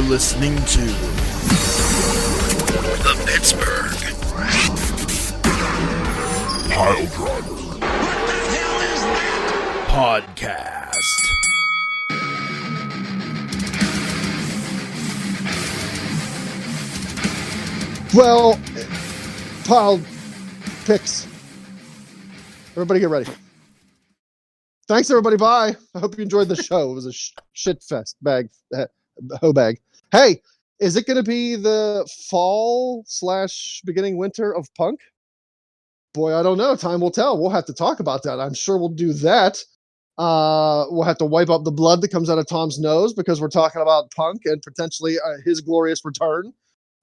listening to the Pittsburgh Piledriver What the hell is that? Podcast. Well, piled picks. Everybody get ready. Thanks, everybody. Bye. I hope you enjoyed the show. It was a shit fest bag, hoe bag. Hey, is it going to be the fall / beginning winter of punk? Boy, I don't know. Time will tell. We'll have to talk about that. I'm sure we'll do that. We'll have to wipe up the blood that comes out of Tom's nose because we're talking about punk and potentially his glorious return.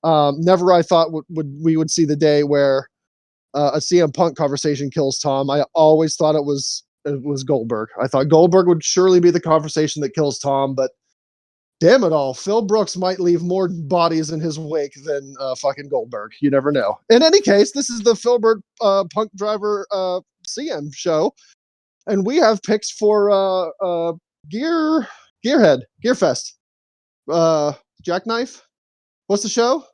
Never I thought we would see the day where a CM Punk conversation kills Tom. I always thought it was Goldberg. I thought Goldberg would surely be the conversation that kills Tom, but damn it all, Phil Brooks might leave more bodies in his wake than fucking Goldberg. You never know. In any case, this is the Philbert Punk Driver CM show, and we have picks for Gearfest. Jackknife. What's the show?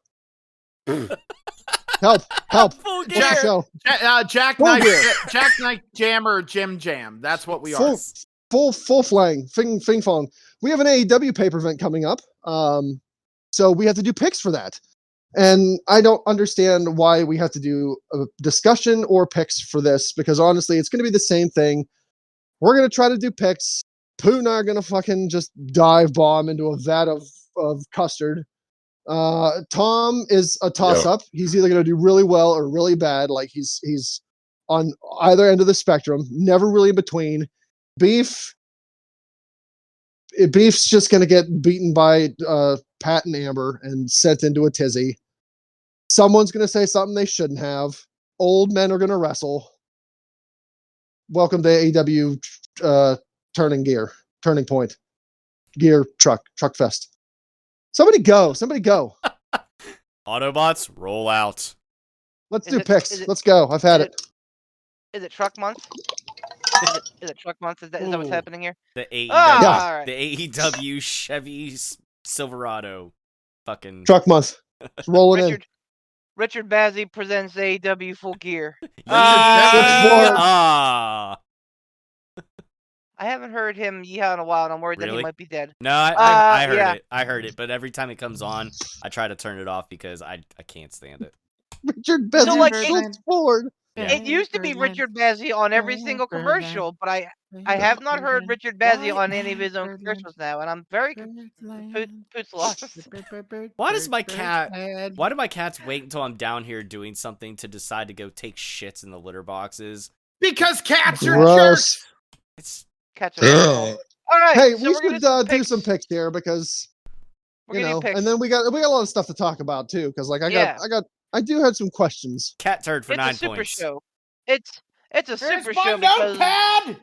Help! Full What's the show? Jackknife Jammer Jim Jam. That's what we are. Full flang, fing fong. We have an AEW pay-per event coming up, so we have to do picks for that. And I don't understand why we have to do a discussion or picks for this, because honestly, it's going to be the same thing. We're going to try to do picks. Poot and I are going to fucking just dive bomb into a vat of custard. Tom is a toss-up. He's either going to do really well or really bad. Like he's on either end of the spectrum, never really in between. Beef's just going to get beaten by Pat and Amber and sent into a tizzy. Someone's going to say something they shouldn't have. Old men are going to wrestle. Welcome to AEW Turning Point. Gear Truck Fest. Somebody go. Autobots, roll out. Let's do picks. Let's go. I've had it. Is it truck month? Is it truck month? Is that what's happening here? The AEW, all right. the AEW Chevy Silverado, fucking Truck month. It's rolling in. Richard Bazzi presents AEW Full Gear. I haven't heard him yeehaw in a while, and I'm worried that he might be dead. No, I heard it. I heard it, but every time it comes on, I try to turn it off because I can't stand it. Richard Bazzi Ford. It used to be Richard Bazzi on every single commercial, but I have not heard Richard Bazzi on any of his own commercials now, and I'm very Poot's lost. Why do my cats wait until I'm down here doing something to decide to go take shits in the litter boxes? Because cats are Gross. jerks. It's Catch it. All right. Hey, so we should do some picks here because and then we got a lot of stuff to talk about too. Because like I do have some questions. Cat turd for 9 points. It's a super show. It's a super my show because notepad.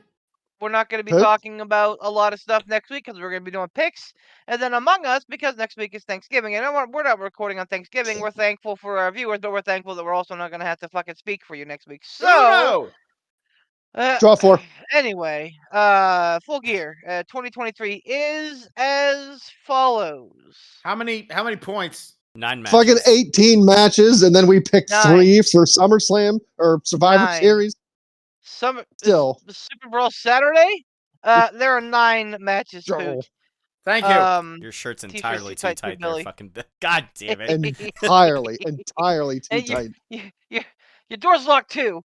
we're not going to be talking about a lot of stuff next week because we're going to be doing picks. And then Among Us, because next week is Thanksgiving. And we're not recording on Thanksgiving. We're thankful for our viewers, but we're thankful that we're also not going to have to fucking speak for you next week. So, Draw 4. Anyway, Full Gear 2023 is as follows. How many points? 9 matches. Fucking 18 matches, and then we picked 9. 3 for SummerSlam or Survivor 9. Series. Still, Super Bowl Saturday. There are 9 matches. Thank you. Your shirt's entirely too tight there, fucking. God damn it! entirely too tight. Your door's locked too.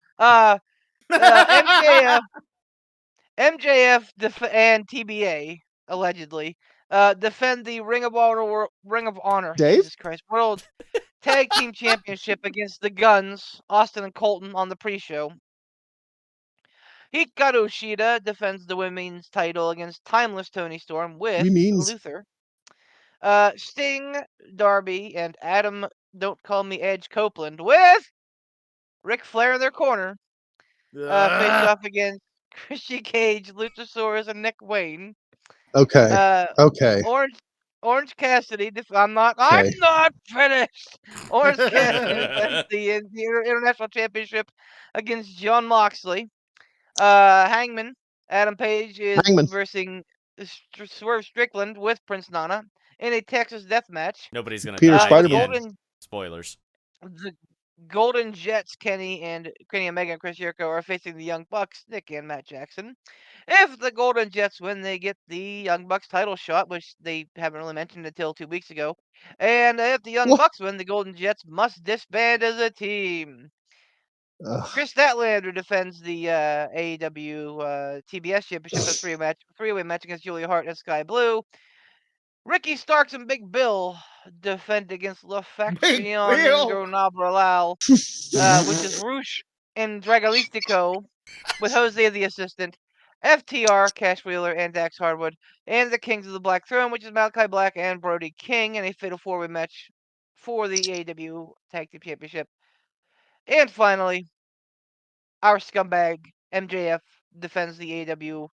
MJF and TBA allegedly defend the Ring of Honor. Dave? Jesus Christ, World Tag Team Championship against the Guns, Austin and Colton on the pre-show. Hikaru Shida defends the women's title against Timeless Toni Storm with Luther. Sting, Darby, and Adam Don't Call Me Edge Copeland with Ric Flair in their corner. Face off against Christian Cage, Luchasaurus, and Nick Wayne. Okay. Orange Cassidy. I'm not finished. Orange Cassidy defends the International Championship against Jon Moxley. Hangman Adam Page is versing Swerve Strickland with Prince Nana in a Texas death match. Nobody's gonna Peter die at the Spider-Man. end. Spoilers. The Golden Jets, Kenny Omega and Chris Jericho are facing the Young Bucks, Nick and Matt Jackson. If the Golden Jets win, they get the Young Bucks title shot, which they haven't really mentioned until 2 weeks ago. And if the Young Bucks win, the Golden Jets must disband as a team. Chris Statlander defends the AEW TBS Championship in a three-way match against Julia Hart and Sky Blue. Ricky Starks and Big Bill defend against La Faction Gronabral, which is Roosh and Dragalistico, with Jose the assistant, FTR, Cash Wheeler, and Dax Hardwood, and the Kings of the Black Throne, which is Malachi Black and Brody King, in a fatal four-way match for the AEW Tag Team Championship. And finally, our scumbag MJF defends the AEW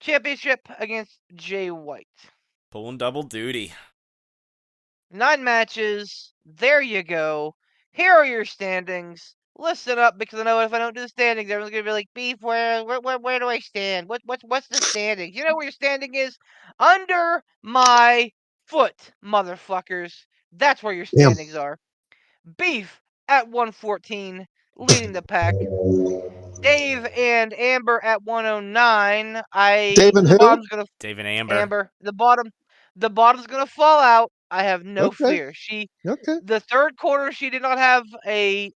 Championship against Jay White. Pulling double duty. 9 matches. There you go. Here are your standings. Listen up, because I know if I don't do the standings, everyone's gonna be like, "Beef, where do I stand? What's the standings? You know where your standing is? Under my foot, motherfuckers. That's where your standings are. Beef at 114, leading the pack. Dave and Amber at 109. Dave and who? Dave and Amber. Amber. The bottom's gonna fall out. I have no fear. The third quarter, she did not have a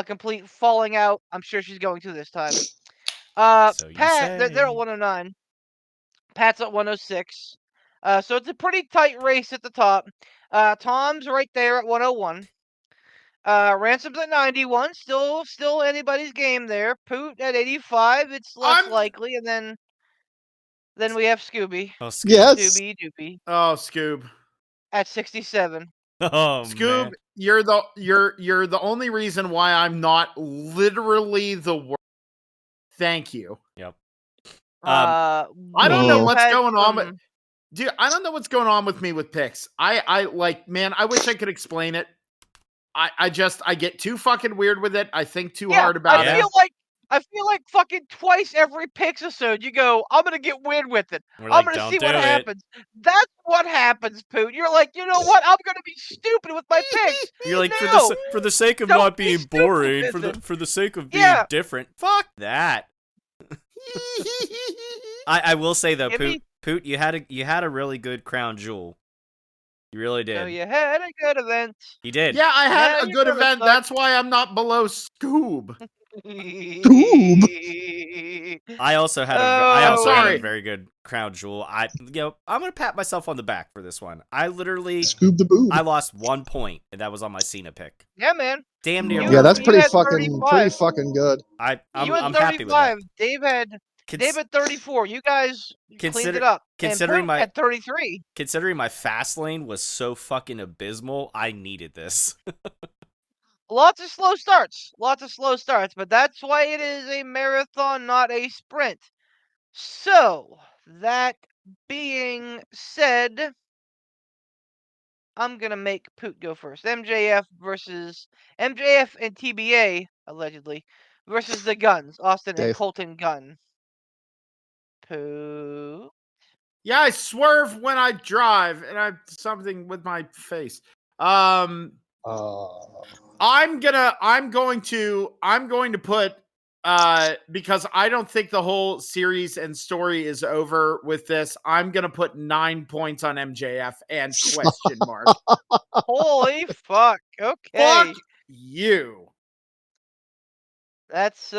complete falling out. I'm sure she's going to this time. Pat, they're at 109. Pat's at 106. So it's a pretty tight race at the top. Tom's right there at 101. Ransom's at 91. Still anybody's game there. Poot at 85. It's less likely, and then we have Scooby. Oh, Scoob. Yes. Scooby Doopy. Oh, Scoob. At 67. Oh, Scoob, man. you're the only reason why I'm not literally the worst. Thank you. Yep. I don't know what's going on with dude. I don't know what's going on with me with picks. I like, man, I wish I could explain it. I get too fucking weird with it. I think too hard about it. I feel like fucking twice every picks episode you go, I'm gonna get weird with it. I'm gonna see what happens. That's what happens, Poot. You're like, you know what? I'm gonna be stupid with my picks. You're like, for the sake of not being boring, for the sake of being different. Fuck that. I will say though, Poot, you had a really good crown jewel. You really did. Oh, you had a good event. You did. Yeah, I had a good event. That's why I'm not below Scoob. I also had a very good crown jewel. I'm gonna pat myself on the back for this one. I literally Scoob the boob. I lost 1 point, and that was on my Cena pick. Yeah, man. Damn near. Yeah, that's pretty fucking good. I'm happy with that. Dave had 34. You guys cleaned it up. Considering my at 33. Considering my fast lane was so fucking abysmal, I needed this. Lots of slow starts, but that's why it is a marathon, not a sprint. So, that being said, I'm going to make Poot go first. MJF and TBA, allegedly, versus the Guns, Austin and Colton Gunn. Poot. Yeah, I swerve when I drive, and I something with my face. I'm going to put because I don't think the whole series and story is over with this. I'm gonna put 9 points on MJF and question mark. Holy fuck! Okay, fuck you. That's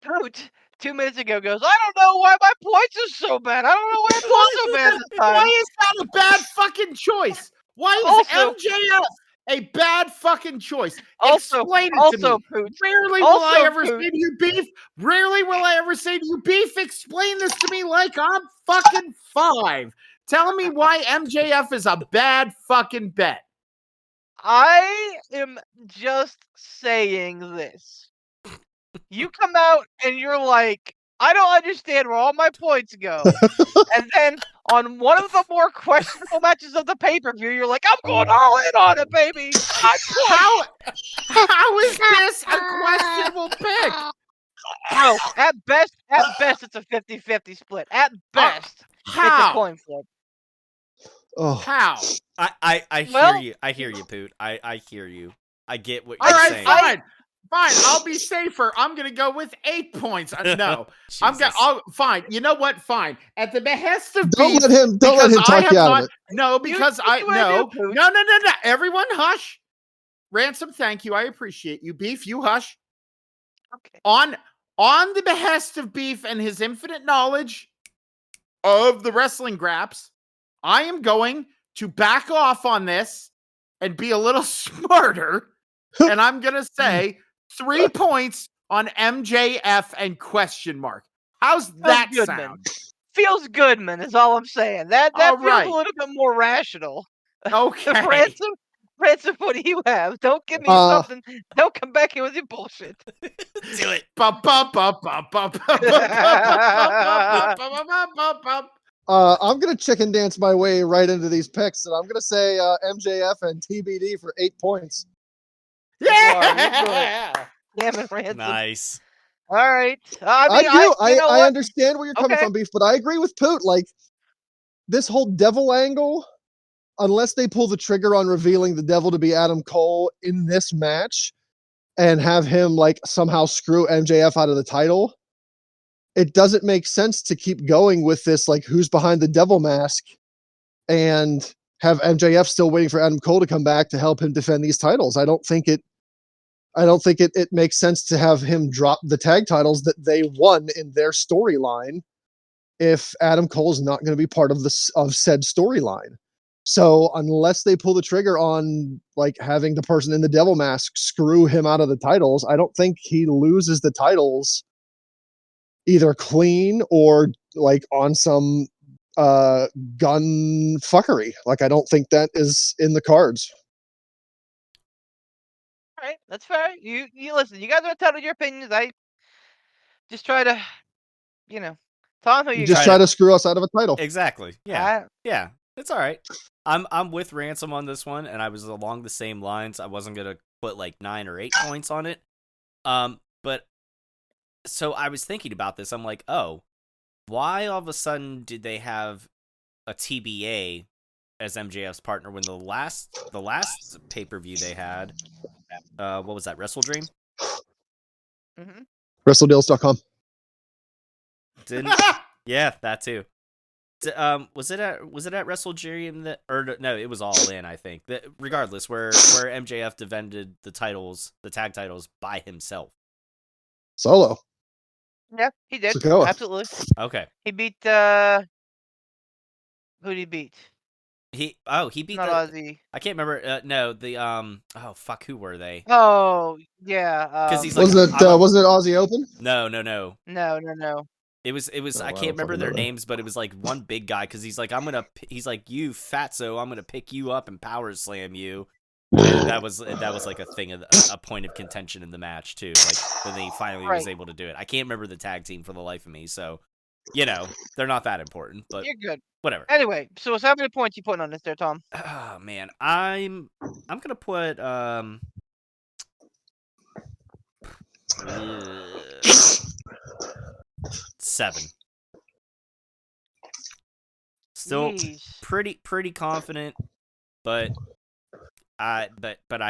Poot 2 minutes ago goes, I don't know why my points are so bad. I don't know why my points are so bad this time. Why is that a bad fucking choice? Why is MJF a bad fucking choice? Explain it to me. Poot. Rarely will I ever say to you, Beef. Rarely will I ever say to you, Beef. Explain this to me like I'm fucking 5. Tell me why MJF is a bad fucking bet. I am just saying this. You come out and you're like, I don't understand where all my points go. And then on one of the more questionable matches of the pay-per-view, you're like, I'm going all in on it, baby. How is this a questionable pick? Bro, at best, it's a 50-50 split. At best, it's a coin flip. Oh. How? I hear you. I hear you, Poot. I hear you. I get what you're saying. Fine. I'll be safer. I'm gonna go with 8 points. No, fine. You know what? Fine. At the behest of don't let him talk you out of it. No, because no. Everyone, hush. Ransom, thank you. I appreciate you. Beef, you hush. Okay. On the behest of Beef and his infinite knowledge of the wrestling graps, I am going to back off on this and be a little smarter. And I'm going to say 3 points on MJF and question mark. How's that good, sound? Man. Feels good, man, is all I'm saying. That feels a little bit more rational. Okay. Ransom, what do you have? Don't give me something. Don't come back here with your bullshit. Do it. I'm going to chicken dance my way right into these picks, and I'm going to say MJF and TBD for 8 points. Yeah! Damn it, Ransom. Nice. All right. I understand where you're coming from, Beef, but I agree with Poot. Like, this whole devil angle, unless they pull the trigger on revealing the devil to be Adam Cole in this match and have him, like, somehow screw MJF out of the title, it doesn't make sense to keep going with this, like, who's behind the devil mask and have MJF still waiting for Adam Cole to come back to help him defend these titles. I don't think it makes sense to have him drop the tag titles that they won in their storyline if Adam Cole's not going to be part of said storyline. So unless they pull the trigger on, like, having the person in the devil mask screw him out of the titles, I don't think he loses the titles either clean or, like, on some gun fuckery. Like, I don't think that is in the cards. All right, that's fair. You listen. You guys are entitled to your opinions. I just try to, tell them who you just try to screw us out of a title. Exactly. Yeah. Yeah. It's all right. I'm with Ransom on this one, and I was along the same lines. I wasn't gonna put like 9 or 8 points on it. But so I was thinking about this. I'm like, oh, why all of a sudden did they have a TBA as MJF's partner when the last pay-per-view they had, what was that, Wrestle Dream? Mm-hmm. WrestleDeals.com. Yeah, that too. Was it at Wrestle Dream no, it was All In, I think. Regardless, where MJF defended the tag titles by himself. Solo. Yeah, he did. Sikoa. Absolutely. Okay. He beat who'd he beat? He beat Not Ozzy. I can't remember. No, the oh fuck, who were they? Oh yeah. Because he's wasn't it Aussie Open? No. No. It was. I can't remember their names, but it was like one big guy. Because he's like, he's like, you fatso, I'm gonna pick you up and power slam you. And that was like a thing, a point of contention in the match too. Like then he finally was able to do it. I can't remember the tag team for the life of me. So, they're not that important. But you're good. Whatever. Anyway, so how many points you putting on this there, Tom? Oh man, I'm gonna put 7. Still Jeez. pretty confident, but I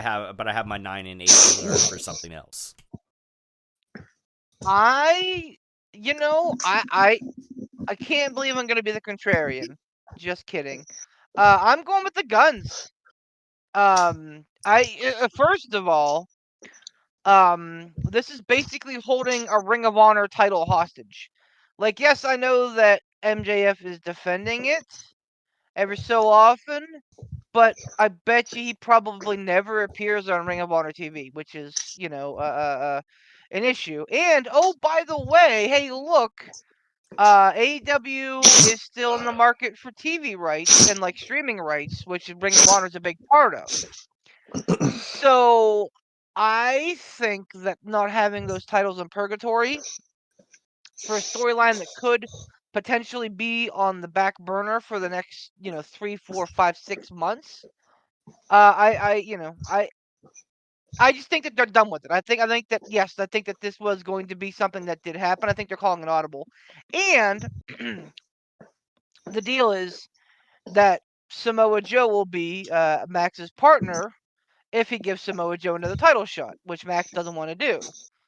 have my 9 and 8 for something else. I can't believe I'm gonna be the contrarian. Just kidding. I'm going with the guns. First of all, this is basically holding a Ring of Honor title hostage. Like, yes, I know that MJF is defending it every so often, but I bet you he probably never appears on Ring of Honor TV, which is, an issue. And, oh, by the way, hey, look, AEW is still in the market for TV rights and, like, streaming rights, which Ring of Honor is a big part of. So I think that not having those titles in purgatory for a storyline that could potentially be on the back burner for the next, 3, 4, 5, 6 months. I just think that they're done with it. I think that this was going to be something that did happen. I think they're calling an audible, and the deal is that Samoa Joe will be Max's partner if he gives Samoa Joe another title shot, which Max doesn't want to do,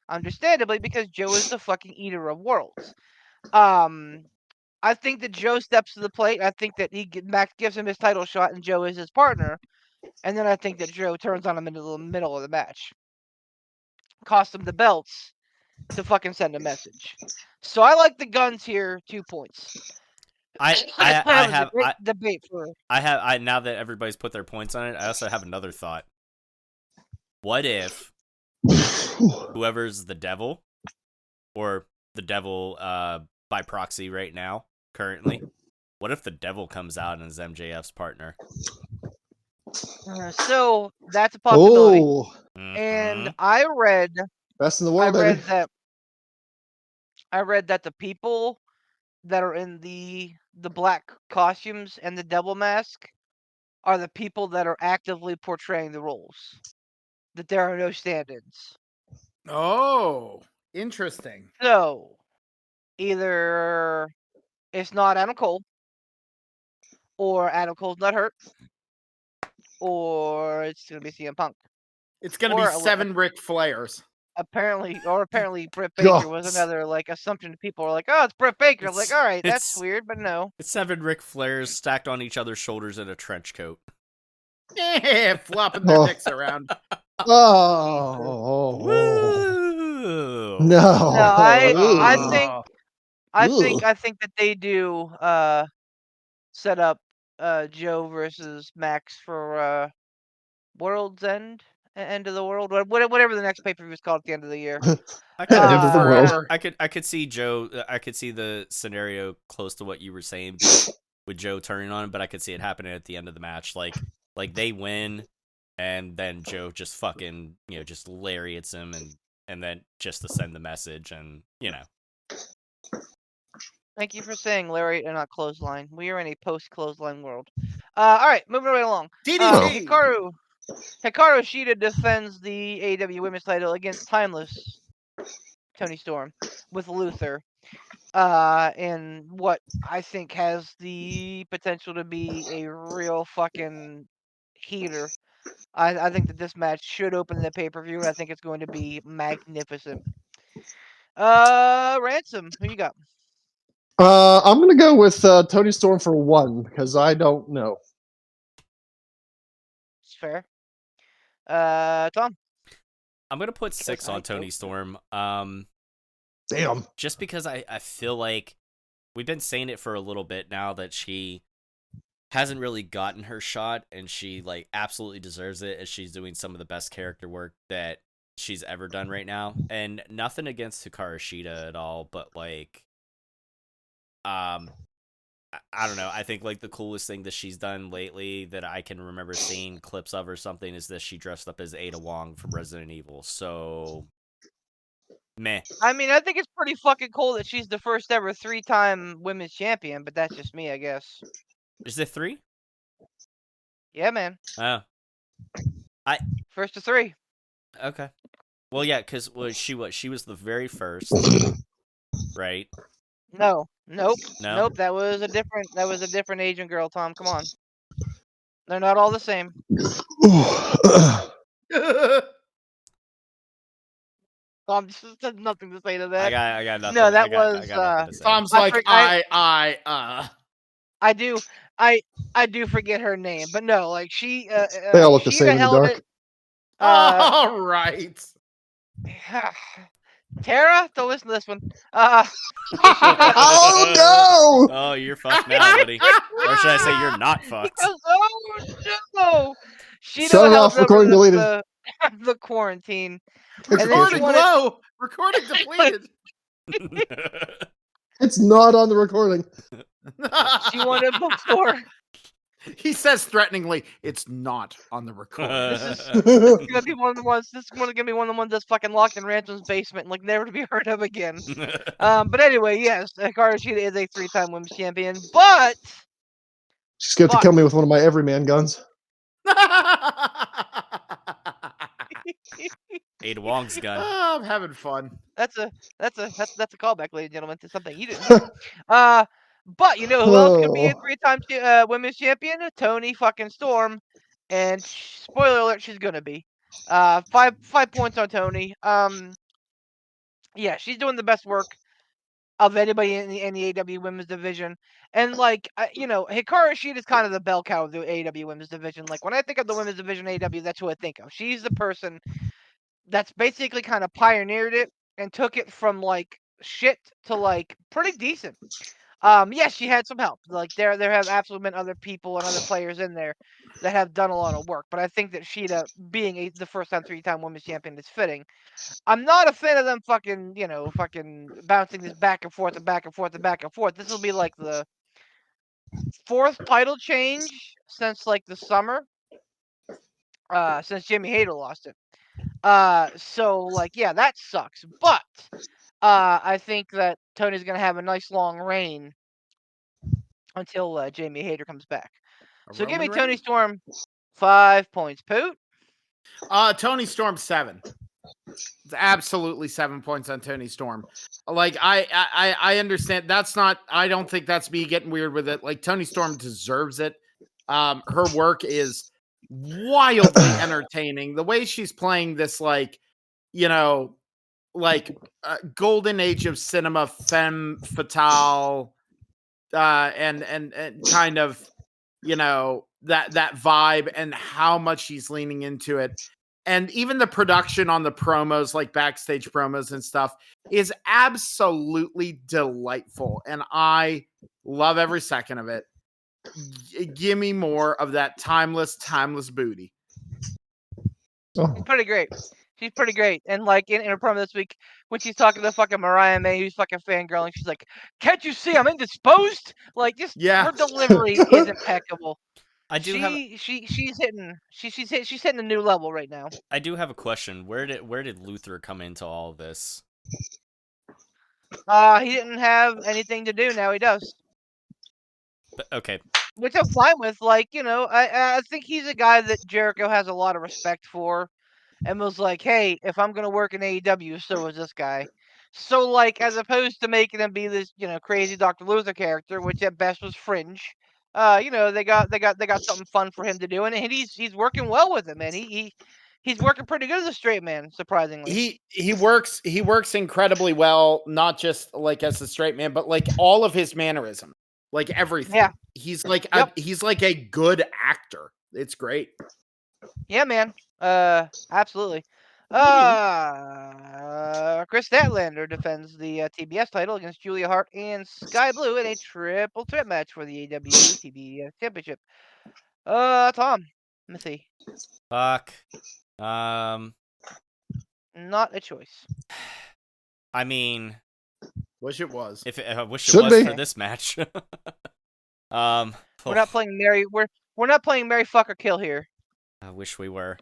understandably, because Joe is the fucking eater of worlds. I think that Joe steps to the plate. I think that Max gives him his title shot, and Joe is his partner. And then I think that Joe turns on him in the middle of the match. Cost him the belts to fucking send a message. So I like the Guns here, 2 points. I have debate for. Now that everybody's put their points on it, I also have another thought. What if whoever's the devil, or the devil by proxy right now, currently, what if the devil comes out and is MJF's partner? So that's a possibility. Oh. And I read best in the world. I read that the people that are in the black costumes and the devil mask are the people that are actively portraying the roles. That there are no stand-ins. Oh, interesting. So either it's not Adam Cole, or Adam Cole's not hurt, or it's gonna be CM Punk. It's gonna be 7 Ric Flairs. Apparently Britt Baker was another assumption. People are like, "Oh, it's Britt Baker." I'm like, all right, that's weird, but no. It's 7 Ric Flairs stacked on each other's shoulders in a trench coat. Yeah, flopping their dicks around. Oh, Woo! No, I think that they do set up Joe versus Max for World's End of the World, whatever the next pay-per-view is called at the end of the year. I could see Joe. I could see the scenario close to what you were saying with Joe turning on him, but I could see it happening at the end of the match, like they win, and then Joe just fucking just lariats him, and then just to send the message, and Thank you for saying lariat and not clothesline. We are in a post-clothesline world. All right, moving right along. DDT. Hikaru Shida defends the AEW Women's title against Timeless Toni Storm with Luther in what I think has the potential to be a real fucking heater. I think that this match should open the pay-per-view, and I think it's going to be magnificent. Ransom, who you got? I'm going to go with Toni Storm for 1, because I don't know. It's fair. Tom? I'm going to put 6 on Toni Storm. Damn. Just because I feel like we've been saying it for a little bit now that she hasn't really gotten her shot, and she absolutely deserves it, as she's doing some of the best character work that she's ever done right now. And nothing against Hikaru Shida at all, but I don't know. I think the coolest thing that she's done lately that I can remember seeing clips of or something is that she dressed up as Ada Wong from Resident Evil. So, meh. I mean, I think it's pretty fucking cool that she's the first ever 3-time women's champion, but that's just me, I guess. Is it 3? Yeah, man. Oh. First to 3. Okay. Well, yeah, because she was the very first, right? No. Nope. That was a different Asian girl, Tom. Come on. They're not all the same. Tom just has nothing to say to that. I got nothing. No, that was Tom's I do forget her name, but no, she they all look the same in the dark. All right. Tara, don't listen to this one. Oh no! Oh, you're fucked now, buddy. Or should I say you're not fucked? Oh no! She shut it off. Recording deleted. The quarantine. Recording low. Recording depleted. It's not on the recording. She wanted before. He says threateningly, "It's not on the recording." This is gonna be one of the ones. This is gonna be one of the ones that's fucking locked in Ransom's basement, and never to be heard of again. But anyway, yes, Hikaru Shida is a 3-time women's champion, but she's going to kill me with one of my everyman guns. Ada Wong's gun. Oh, I'm having fun. That's a callback, ladies and gentlemen, to something you didn't hear. But you know who else could be a 3-time women's champion? Toni fucking Storm, and spoiler alert, she's gonna be. 5 points on Toni. Yeah, she's doing the best work of anybody in the AEW women's division. And like, Hikaru Shida is kind of the bell cow of the AEW women's division. Like when I think of the women's division AEW, that's who I think of. She's the person that's basically kind of pioneered it and took it from like shit to like pretty decent. Yes, she had some help. Like there have absolutely been other people and other players in there that have done a lot of work. But I think that Shida being the first time 3-time women's champion is fitting. I'm not a fan of them fucking bouncing this back and forth and back and forth and back and forth. This will be like the 4th title change since like the summer. Since Jamie Hayter lost it. So like, yeah, that sucks. But I think that Tony's gonna have a nice long reign until Jamie Hayter comes back. So give me Toni Storm 5 points. Poot? Toni Storm 7. It's absolutely 7 points on Toni Storm. Like I understand that's not. I don't think that's me getting weird with it. Like Toni Storm deserves it. Her work is wildly entertaining. The way she's playing this, like, golden age of cinema, femme fatale, and kind of, that vibe and how much she's leaning into it. And even the production on the promos, like backstage promos and stuff, is absolutely delightful. And I love every second of it. Give me more of that timeless booty. She's pretty great. She's pretty great. And like in her promo this week, when she's talking to fucking Mariah May, who's fucking fangirling, she's like, "Can't you see I'm indisposed?" Like, just her delivery is impeccable. She's hitting a new level right now. I do have a question. Where did Luther come into all of this? He didn't have anything to do. Now he does. But, okay. Which I'm fine with. Like, I think he's a guy that Jericho has a lot of respect for, and was like, "Hey, if I'm gonna work in AEW, so is this guy." So like, as opposed to making him be this, crazy Dr. Luther character, which at best was fringe. They got something fun for him to do, and he's working well with him, man. He's working pretty good as a straight man, surprisingly. He works incredibly well, not just like as a straight man, but like all of his mannerism, like everything. Yeah. He's like a good actor. It's great. Yeah, man. Absolutely. Chris Statlander defends the TBS title against Julia Hart and Sky Blue in a triple threat match for the AEW TBS Championship. Tom, let me see. Fuck. Not a choice. I mean, wish it was. I wish it was for this match. We're not playing Mary. We're not playing Mary Fuck or Kill here. I wish we were.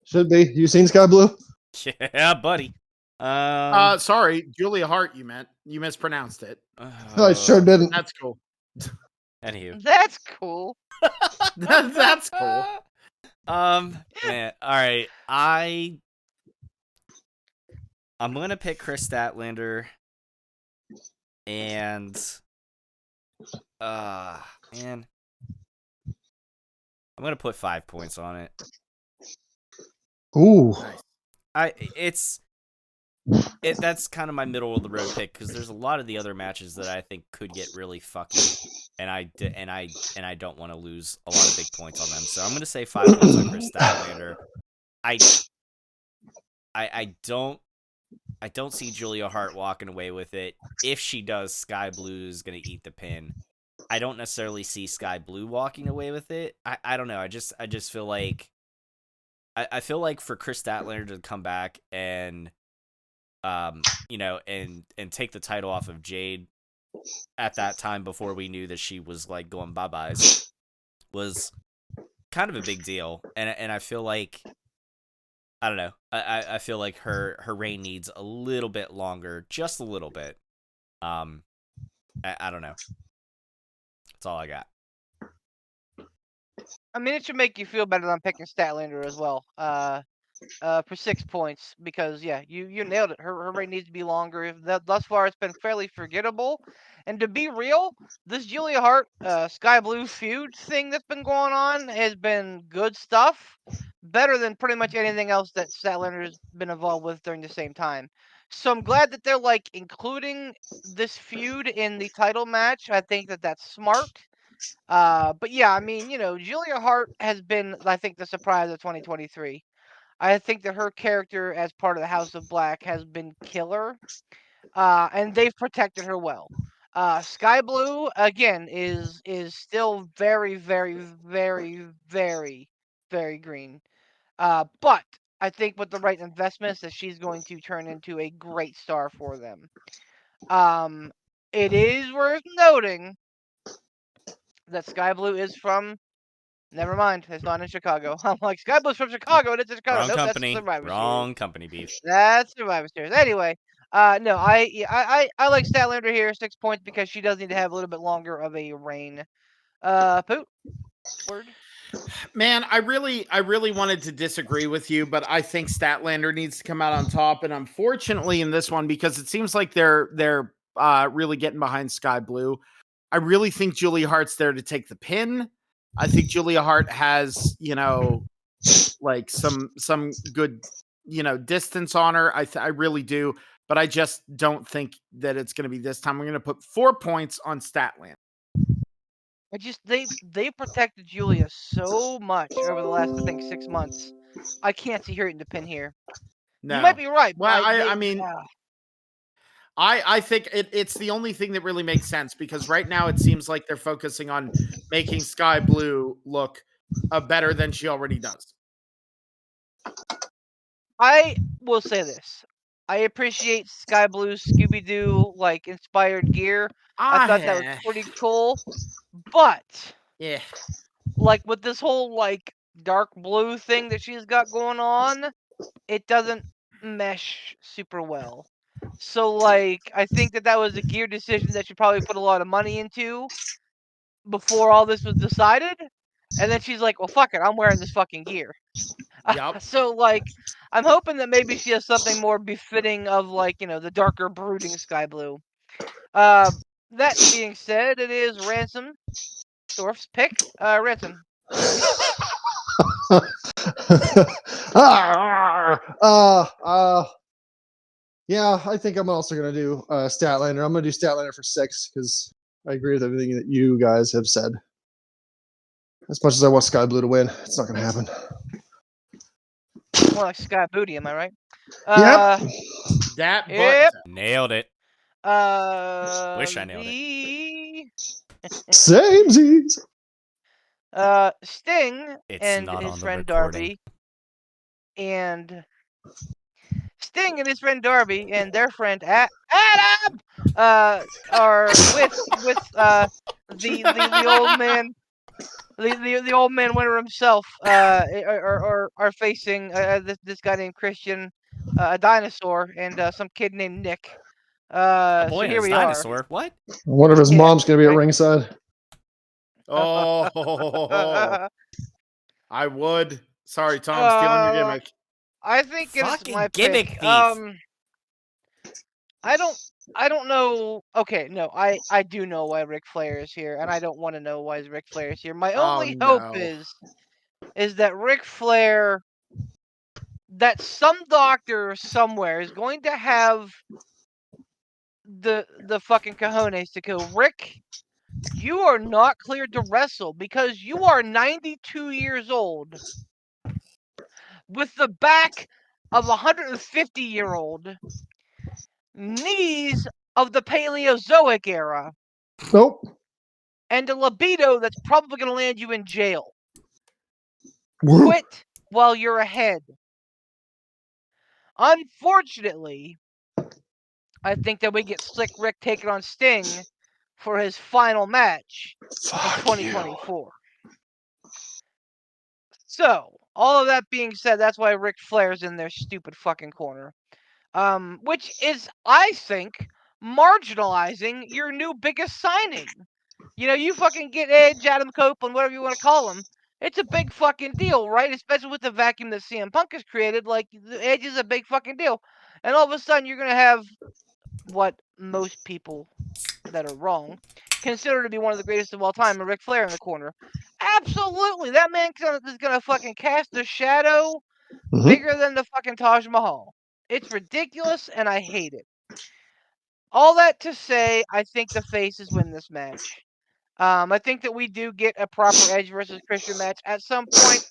Should be. You seen Sky Blue? Yeah, buddy. Sorry, Julia Hart. You mispronounced it. No, I sure didn't. That's cool. Anywho, that's cool. That's cool. Man, all right. I'm gonna pick Chris Statlander, and man, I'm gonna put 5 points on it. Ooh. That's kind of my middle of the road pick because there's a lot of the other matches that I think could get really fucky, and I don't want to lose a lot of big points on them. So I'm gonna say 5 points on Chris Statlander. I don't see Julia Hart walking away with it. If she does, Sky Blue is gonna eat the pin. I don't necessarily see Sky Blue walking away with it. I don't know. I just feel like I feel like for Chris Statlander to come back and and take the title off of Jade at that time before we knew that she was like going bye-byes was kind of a big deal. And I feel like I don't know. I feel like her reign needs a little bit longer, just a little bit. I don't know. That's all I got. I mean, it should make you feel better than picking Statlander as well. for 6 points because you nailed it. Her reign needs to be longer. Thus far it's been fairly forgettable. And to be real, this Julia Hart Sky Blue feud thing that's been going on has been good stuff. Better than pretty much anything else that Statlander's been involved with during the same time. So I'm glad that they're like including this feud in the title match. I think that that's smart. But yeah, I mean, Julia Hart has been, I think, the surprise of 2023. I think that her character as part of the House of Black has been killer, and they've protected her well. Sky Blue again is still very, very, very, very, very green. But I think with the right investments, that she's going to turn into a great star for them. It is worth noting that Sky Blue is from. Never mind, it's not in Chicago. I'm like, Sky Blue's from Chicago, and it's in Chicago. Wrong Nope, company. that's Survivor Wrong Series. company, beef. That's Survivor Series. Anyway, no, I like Statlander here, 6 points, because she does need to have a little bit longer of a reign. Poot, word. Man, I really wanted to disagree with you, but I think Statlander needs to come out on top. And unfortunately, in this one, because it seems like they're really getting behind Sky Blue, I really think Julia Hart's there to take the pin. I think Julia Hart has, like some good, distance on her. I really do, but I just don't think that it's going to be this time. I'm going to put 4 points on Statlander. They protected Julia so much over the last, I think, 6 months. I can't see her hitting the pin here. No. You might be right. Well, I mean, I think it's the only thing that really makes sense, because right now it seems like they're focusing on making Sky Blue look better than she already does. I will say this. I appreciate Sky Blue's Scooby-Doo like inspired gear. I thought that was pretty cool. But yeah, like with this whole like dark blue thing that she's got going on, it doesn't mesh super well. So like I think that was a gear decision that she probably put a lot of money into before all this was decided. And then she's like, well, fuck it, I'm wearing this fucking gear. Yep. So like I'm hoping that maybe she has something more befitting of like, the darker brooding Sky Blue. That being said, it is Ransom Dorf's pick. Ransom. Yeah, I think I'm also gonna do Statlander. I'm gonna do Statlander for 6 because I agree with everything that you guys have said. As much as I want Sky Blue to win, it's not gonna happen. More like Sky Booty, am I right? Yep. Nailed it. Wish I nailed it. Samesies. Sting It's and not his on the friend recording. Darby, and Sting and his friend Darby and their friend Adam are with the old man. The old man winner himself are facing this guy named Christian, a dinosaur, and some kid named Nick. A boy so and here his we dinosaur. are. What? I wonder if his mom's gonna be at ringside. Oh, I would. Sorry, Tom, stealing your gimmick. I think it's my gimmick pick. thief. I don't know. Okay, no, I do know why Ric Flair is here, and I don't want to know why Ric Flair is here. My only hope is that Ric Flair, that some doctor somewhere is going to have the fucking cojones to go, Rick, you are not cleared to wrestle because you are 92 years old with the back of a 150-year-old, knees of the Paleozoic era. Nope. And a libido that's probably going to land you in jail. Quit while you're ahead. Unfortunately, I think that we get Slick Rick taking on Sting for his final match in 2024. So, all of that being said, that's why Ric Flair's in their stupid fucking corner. Which is, I think, marginalizing your new biggest signing. You fucking get Edge, Adam Copeland, whatever you want to call him, It's a big fucking deal, right? Especially with the vacuum that CM Punk has created. Like, the Edge is a big fucking deal. And all of a sudden, you're going to have what most people that are wrong consider to be one of the greatest of all time, and Ric Flair in the corner. Absolutely. That man is going to fucking cast a shadow bigger than the fucking Taj Mahal. It's ridiculous, and I hate it. All that to say, I think the faces win this match. I think that we do get a proper Edge versus Christian match at some point.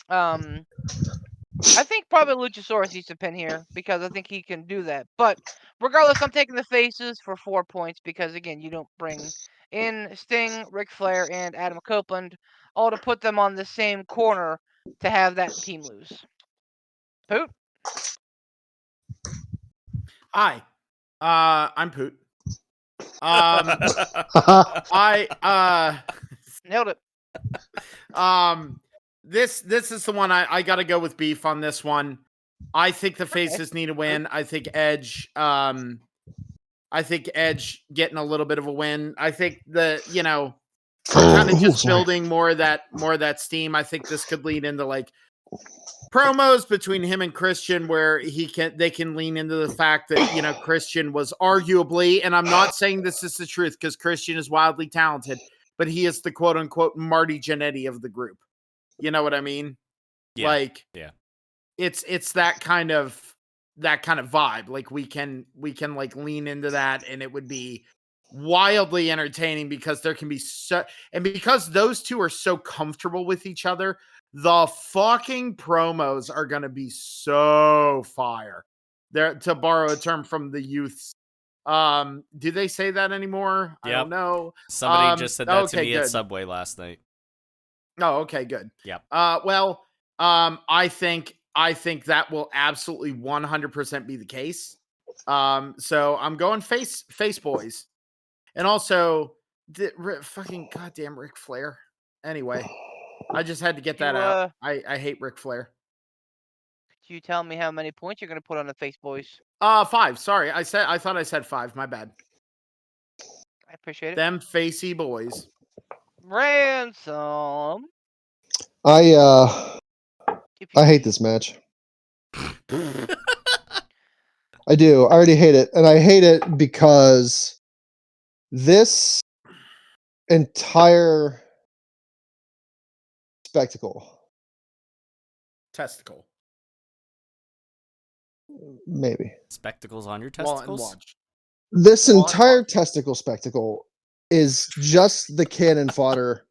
I think probably Luchasaurus needs to pin here because I think he can do that. But regardless, I'm taking the faces for 4 points because, again, you don't bring in Sting, Ric Flair, and Adam Copeland all to put them on the same corner to have that team lose. Poot? Hi. I'm Poot. Nailed it. This is the one I gotta go with beef on this one. I think the faces need a win. I think Edge getting a little bit of a win. I think kind of just building more of that steam. I think this could lead into like promos between him and Christian where they can lean into the fact that, Christian was arguably, and I'm not saying this is the truth because Christian is wildly talented, but he is the quote unquote Marty Jannetty of the group. You know what I mean? Yeah. It's that kind of vibe. Like we can like lean into that and it would be wildly entertaining because there can be and because those two are so comfortable with each other, the fucking promos are going to be so fire. They're, to borrow a term from the youths. Do they say that anymore? Yep. I don't know. Somebody just said that to me good. at Subway last night. Oh, okay, good. Yep. I think that will absolutely 100% be the case. So I'm going face boys. And also fucking goddamn Ric Flair. Anyway, I just had to get that out. I hate Ric Flair. Could you tell me how many points you're going to put on the face boys? 5. Sorry. I thought I said 5. My bad. I appreciate it. Them facey boys. Ransom. I hate this match. I do. I already hate it. And I hate it because this entire testicle. Maybe. Spectacles on your testicles? This entire testicle spectacle is just the cannon fodder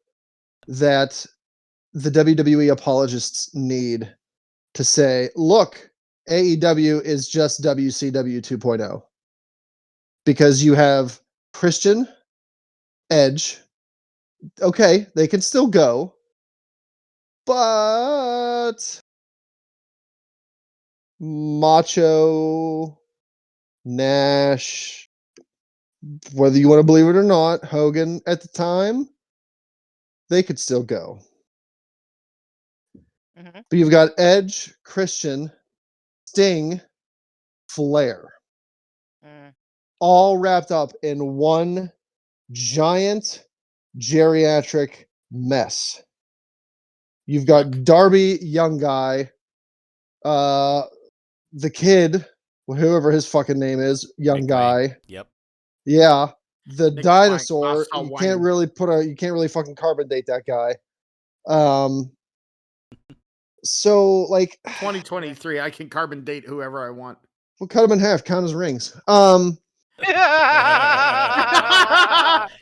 that the WWE apologists need to say, look, AEW is just WCW 2.0. Because you have Christian, Edge, okay, they can still go, but Macho, Nash, whether you want to believe it or not, Hogan at the time, they could still go. Mm-hmm. But you've got Edge, Christian, Sting, Flair. All wrapped up in one giant geriatric mess. You've got Darby, young guy, the kid, whoever his fucking name is, young Big guy. Wayne. Yep. Yeah. The Nick dinosaur. Wayne. You can't really fucking carbon date that guy. So like 2023, I can carbon date whoever I want. We'll cut him in half, count his rings.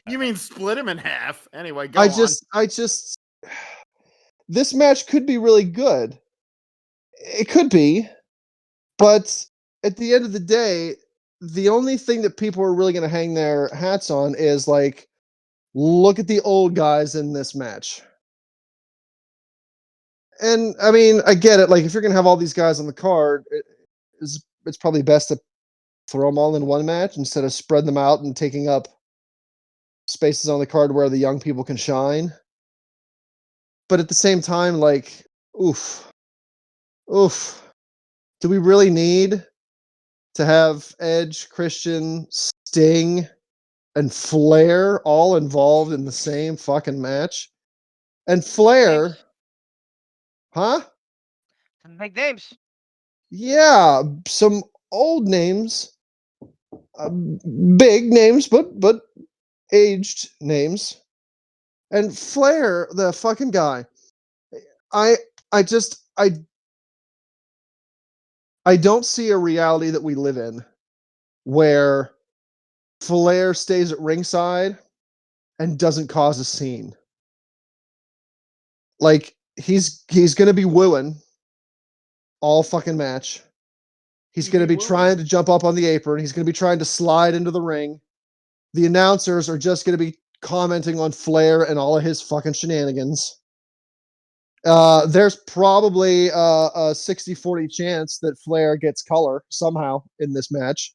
You mean split him in half? Anyway, go I on. just this match could be really good. It could be, but at the end of the day, the only thing that people are really going to hang their hats on is like, look at the old guys in this match. And I mean, I get it. Like, if you're going to have all these guys on the card, it's probably best to throw them all in one match instead of spreading them out and taking up spaces on the card where the young people can shine. But at the same time, like, oof. Do we really need to have Edge, Christian, Sting, and Flair all involved in the same fucking match? And Flair, huh? Some big names. Yeah, some old names, big names, but aged names. And Flair, the fucking guy, I don't see a reality that we live in where Flair stays at ringside and doesn't cause a scene. Like he's gonna be wooing all fucking match. He's gonna be trying to jump up on the apron. He's gonna be trying to slide into the ring. The announcers are just gonna be commenting on Flair and all of his fucking shenanigans. There's probably a 60-40 chance that Flair gets color somehow in this match.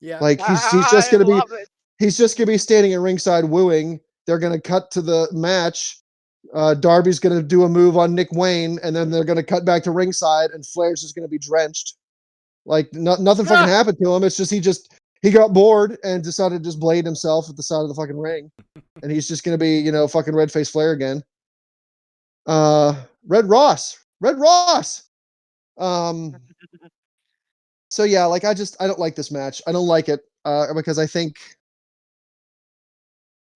Yeah. Like he's just gonna be standing at ringside wooing. They're gonna cut to the match. Darby's gonna do a move on Nick Wayne, and then they're gonna cut back to ringside, and Flair's just gonna be drenched. Like nothing fucking happened to him. It's just he got bored and decided to just blade himself at the side of the fucking ring, and he's just gonna be fucking red face Flair again. Red Ross. So yeah, like I don't like this match. I don't like it because I think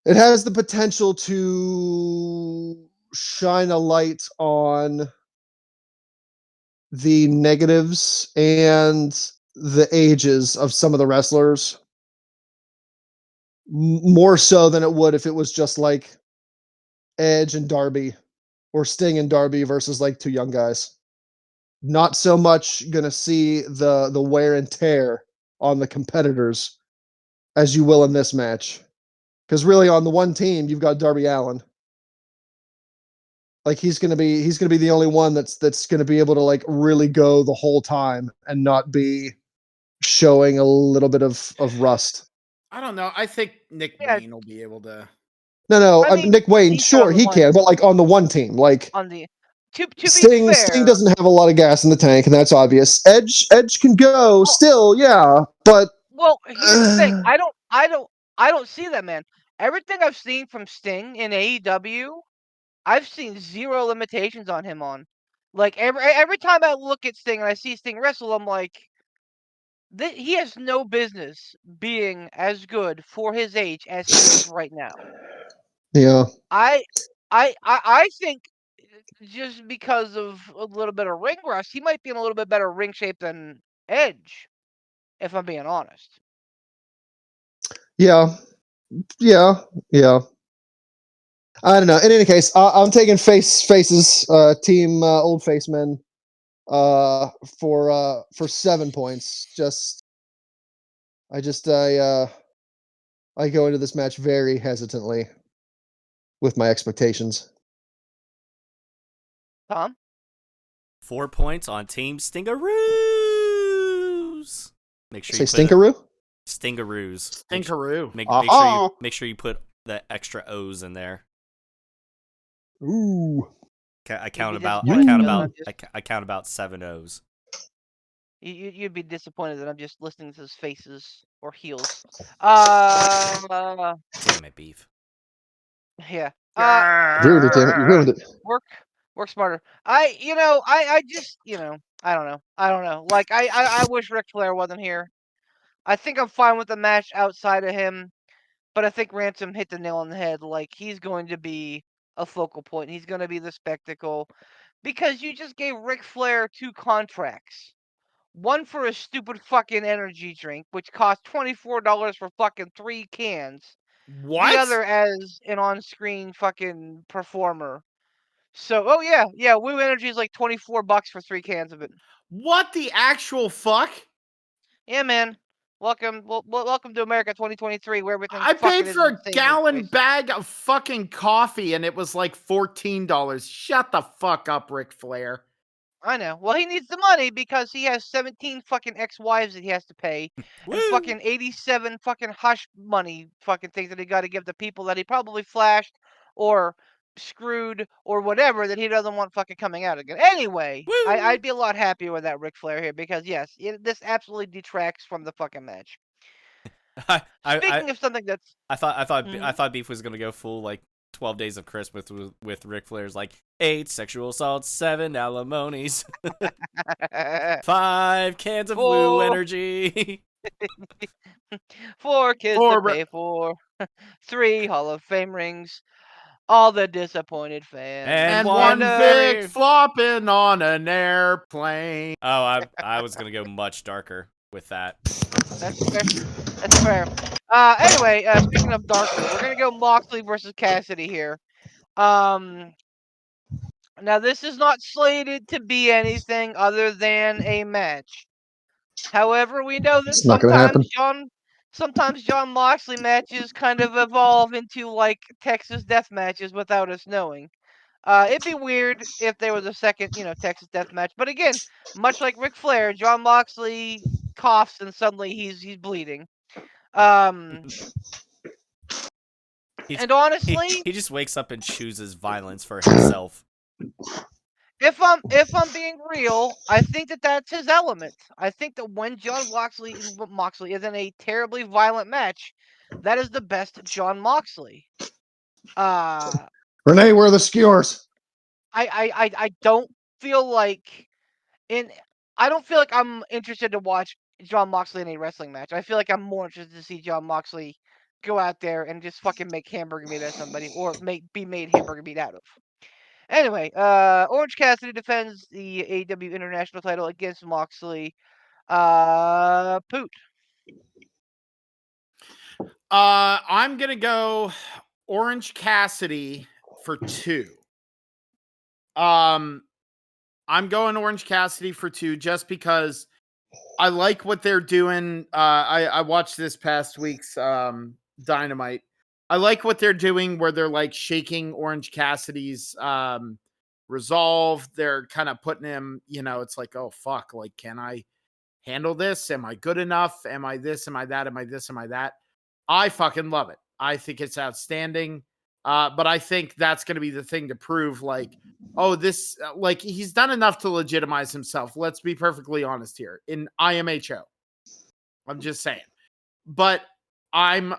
it has the potential to shine a light on the negatives and the ages of some of the wrestlers more so than it would if it was just like Edge and Darby or Sting and Darby versus like two young guys. Not so much gonna see the wear and tear on the competitors as you will in this match. Because really on the one team you've got Darby Allin. Like he's gonna be the only one that's gonna be able to like really go the whole time and not be showing a little bit of rust. I don't know. I think Nick Wayne will be able to. No, I mean, Nick Wayne, sure he can, but like on the one team, like on the to Sting, be fair, Sting doesn't have a lot of gas in the tank, and that's obvious. Edge can go still, yeah, but well, here's the thing. I don't see that, man. Everything I've seen from Sting in AEW, I've seen zero limitations on him on. Like every time I look at Sting and I see Sting wrestle, I'm like, he has no business being as good for his age as he is right now. Yeah. I think just because of a little bit of ring rust, he might be in a little bit better ring shape than Edge, if I'm being honest. Yeah. I don't know. In any case, I'm taking faces, team old face men, for 7 points. I go into this match very hesitantly with my expectations. Tom? 4 points on Team Stingaroos. Make sure Say you put Stinkaroo? Stingaroos. Stinkaroo. Make sure you put the extra O's in there. Ooh. I count about 7 O's. You'd be disappointed that I'm just listening to his faces or heels. Damn it, Beef. Yeah. Ruined it, damn it. You ruined it. Work smarter. I just, I don't know. Like, I wish Ric Flair wasn't here. I think I'm fine with the match outside of him, but I think Ransom hit the nail on the head. Like, he's going to be a focal point. He's going to be the spectacle because you just gave Ric Flair 2 contracts. One for a stupid fucking energy drink, which cost $24 for fucking 3 cans. What? The other as an on-screen fucking performer. So, yeah, Woo Energy is like $24 for 3 cans of it. What the actual fuck? Yeah, man. Welcome to America 2023, where everything. I paid for a gallon bag of fucking coffee, and it was like $14. Shut the fuck up, Ric Flair. I know. Well, he needs the money because he has 17 fucking ex-wives that he has to pay, and fucking 87 fucking hush money fucking things that he got to give to people that he probably flashed or screwed or whatever that he doesn't want fucking coming out again. Anyway, I'd be a lot happier with that Ric Flair here because yes, this absolutely detracts from the fucking match. Speaking of something that's, I thought Beef was gonna go full like 12 Days of Christmas with Ric Flair's like 8 sexual assaults, 7 alimonies, 5 cans of Woo energy. 4 kids to pay for, 3 Hall of Fame rings, all the disappointed fans, and one very... Vic flopping on an airplane. Oh, I was gonna go much darker with that. That's fair. That's fair. Anyway, speaking of darker, we're gonna go Moxley versus Cassidy here. Now this is not slated to be anything other than a match. However, we know that It's not gonna happen. sometimes John Moxley matches kind of evolve into like Texas death matches without us knowing. It'd be weird if there was a second, Texas death match. But again, much like Ric Flair, John Moxley coughs and suddenly he's bleeding. And honestly, he just wakes up and chooses violence for himself. if I'm being real, I think that's his element. I think that when John Moxley is in a terribly violent match, that is the best John Moxley. Renee, where are the skewers? I don't feel like I don't feel like I'm interested to watch John Moxley in a wrestling match. I feel like I'm more interested to see John Moxley go out there and just fucking make hamburger meat out of somebody, or be made hamburger meat out of. Anyway, Orange Cassidy defends the AEW International title against Moxley. Poot. I'm gonna go Orange Cassidy for 2. I'm going Orange Cassidy for 2 just because I like what they're doing. I watched this past week's Dynamite. I like what they're doing where they're like shaking Orange Cassidy's resolve. They're kind of putting him, it's like, oh fuck, like, can I handle this? Am I good enough? Am I this? Am I that? Am I this? Am I that? I fucking love it. I think it's outstanding. But I think that's going to be the thing to prove, like, oh, this, like, he's done enough to legitimize himself. Let's be perfectly honest here. In IMHO, I'm just saying. But I'm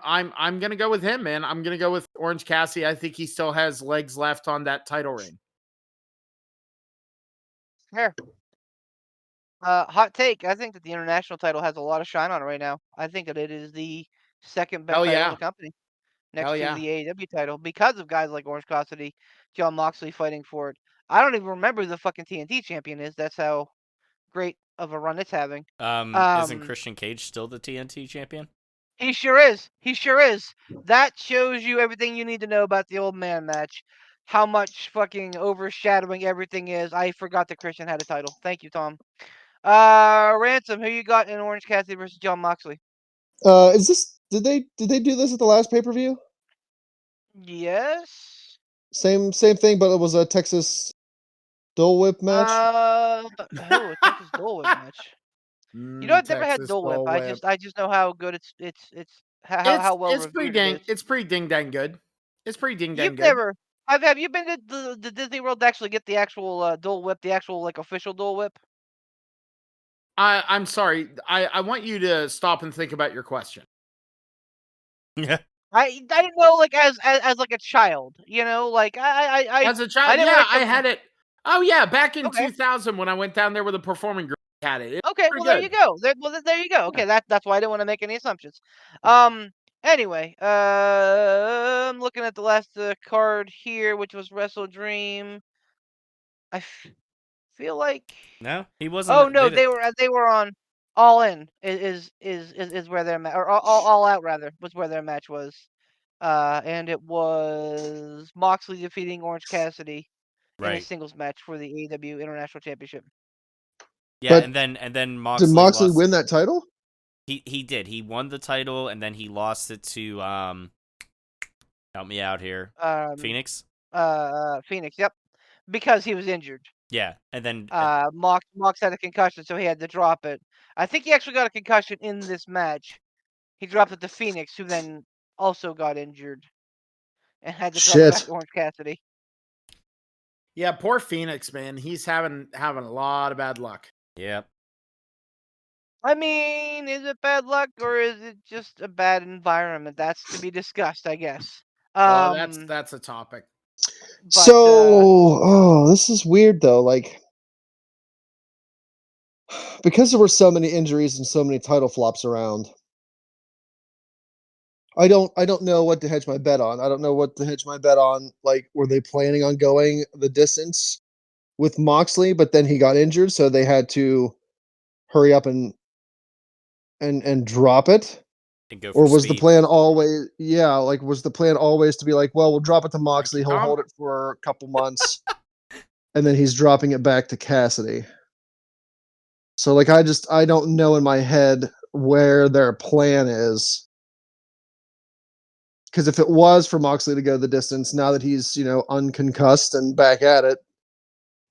gonna go with him, man. I'm gonna go with Orange Cassidy. I think he still has legs left on that title reign. Fair. Hot take. I think that the international title has a lot of shine on it right now. I think that it is the second best title in the company, next to the AEW title, because of guys like Orange Cassidy, John Moxley fighting for it. I don't even remember who the fucking TNT champion is. That's how great of a run it's having. Isn't Christian Cage still the TNT champion? He sure is. He sure is. That shows you everything you need to know about the old man match. How much fucking overshadowing everything is. I forgot that Christian had a title. Thank you, Tom. Ransom, who you got in Orange Cassidy versus John Moxley? Is this did they do this at the last pay-per-view? Yes. Same thing, but it was a Texas Dole Whip match. A Texas Dole Whip match. You know, I've never had Dole Whip. I just know how good it's how well reviewed it is. It's pretty ding dang good. It's pretty ding dang good. Have you been to the Disney World to actually get the actual Dole Whip, the actual like official Dole Whip? I'm sorry. I want you to stop and think about your question. Yeah. I didn't know, like, as like a child, like I as a child, I had it. Oh yeah, back in 2000 when I went down there with a performing group, I had it. Okay, well there you go. There you go. Okay, that's why I didn't want to make any assumptions. Anyway, I'm looking at the last card here, which was Wrestle Dream. I feel like no, he wasn't. Oh no, they were on All In is where their match, or all Out rather, was where their match was. And it was Moxley defeating Orange Cassidy in a singles match for the AEW International Championship. Yeah, but and then Moxley did Moxley win that title? He did. He won the title and then he lost it to help me out here. Phoenix. Phoenix, yep. Because he was injured. Yeah, and then Mox had a concussion, so he had to drop it. I think he actually got a concussion in this match. He dropped it to Phoenix, who then also got injured and had to drop it back to Orange Cassidy. Yeah, poor Phoenix, man. He's having a lot of bad luck. Yep. I mean, is it bad luck or is it just a bad environment? That's to be discussed, I guess. That's a topic. So, this is weird though. Like, because there were so many injuries and so many title flops around, I don't know what to hedge my bet on. I don't know what to hedge my bet on. Like, were they planning on going the distance with Moxley, but then he got injured, so they had to hurry up and drop it? And go for Or was speed. the plan always was the plan always to be like, well, we'll drop it to Moxley, he'll hold it for a couple months, and then he's dropping it back to Cassidy. So like I don't know in my head where their plan is. Because if it was for Moxley to go the distance, now that he's, unconcussed and back at it,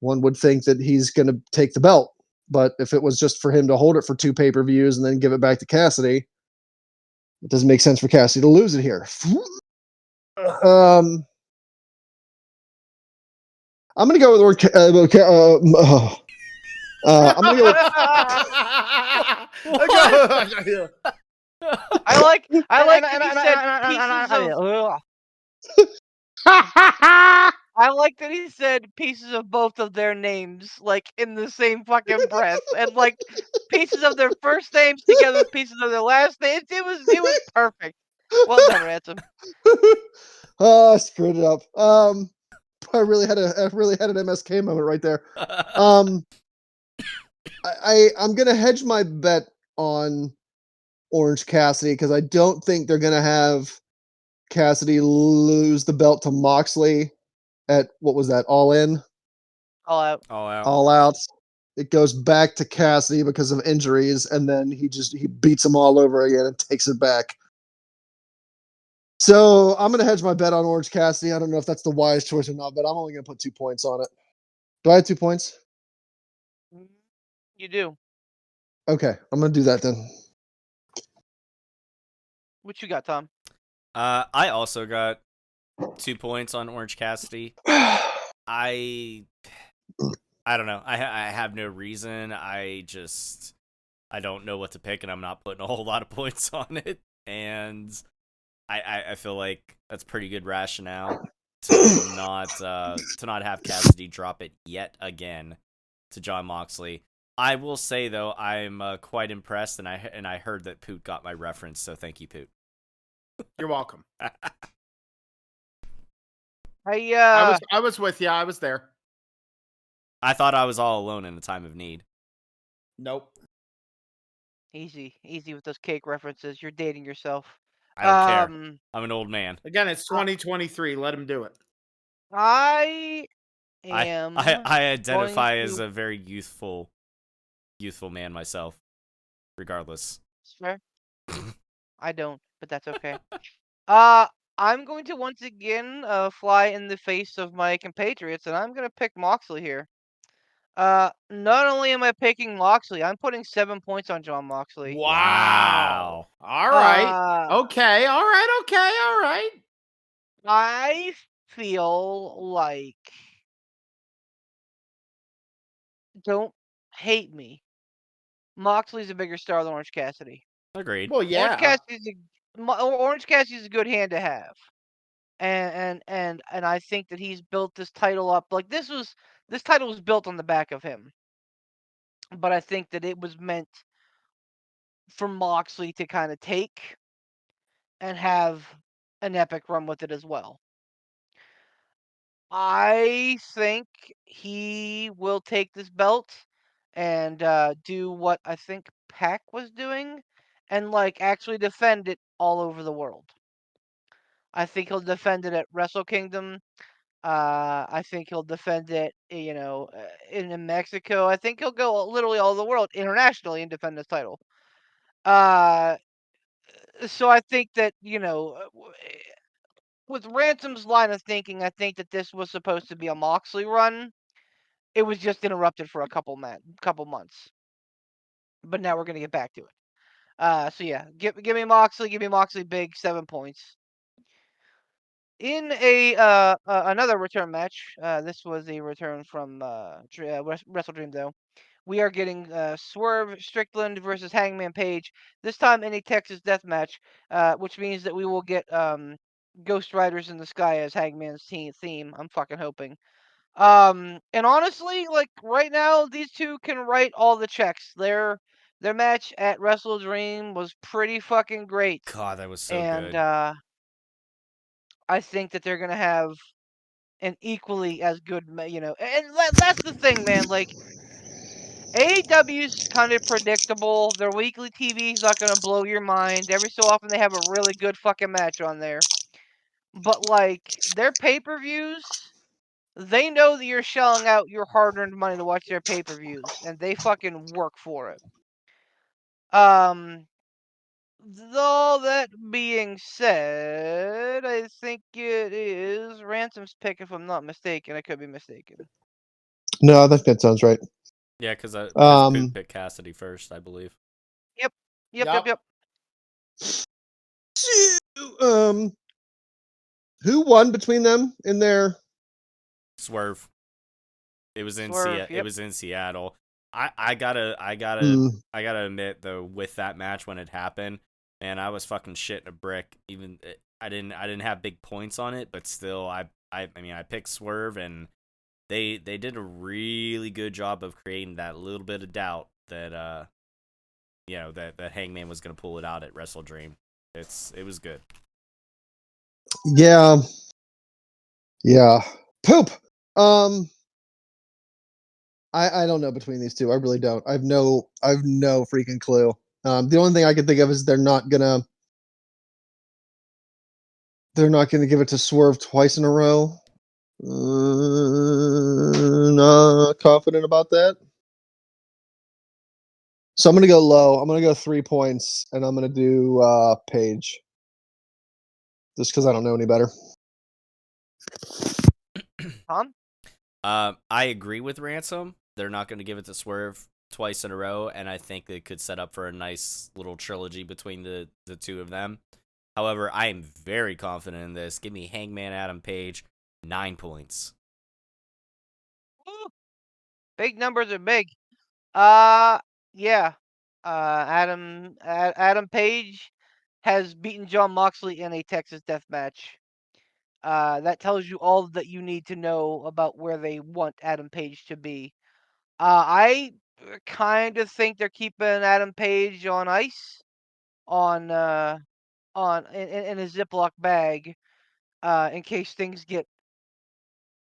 one would think that he's going to take the belt. But if it was just for him to hold it for 2 pay-per-views and then give it back to Cassidy, it doesn't make sense for Cassidy to lose it here. I'm going to go with the word. I'm going to go with. I like that he said pieces of. I like that he said pieces of both of their names, like, in the same fucking breath, and like pieces of their first names together with pieces of their last names. It was perfect. Well done, Ransom. I screwed it up. I really had an MSK moment right there. I'm gonna hedge my bet on Orange Cassidy because I don't think they're gonna have Cassidy lose the belt to Moxley at, what was that, All In? All out. All Out. It goes back to Cassidy because of injuries, and then he beats him all over again and takes it back. So I'm going to hedge my bet on Orange Cassidy. I don't know if that's the wise choice or not, but I'm only going to put 2 points on it. Do I have 2 points? You do. Okay, I'm going to do that then. What you got, Tom? I also got 2 points on Orange Cassidy. I don't know. I have no reason. I don't know what to pick, and I'm not putting a whole lot of points on it. And I feel like that's pretty good rationale to not have Cassidy drop it yet again to Jon Moxley. I will say though, I'm quite impressed, and I heard that Poot got my reference, so thank you, Poot. You're welcome. I was with you. I was there. I thought I was all alone in a time of need. Nope. Easy with those cake references. You're dating yourself. I don't care. I'm an old man. Again, it's 2023. Let him do it. I am. I identify as a very youthful man myself. Regardless. Fair. I don't, but that's okay. I'm going to once again fly in the face of my compatriots, and I'm going to pick Moxley here. Not only am I picking Moxley, I'm putting 7 points on Jon Moxley. Wow. All right. Okay. All right. Okay. All right. I feel like, don't hate me, Moxley's a bigger star than Orange Cassidy. Agreed. Well, yeah. Orange Cassidy's a good hand to have. And I think that he's built this title up. Like, this title was built on the back of him. But I think that it was meant for Moxley to kind of take and have an epic run with it as well. I think he will take this belt and do what I think Pac was doing and, like, actually defend it all over the world. I think he'll defend it at Wrestle Kingdom. I think he'll defend it, in Mexico. I think he'll go literally all over the world internationally and defend this title. So I think that, with Ransom's line of thinking, I think that this was supposed to be a Moxley run. It was just interrupted for a couple months. But now we're gonna get back to it. So yeah, give me Moxley. Give me Moxley big, 7 points. In another return match, this was a return from Wrestle Dream though. We are getting Swerve Strickland versus Hangman Page. This time in a Texas Death Match, which means that we will get Ghost Riders in the Sky as Hangman's theme. I'm fucking hoping. And honestly, like right now, these two can write all the checks. Their match at Wrestle Dream was pretty fucking great. God, that was so and, good. I think that they're gonna have an equally as good, and that's the thing, man. Like AEW's kind of predictable. Their weekly TV is not gonna blow your mind. Every so often, they have a really good fucking match on there. But like their pay-per-views, they know that you're shelling out your hard-earned money to watch their pay-per-views, and they fucking work for it. Though that being said, I think it is Ransom's pick, if I'm not mistaken. I could be mistaken. No, I think that sounds right. Yeah, because Poot picked Cassidy first, I believe. Yep. Who won between them in their Swerve. It was in Swerve, It was in Seattle. I gotta admit though, with that match when it happened, man, I was fucking shitting a brick. Even I didn't have big points on it, but still, I picked Swerve, and they did a really good job of creating that little bit of doubt that that Hangman was gonna pull it out at Wrestle Dream. It was good. Yeah. Poop. I don't know between these two. I really don't. I've no freaking clue. The only thing I can think of is they're not gonna give it to Swerve twice in a row. Not confident about that. So I'm gonna go low. I'm gonna go 3 points, and I'm gonna do Paige. Just because I don't know any better. Tom? I agree with Ransom. They're not going to give it to Swerve twice in a row, and I think it could set up for a nice little trilogy between the two of them. However, I am very confident in this. Give me Hangman Adam Page, 9 points. Woo! Big numbers are big. Yeah. Adam Page has beaten John Moxley in a Texas death match. That tells you all that you need to know about where they want Adam Page to be. I kind of think they're keeping Adam Page on ice, in a Ziploc bag, in case things get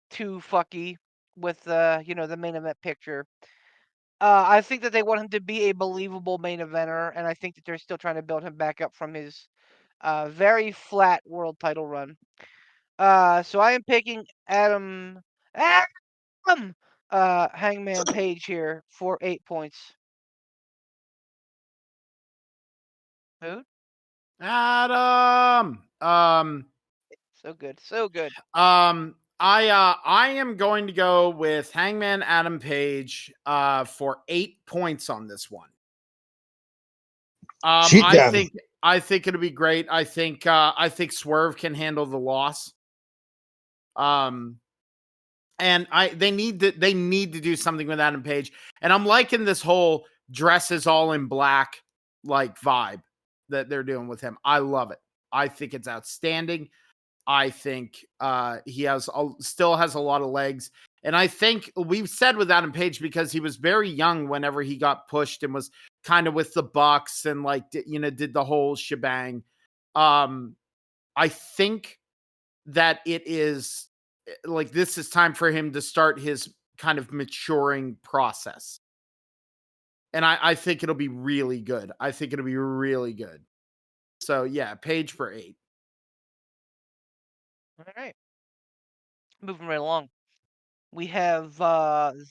too fucky with the main event picture. I think that they want him to be a believable main eventer, and I think that they're still trying to build him back up from his very flat world title run. So I am picking Hangman Page here for 8 points. Who? Adam. So good. I am going to go with Hangman Adam Page for 8 points on this one. I think it'll be great. I think Swerve can handle the loss. And they need to do something with Adam Page. And I'm liking this whole dresses all in black like vibe that they're doing with him. I love it. I think it's outstanding. I think he still has a lot of legs. And I think we've said with Adam Page, because he was very young whenever he got pushed and was kind of with the Bucks and did the whole shebang. I think that it is like, this is time for him to start his kind of maturing process. And I think it'll be really good. So yeah, Page for 8. All right. Moving right along. We have the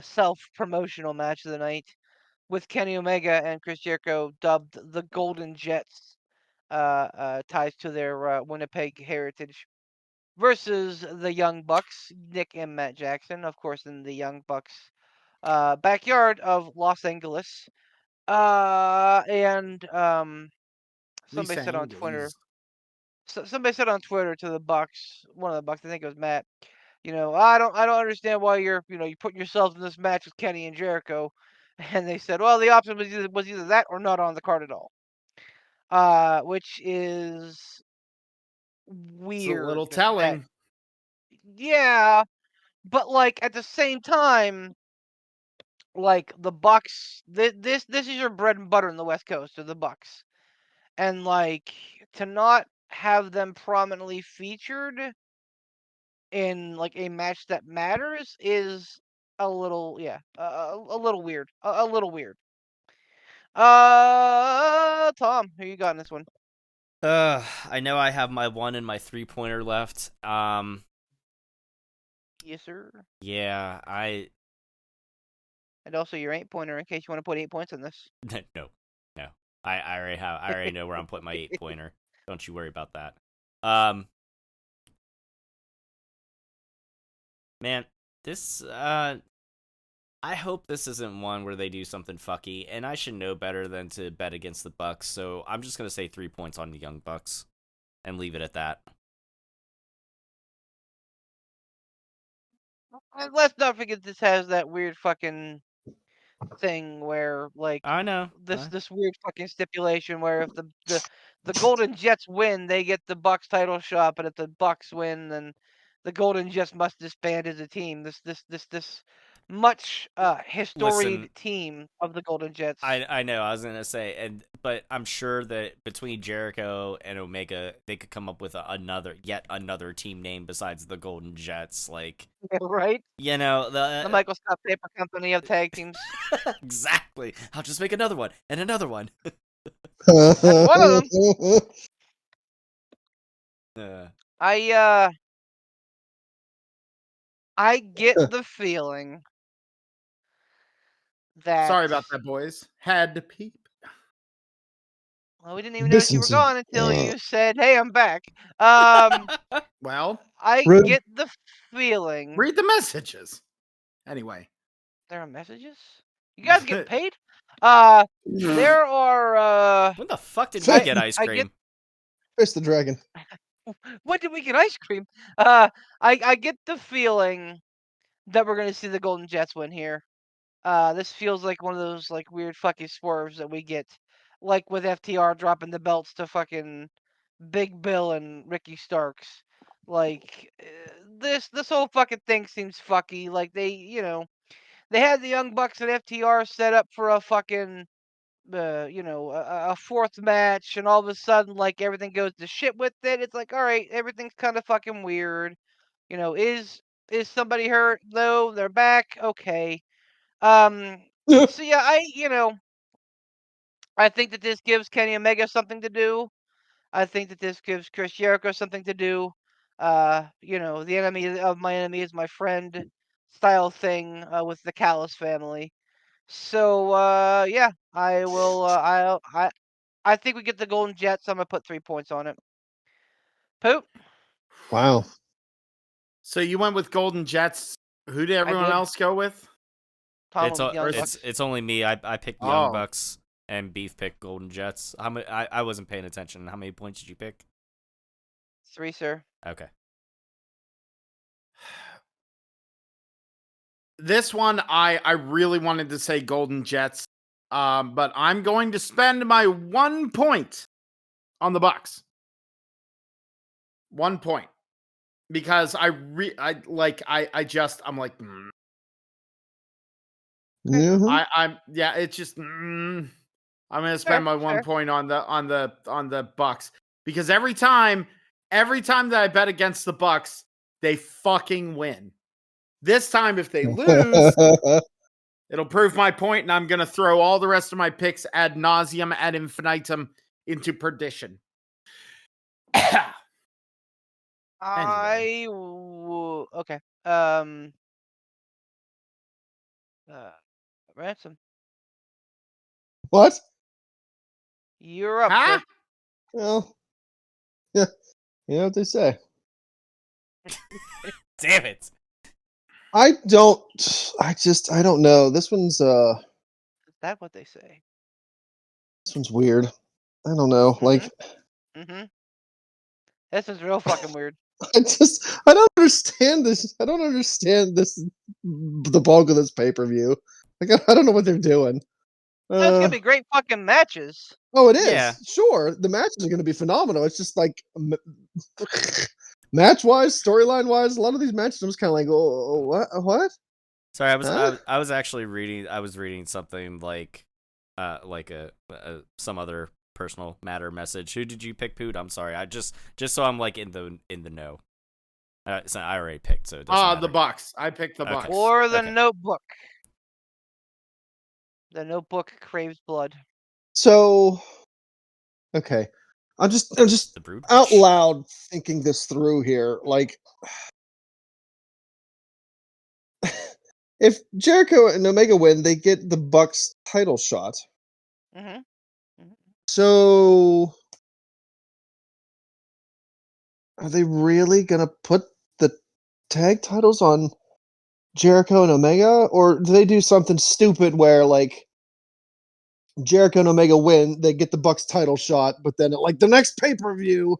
self-promotional match of the night with Kenny Omega and Chris Jericho, dubbed the Golden Jets, ties to their Winnipeg heritage, versus the Young Bucks, Nick and Matt Jackson, of course, in the Young Bucks' backyard of Los Angeles. And somebody said on Twitter. Somebody said on Twitter to the Bucks, one of the Bucks, I think it was Matt, I don't understand why you're putting yourselves in this match with Kenny and Jericho. And they said, well, the option was either that or not on the card at all. which is weird. It's a little telling. Yeah, but like at the same time, like the Bucks, this is your bread and butter in the West Coast, or the Bucks, and like to not have them prominently featured in like a match that matters is a little, a little weird, a little weird. Tom, who you got in this one? I know I have my 1 and my 3-pointer left. Yes, sir. Yeah, And also your 8-pointer in case you want to put 8 points in this. no. I already know where I'm putting my 8-pointer. Don't you worry about that. Man, this I hope this isn't one where they do something fucky, and I should know better than to bet against the Bucks, so I'm just gonna say 3 points on the Young Bucks and leave it at that. And let's not forget this has that weird fucking thing where like I know this weird fucking stipulation where if the Golden Jets win, they get the Bucks title shot, but if the Bucks win, then the Golden Jets must disband as a team. This much historied team of the Golden Jets. I know, I was gonna say, but I'm sure that between Jericho and Omega, they could come up with yet another team name besides the Golden Jets, like right? You know, the Michael Scott Paper Company of tag teams. Exactly. I'll just make another one and another one. That's one of them. I get the feeling that. Sorry about that, boys. Had to peep. Well, we didn't even know you were gone until you said, "Hey, I'm back." Well, I get the feeling. Read the messages. Anyway, there are messages. You guys get paid? There are. When the fuck did we get ice cream? Fish the dragon. When did we get ice cream? I get the feeling that we're gonna see the Golden Jets win here. This feels like one of those like weird fucking swerves that we get, like with FTR dropping the belts to fucking Big Bill and Ricky Starks. Like this whole fucking thing seems fucky. Like they had the Young Bucks and FTR set up for a fucking a fourth match, and all of a sudden like everything goes to shit with it. It's like, all right, everything's kind of fucking weird. Is somebody hurt? No, they're back. Okay. So yeah, I think that this gives Kenny Omega something to do. I think that this gives Chris Jericho something to do. The enemy of my enemy is my friend style thing with the Callis family. So yeah, I will. I think we get the Golden Jets. I'm gonna put 3 points on it. Poot. Wow. So you went with Golden Jets. Who did everyone else go with? It's only me. I picked Young Bucks and Beef picked Golden Jets. I wasn't paying attention. How many points did you pick? 3, sir. Okay. This one, I really wanted to say Golden Jets, but I'm going to spend my 1 point on the Bucks. 1 point. Because I'm like, it's just, I'm going to spend my 1 point on the Bucks, because every time that I bet against the Bucks, they fucking win. This time, if they lose, it'll prove my point, and I'm going to throw all the rest of my picks ad nauseum, ad infinitum into perdition. Okay. Ransom. What? You're up. Huh? Well, yeah. You know what they say. Damn it. I don't know. This one's Is that what they say? This one's weird. I don't know. Like This is real fucking weird. I don't understand this. I don't understand this, the bulk of this pay-per-view. Like, I don't know what they're doing. That's gonna be great fucking matches. Oh, it is. Yeah. Sure, the matches are going to be phenomenal. It's just like match-wise, storyline-wise, a lot of these matches, I'm just kind of like, oh, what? Sorry, Huh? I was actually reading. I was reading something like some other personal matter message. Who did you pick, Poot? I'm sorry. I just so I'm like in the know. So I already picked, so it doesn't matter. The Bucks. I picked the Okay. Bucks. Or the Okay. Notebook. The Notebook craves blood. So, okay, I'm just The Brood out Witch. loud thinking this through here. Like, if Jericho and Omega win, they get the Bucks title shot. Mm-hmm. So, are they really gonna put the tag titles on Jericho and Omega, or do they do something stupid where like Jericho and Omega win, they get the Bucks title shot, but then at like the next pay-per-view,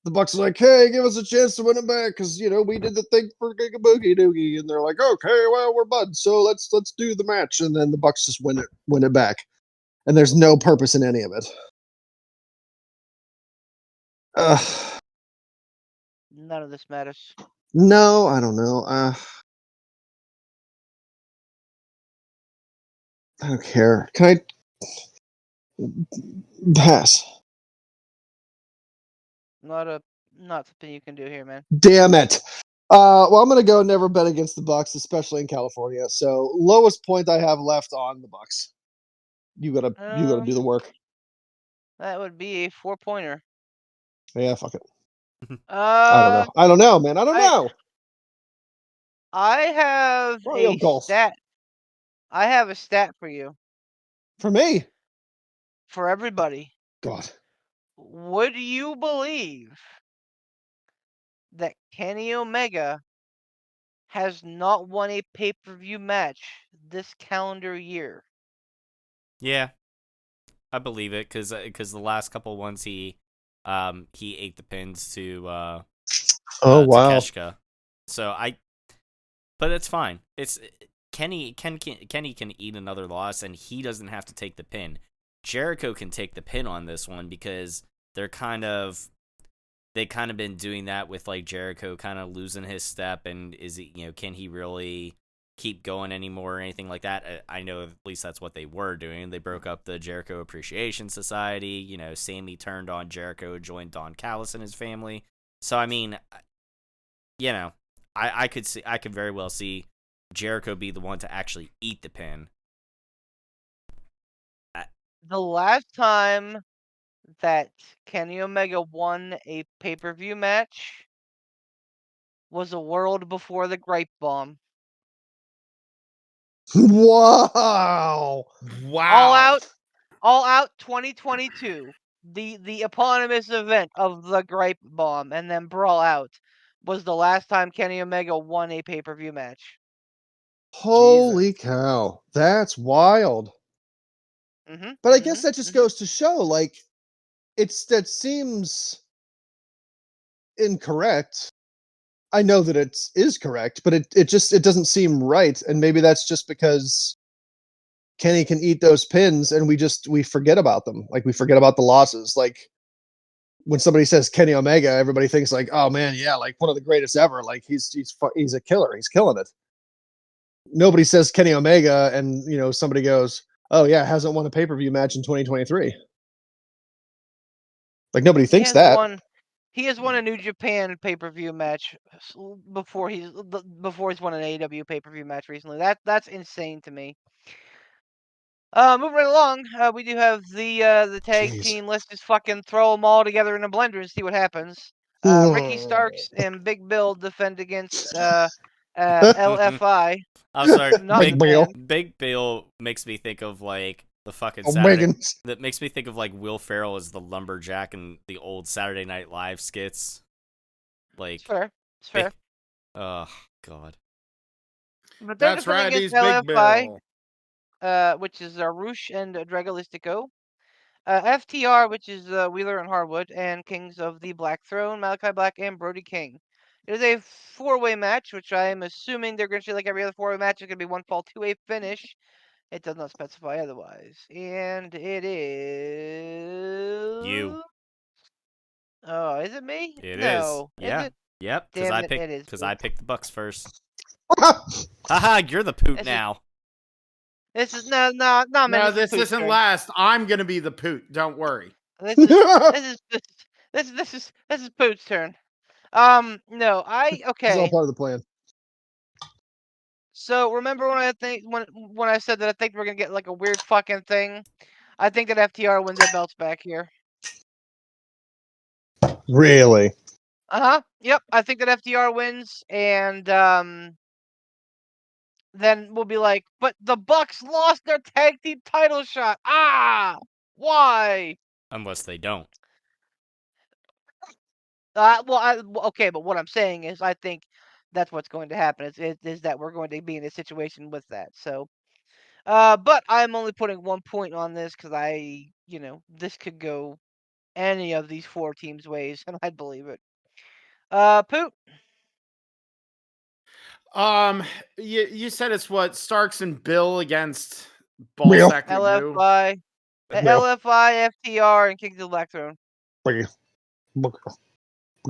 the Bucks are like, "Hey, give us a chance to win it back because we did the thing for Giga Boogie Doogie," and they're like, "Okay, well we're buds, so let's do the match," and then the Bucks just win it back, and there's no purpose in any of it. None of this matters. No, I don't know. I don't care. Can I pass? Not something you can do here, man. Damn it. Well, I'm gonna go never bet against the Bucks, especially in California. So lowest point I have left on the Bucks. You gotta do the work. That would be a 4-pointer. Yeah, fuck it. I don't know, man. I don't know. I have Mario a Golf. stat. I have a stat for you. For me. For everybody. God. Would you believe that Kenny Omega has not won a pay-per-view match this calendar year? Yeah, I believe it because the last couple ones he ate the pins to wow. Takeshka. So but it's fine. It's Kenny can eat another loss and he doesn't have to take the pin. Jericho can take the pin on this one because they kind of been doing that with like Jericho kind of losing his step, and is he, can he really keep going anymore or anything like that? I know at least that's what they were doing. They broke up the Jericho Appreciation Society. Sammy turned on Jericho, joined Don Callis and his family. So I mean, I could very well see Jericho be the one to actually eat the pin. The last time that Kenny Omega won a pay-per-view match was a World Before the Gripe Bomb. Wow. All Out 2022. The eponymous event of the Gripe Bomb and then Brawl Out was the last time Kenny Omega won a pay-per-view match. Holy cow. That's wild. Mm-hmm. But I guess that just goes to show, like, that seems incorrect. I know that it is correct, but it doesn't seem right. And maybe that's just because Kenny can eat those pins and we forget about them. Like, we forget about the losses. Like, when somebody says Kenny Omega, everybody thinks like, oh man, yeah, like one of the greatest ever. Like he's a killer. He's killing it. Nobody says Kenny Omega, and somebody goes, oh yeah, hasn't won a pay-per-view match in 2023. Like nobody thinks that. He has won a New Japan pay-per-view match before he's won an AEW pay-per-view match recently. That's insane to me. Moving right along, we do have the tag team. Let's just fucking throw them all together in a blender and see what happens. Ricky Starks and Big Bill defend against LFI. I'm sorry, Big Bill makes me think of like the fucking that makes me think of like Will Ferrell as the lumberjack in the old Saturday Night Live skits. Like, it's fair. Oh God. But that's right. He's LFI, Big Bill. Which is Roosh and Dragolistico. FTR, which is Wheeler and Harwood, and Kings of the Black Throne, Malachi Black and Brody King. It is a 4-way match, which I am assuming they're going to treat like every other 4-way match. It's going to be one fall, 2-way finish. It does not specify otherwise. And it is... You. Oh, is it me? It is. No. Yeah. Is it? Yep. Damn it, it is. Because I picked the Bucks first. Haha, you're the Poot now. This is no, man. No, this isn't last. I'm gonna be the Poot. Don't worry. This is Poot's turn. No, It's all okay. part of the plan. So remember when I said that I think we're gonna get like a weird fucking thing? I think that FTR wins their belts back here. Really? Yep. I think that FTR wins, and then we'll be like, but the Bucks lost their tag team title shot. Why? Unless they don't. Okay, but what I'm saying is, I think that's what's going to happen. Is that we're going to be in a situation with that. So, but I'm only putting 1 point on this because this could go any of these 4 teams' ways, and I'd believe it. Poot. You said it's what, Starks and Bill against Ballsack LFI, LFI, FTR, and Kings of the Black Throne.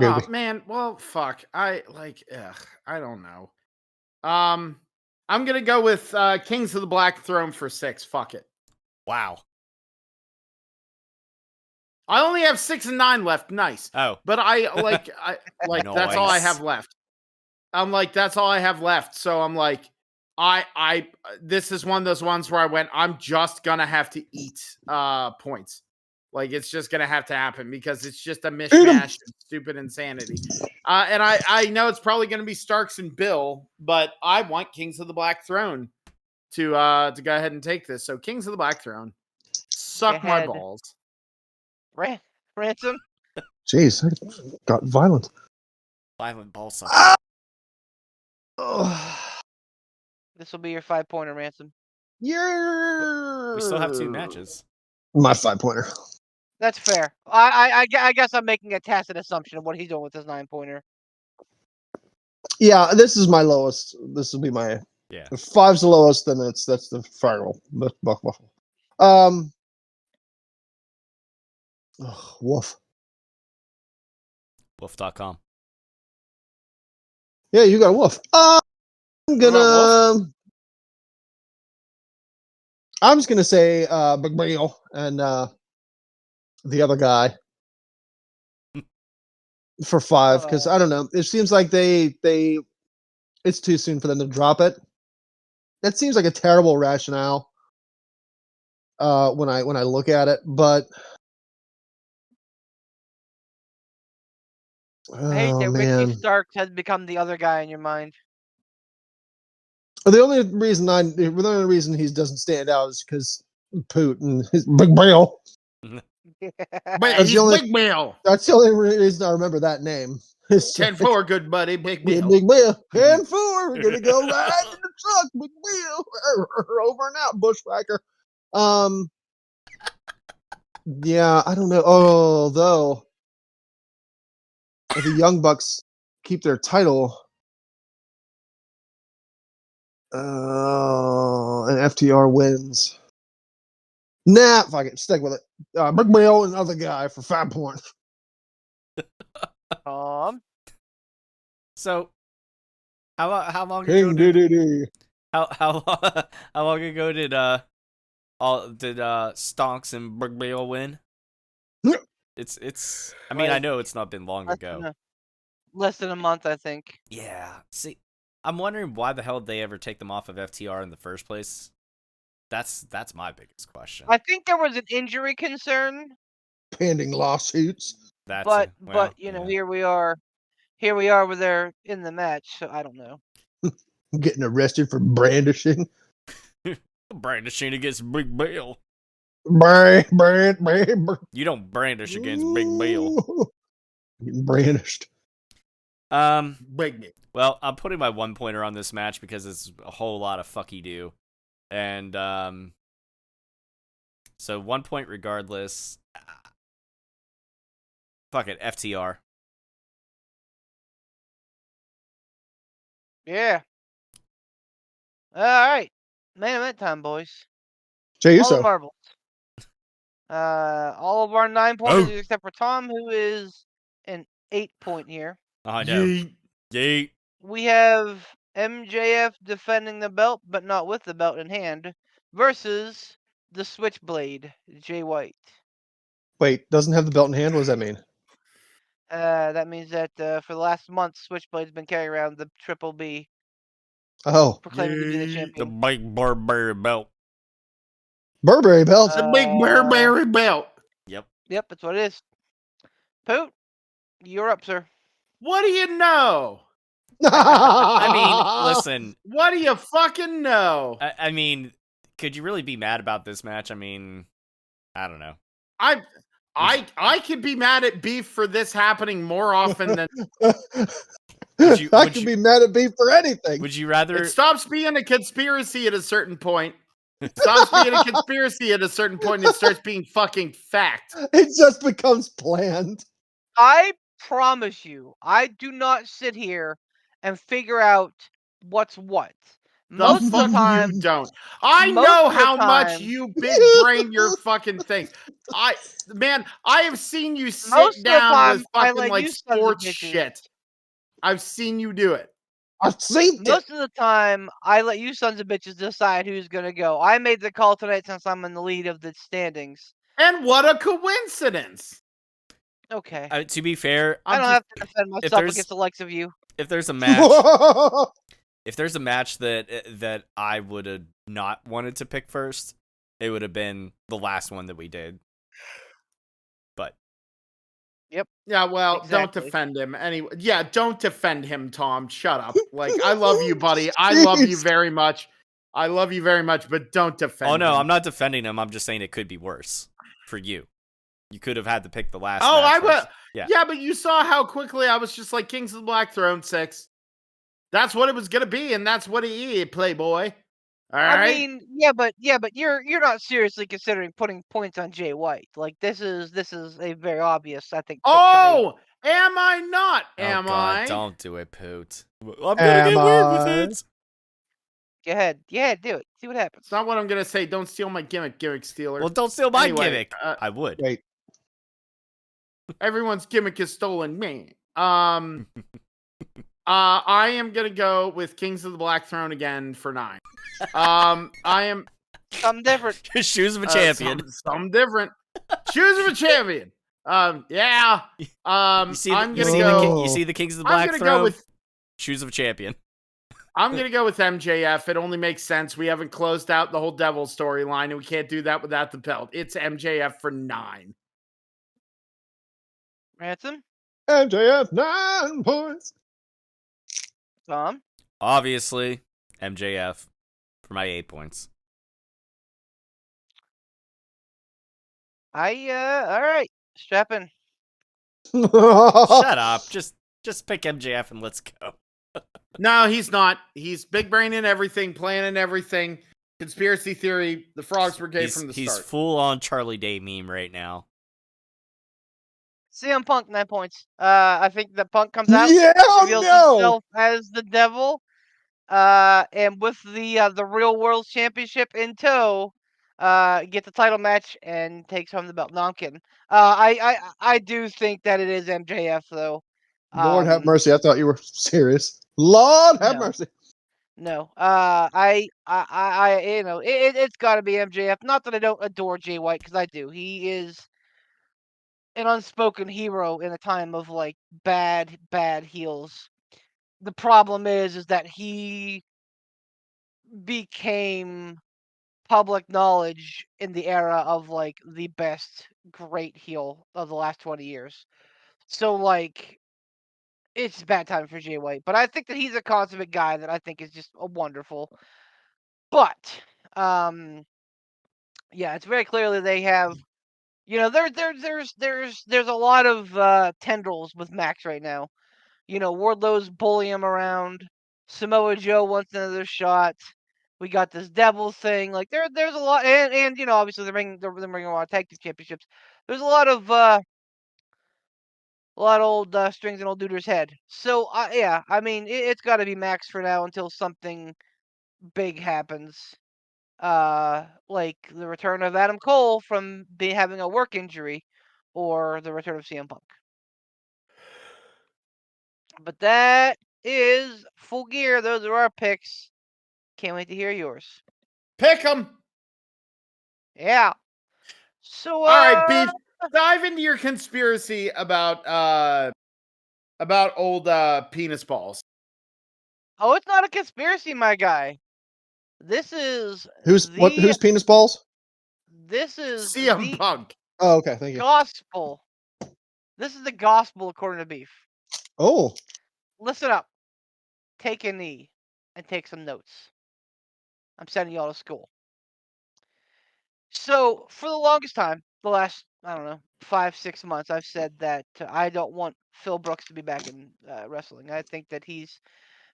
Oh man, well fuck. I don't know. I'm gonna go with Kings of the Black Throne for 6. Fuck it. Wow. I only have 6 and 9 left. Nice. Oh. But I like that's all I Nice. have left. I'm like, that's all I have left. So I'm like, this is one of those ones where I went, I'm just gonna have to eat points. Like, it's just gonna have to happen because it's just a mishmash of stupid insanity. And I know it's probably gonna be Starks and Bill, but I want Kings of the Black Throne to go ahead and take this. So Kings of the Black Throne, suck my balls. Ransom. Jeez, I got violent. Violent ball sucking. This will be your 5-pointer, Ransom. Yeah. We still have 2 matches. My 5-pointer. That's fair. I guess I'm making a tacit assumption of what he's doing with his 9-pointer. Yeah, this is my lowest. This will be my. Yeah. If 5's the lowest, then that's the final. Woof. Wolf.com. Yeah, you got a woof. I'm just gonna say Big Bill and the other guy for 5 because I don't know. It seems like they it's too soon for them to drop it. That seems like a terrible rationale when I look at it, but I hate that man. Ricky Starks has become the other guy in your mind. The only reason he doesn't stand out is because Poot and his Big Bill. But he's Big Bill. That's the only reason I remember that name. 10-4, good buddy, Big Bill. Big Bill. 10-4. We're gonna go right in the truck, Big Bill. Over and out, Bushwhacker. Yeah, I don't know. Although if the Young Bucks keep their title, and FTR wins. Nah, fuck it. Stick with it. Big Bill and other guy for 5 points. So, how long King ago did how long ago did Stonks and Big Bill win? It's. I mean, I know it's not been long ago. Less than a month, I think. Yeah. See, I'm wondering why the hell did they ever take them off of FTR in the first place. That's my biggest question. I think there was an injury concern. Pending lawsuits. But here we are. Here we are with they're in the match, so I don't know. Getting arrested for brandishing. Brandishing against Big Bill. Brand. You don't brandish against Big Bill. Getting brandished. Big Bill. Well, I'm putting my 1-pointer on this match because it's a whole lot of fucky do. And so 1 point regardless. Fuck it, FTR. Yeah. All right. Main event time, boys. Jey All the Uso. marbles. All of our 9 pointers except for Tom, who is an 8-point here. I know. Yeet. We have MJF defending the belt, but not with the belt in hand, versus the Switchblade, Jay White. Wait, doesn't have the belt in hand? What does that mean? That means that for the last month, Switchblade's been carrying around the Triple B. Oh. Proclaiming to be the champion. The big Burberry belt. Burberry belt? The big Burberry belt. Yep. Yep, that's what it is. Poot, you're up, sir. What do you know? I mean, listen. What do you fucking know? I mean, could you really be mad about this match? I mean, I don't know. I could be mad at Beef for this happening more often than I could be mad at Beef for anything. Would you rather it stops being a conspiracy at a certain point? It stops being a conspiracy at a certain point and it starts being fucking fact. It just becomes planned. I promise you, I do not sit here and figure out what's what. Most of the time, you don't. I know how much you big brain your fucking thing. I have seen you sit down with fucking like sports shit. I've seen you do it. I've seen it. Most of the time, I let you sons of bitches decide who's gonna go. I made the call tonight since I'm in the lead of the standings. And what a coincidence! Okay. To be fair, I don't have to defend myself against the likes of you. If there's a match, that I would have not wanted to pick first, it would have been the last one that we did. But yep. Yeah, well, don't defend him anyway. Yeah, don't defend him, Tom. Shut up. Like, I love you, buddy. I love you very much. I love you very much, but don't defend him. Oh no, I'm not defending him. I'm just saying it could be worse for you. You could have had to pick the last. Oh, I would. Yeah, but you saw how quickly I was just like Kings of the Black Throne 6. That's what it was gonna be, and that's what he is, Playboy. All right. I mean, yeah, but you're not seriously considering putting points on Jay White. Like this is a very obvious, I think. Oh, am I not? Am I? Don't do it, Poot. I'm gonna get weird with it. Go ahead. Yeah, do it. See what happens. It's not what I'm gonna say. Don't steal my gimmick stealer. Well, don't steal my gimmick. I would. Wait. Everyone's gimmick is stolen. Me. I am gonna go with Kings of the Black Throne again for 9. I am something different. Shoes of a champion. Something different. Shoes of a champion. Yeah. You see the Kings of the Black Throne. Go with Shoes of a champion. I'm gonna go with MJF. It only makes sense. We haven't closed out the whole Devil storyline, and we can't do that without the belt. It's MJF for 9. Ransom? MJF 9 points. Tom? Obviously, MJF for my 8 points. All right. Strap in. Shut up. Just pick MJF and let's go. No, he's not. He's big brain in everything, planning everything. Conspiracy theory, the Frogs Brigade from the start. He's full on Charlie Day meme right now. CM Punk 9 points. I think the Punk comes out, reveals himself as the Devil, and with the Real World Championship in tow, gets a title match and takes home the belt. No, I'm kidding. I do think that it is MJF though. Lord have mercy. I thought you were serious. Lord have mercy. No. It's got to be MJF. Not that I don't adore Jay White, because I do. He is an unspoken hero in a time of like bad heels. The problem is that he became public knowledge in the era of like the best great heel of the last 20 years. So like it's a bad time for Jay White, but I think that he's a consummate guy that I think is just wonderful. But yeah, it's very clearly they have, there's a lot of tendrils with Max right now. Wardlow's bullying him around. Samoa Joe wants another shot. We got this Devil thing. Like there's a lot, and obviously they're bringing a lot of tag team championships. There's a lot of old strings in old Duder's head. So yeah, I mean it's got to be Max for now until something big happens. like the return of Adam Cole from having a work injury, or the return of CM Punk. But that is Full Gear. Those are our picks. Can't wait to hear yours. Pick 'em. Yeah. So, all right, Beef. Dive into your conspiracy about old penis balls. Oh, it's not a conspiracy, my guy. This is who's penis balls? This is CM Punk. Oh, okay, thank you. Gospel. This is the gospel according to Beef. Oh. Listen up. Take a knee and take some notes. I'm sending y'all to school. So, for the longest time, the last, 5-6 months, I've said that I don't want Phil Brooks to be back in wrestling. I think that he's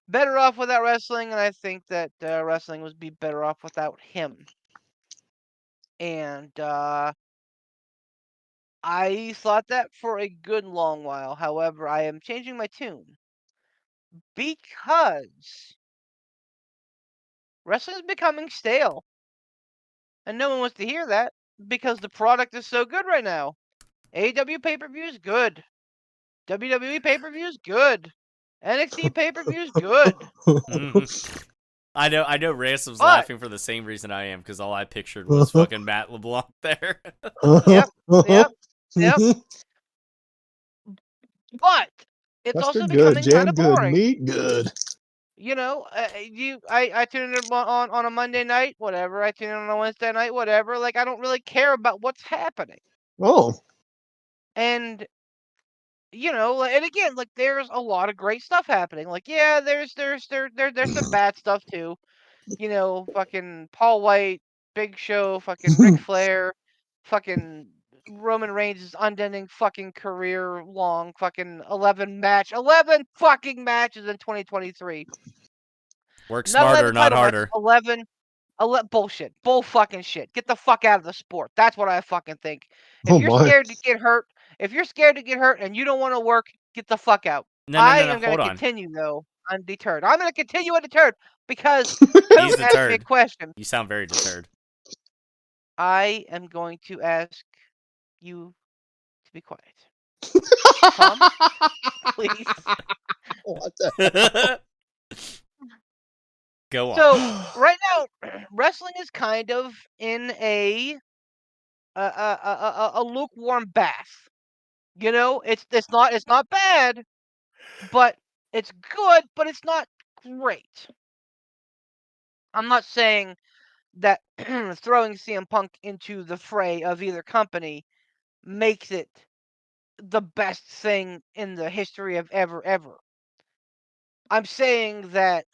better off without wrestling, and I think that wrestling would be better off without him. And I thought that for a good long while. However, I am changing my tune because wrestling is becoming stale. And no one wants to hear that because the product is so good right now. AEW pay-per-views, good. WWE pay-per-views, good. NXT pay-per-views, good. Mm-hmm. I know Ransom's laughing for the same reason I am, because all I pictured was fucking Matt LeBlanc there. Yep. But it's also becoming kind of boring. Meat good. You know, I tune in on a Monday night, whatever. I tune in on a Wednesday night, whatever. Like, I don't really care about what's happening. Oh. And and again, like, there's a lot of great stuff happening. Like, yeah, there's some bad stuff too. Fucking Paul White, Big Show, fucking Ric Flair, fucking Roman Reigns' unending fucking career long fucking 11 fucking matches in 2023. Work smarter, not harder. Matches, 11 bullshit. Bull fucking shit. Get the fuck out of the sport. That's what I fucking think. If you're scared to get hurt, and you don't want to work, get the fuck out. I am going to continue, though, undeterred. I'm going to continue undeterred because He's asked me a question. You sound very deterred. I am going to ask you to be quiet. Tom, please. What the hell? Go on. So right now, wrestling is kind of in a lukewarm bath. It's not bad, but it's good, but it's not great. I'm not saying that throwing CM Punk into the fray of either company makes it the best thing in the history of ever. I'm saying that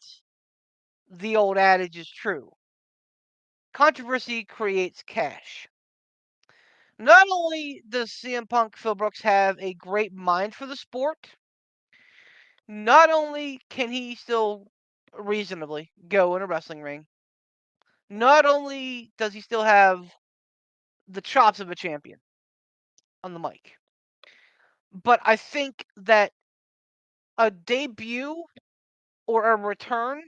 the old adage is true. Controversy creates cash. Not only does CM Punk Phil Brooks have a great mind for the sport, not only can he still reasonably go in a wrestling ring, not only does he still have the chops of a champion on the mic, but I think that a debut or a return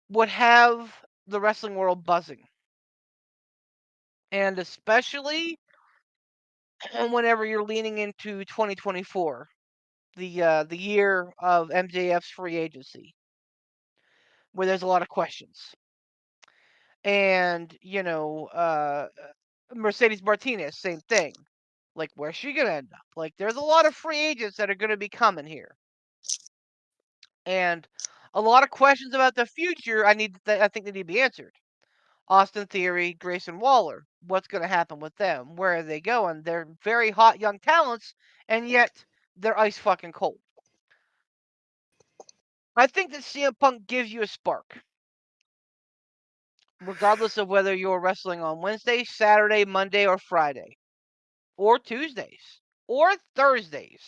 would have the wrestling world buzzing. And especially whenever you're leaning into 2024, the year of MJF's free agency, where there's a lot of questions. And, Mercedes Martinez, same thing. Like, where's she going to end up? Like, there's a lot of free agents that are going to be coming here. And a lot of questions about the future I think they need to be answered. Austin Theory, Grayson Waller. What's going to happen with them? Where are they going? They're very hot young talents, and yet they're ice fucking cold. I think that CM Punk gives you a spark. Regardless of whether you're wrestling on Wednesday, Saturday, Monday, or Friday. Or Tuesdays. Or Thursdays.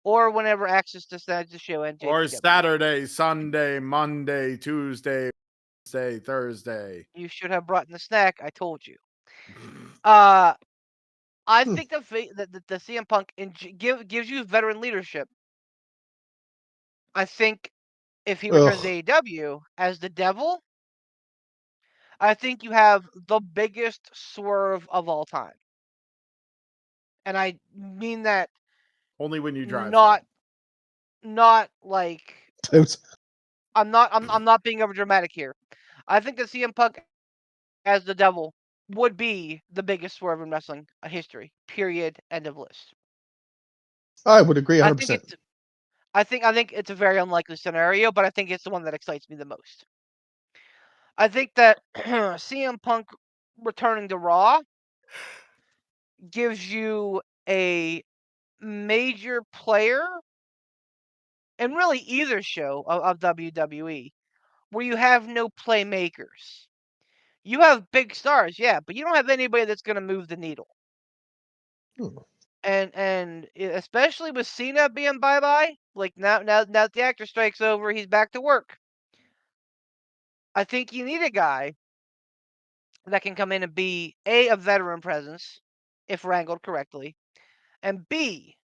Or whenever Access decides to show NJPW. Or Saturday, Sunday, Monday, Tuesday, Wednesday, Thursday. You should have brought in the snack. I told you. I think the CM Punk gives you veteran leadership. I think if he returns to AEW as the Devil, I think you have the biggest swerve of all time. And I mean that only when you drive. Not like I'm not being over dramatic here. I think that CM Punk as the devil would be the biggest swerve in wrestling history. Period. End of list. I would agree 100%. I think it's a very unlikely scenario, but I think it's the one that excites me the most. I think that CM Punk returning to Raw gives you a major player in really either show of WWE where you have no playmakers. You have big stars, yeah, but you don't have anybody that's going to move the needle. And especially with Cena being bye-bye, like now that the actor strike's over, he's back to work. I think you need a guy that can come in and be a veteran presence, if wrangled correctly, and B,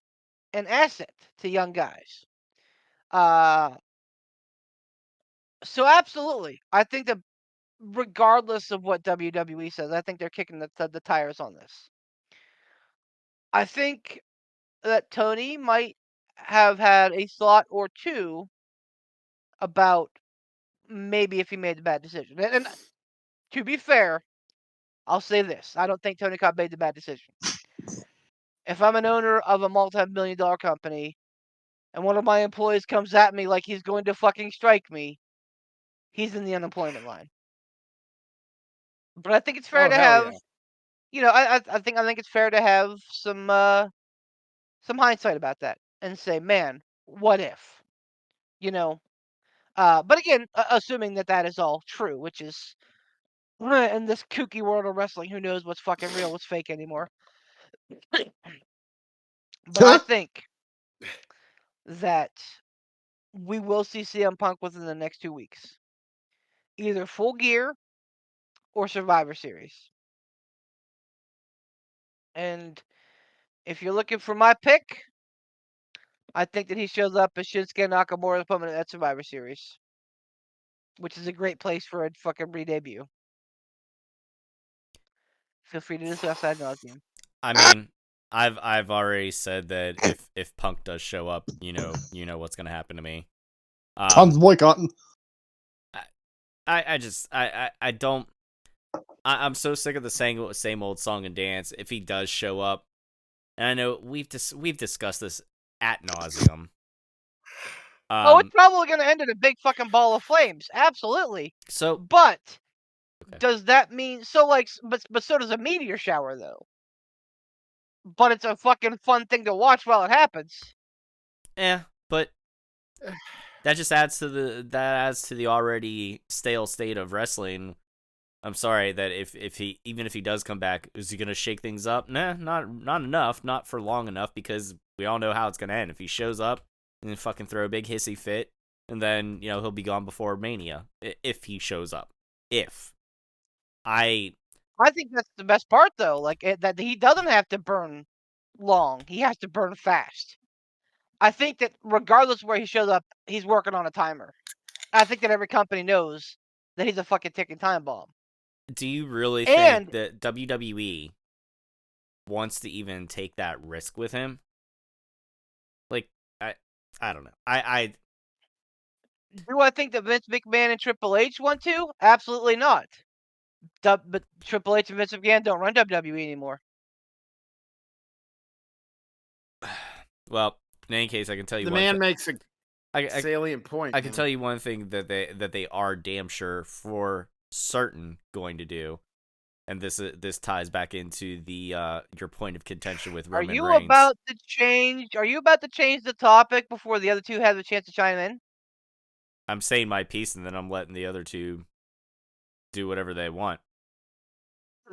an asset to young guys. So absolutely, I think that regardless of what WWE says, I think they're kicking the tires on this. I think that Tony might have had a thought or two about maybe if he made the bad decision. And to be fair, I'll say this. I don't think Tony Khan made the bad decision. If I'm an owner of a multi-million-dollar company and one of my employees comes at me like he's going to fucking strike me, he's in the unemployment line. But I think it's fair to have, I think it's fair to have some hindsight about that and say, man, what if, But again, assuming that is all true, which is in this kooky world of wrestling, who knows what's fucking real, what's fake anymore. But I think that we will see CM Punk within the next 2 weeks. Either Full Gear or Survivor Series. And if you're looking for my pick, I think that he shows up as Shinsuke Nakamura's opponent at Survivor Series. Which is a great place for a fucking re-debut. Feel free to discuss ad nauseum. I mean, I've already said that if Punk does show up, you know what's gonna happen to me. Tons boycotting. I don't. I'm so sick of the same old song and dance. If he does show up, and I know we've discussed this ad nauseum. It's probably gonna end in a big fucking ball of flames. Absolutely. But does that mean but so does a meteor shower though? But it's a fucking fun thing to watch while it happens. Yeah, but that just adds to the already stale state of wrestling. I'm sorry that if he does come back, is he gonna shake things up? Nah, not enough, not for long enough, because we all know how it's gonna end. If he shows up and then fucking throw a big hissy fit, and then he'll be gone before Mania if he shows up. I think that's the best part though, that he doesn't have to burn long; he has to burn fast. I think that regardless of where he shows up, he's working on a timer. I think that every company knows that he's a fucking ticking time bomb. Do you really think that WWE wants to even take that risk with him? Like, I don't know. Do I think that Vince McMahon and Triple H want to? Absolutely not. But Triple H and Vince McMahon don't run WWE anymore. Well, in any case, I can tell you the man makes a salient point. I can tell you one thing that they are damn sure for certain going to do, and this ties back into the your point of contention with Roman Reigns. Are you about to change the topic before the other two have a chance to chime in? I'm saying my piece, and then I'm letting the other two do whatever they want.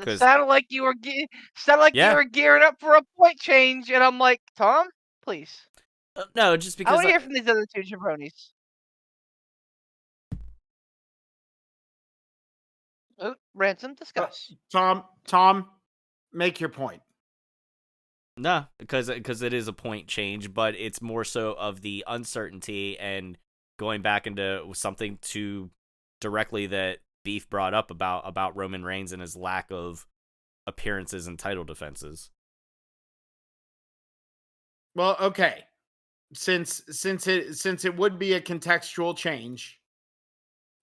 It sounded like you were gearing up for a point change, and I'm like, Tom, please. No, just because I want to hear from these other two jabronis. Oh, Ransom, discuss. Tom, make your point. No, because it is a point change, but it's more so of the uncertainty and going back into something to directly that Beef brought up about Roman Reigns and his lack of appearances and title defenses. Well, okay. Since it would be a contextual change,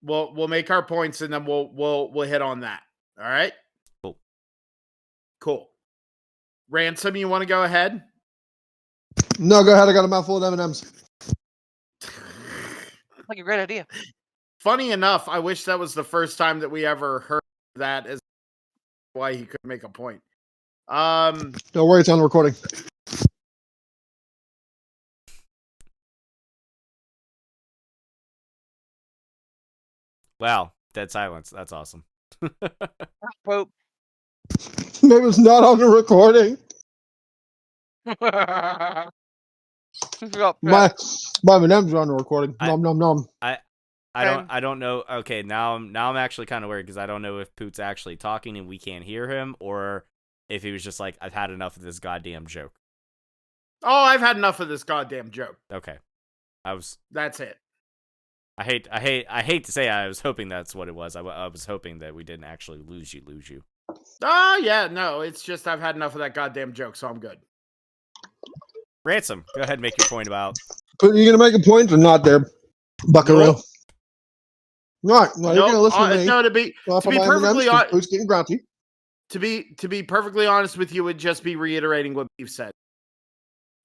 we'll make our points and then we'll hit on that. All right? Cool. Ransom, you want to go ahead? No, go ahead. I got a mouthful of M&Ms. Like a great idea. Funny enough, I wish that was the first time that we ever heard that as why he couldn't make a point. Don't worry, it's on the recording. Wow, dead silence. That's awesome. Poot. Maybe it's not on the recording. My M&Ms are on the recording. Nom nom nom. I don't know. Okay, now I'm actually kind of worried because I don't know if Poot's actually talking and we can't hear him, or if he was just like, I've had enough of this goddamn joke. Oh, I've had enough of this goddamn joke. Okay, That's it. I hate to say I was hoping that's what it was. I was hoping that we didn't actually lose you. Oh yeah, no, it's just I've had enough of that goddamn joke, so I'm good. Ransom, go ahead and make your point about. But you gonna make a point or not, there, Buckaroo? Nope. No, you're gonna listen to me. No, to be perfectly honest, Who's getting grouchy? To be perfectly honest with you, would just be reiterating what you've said.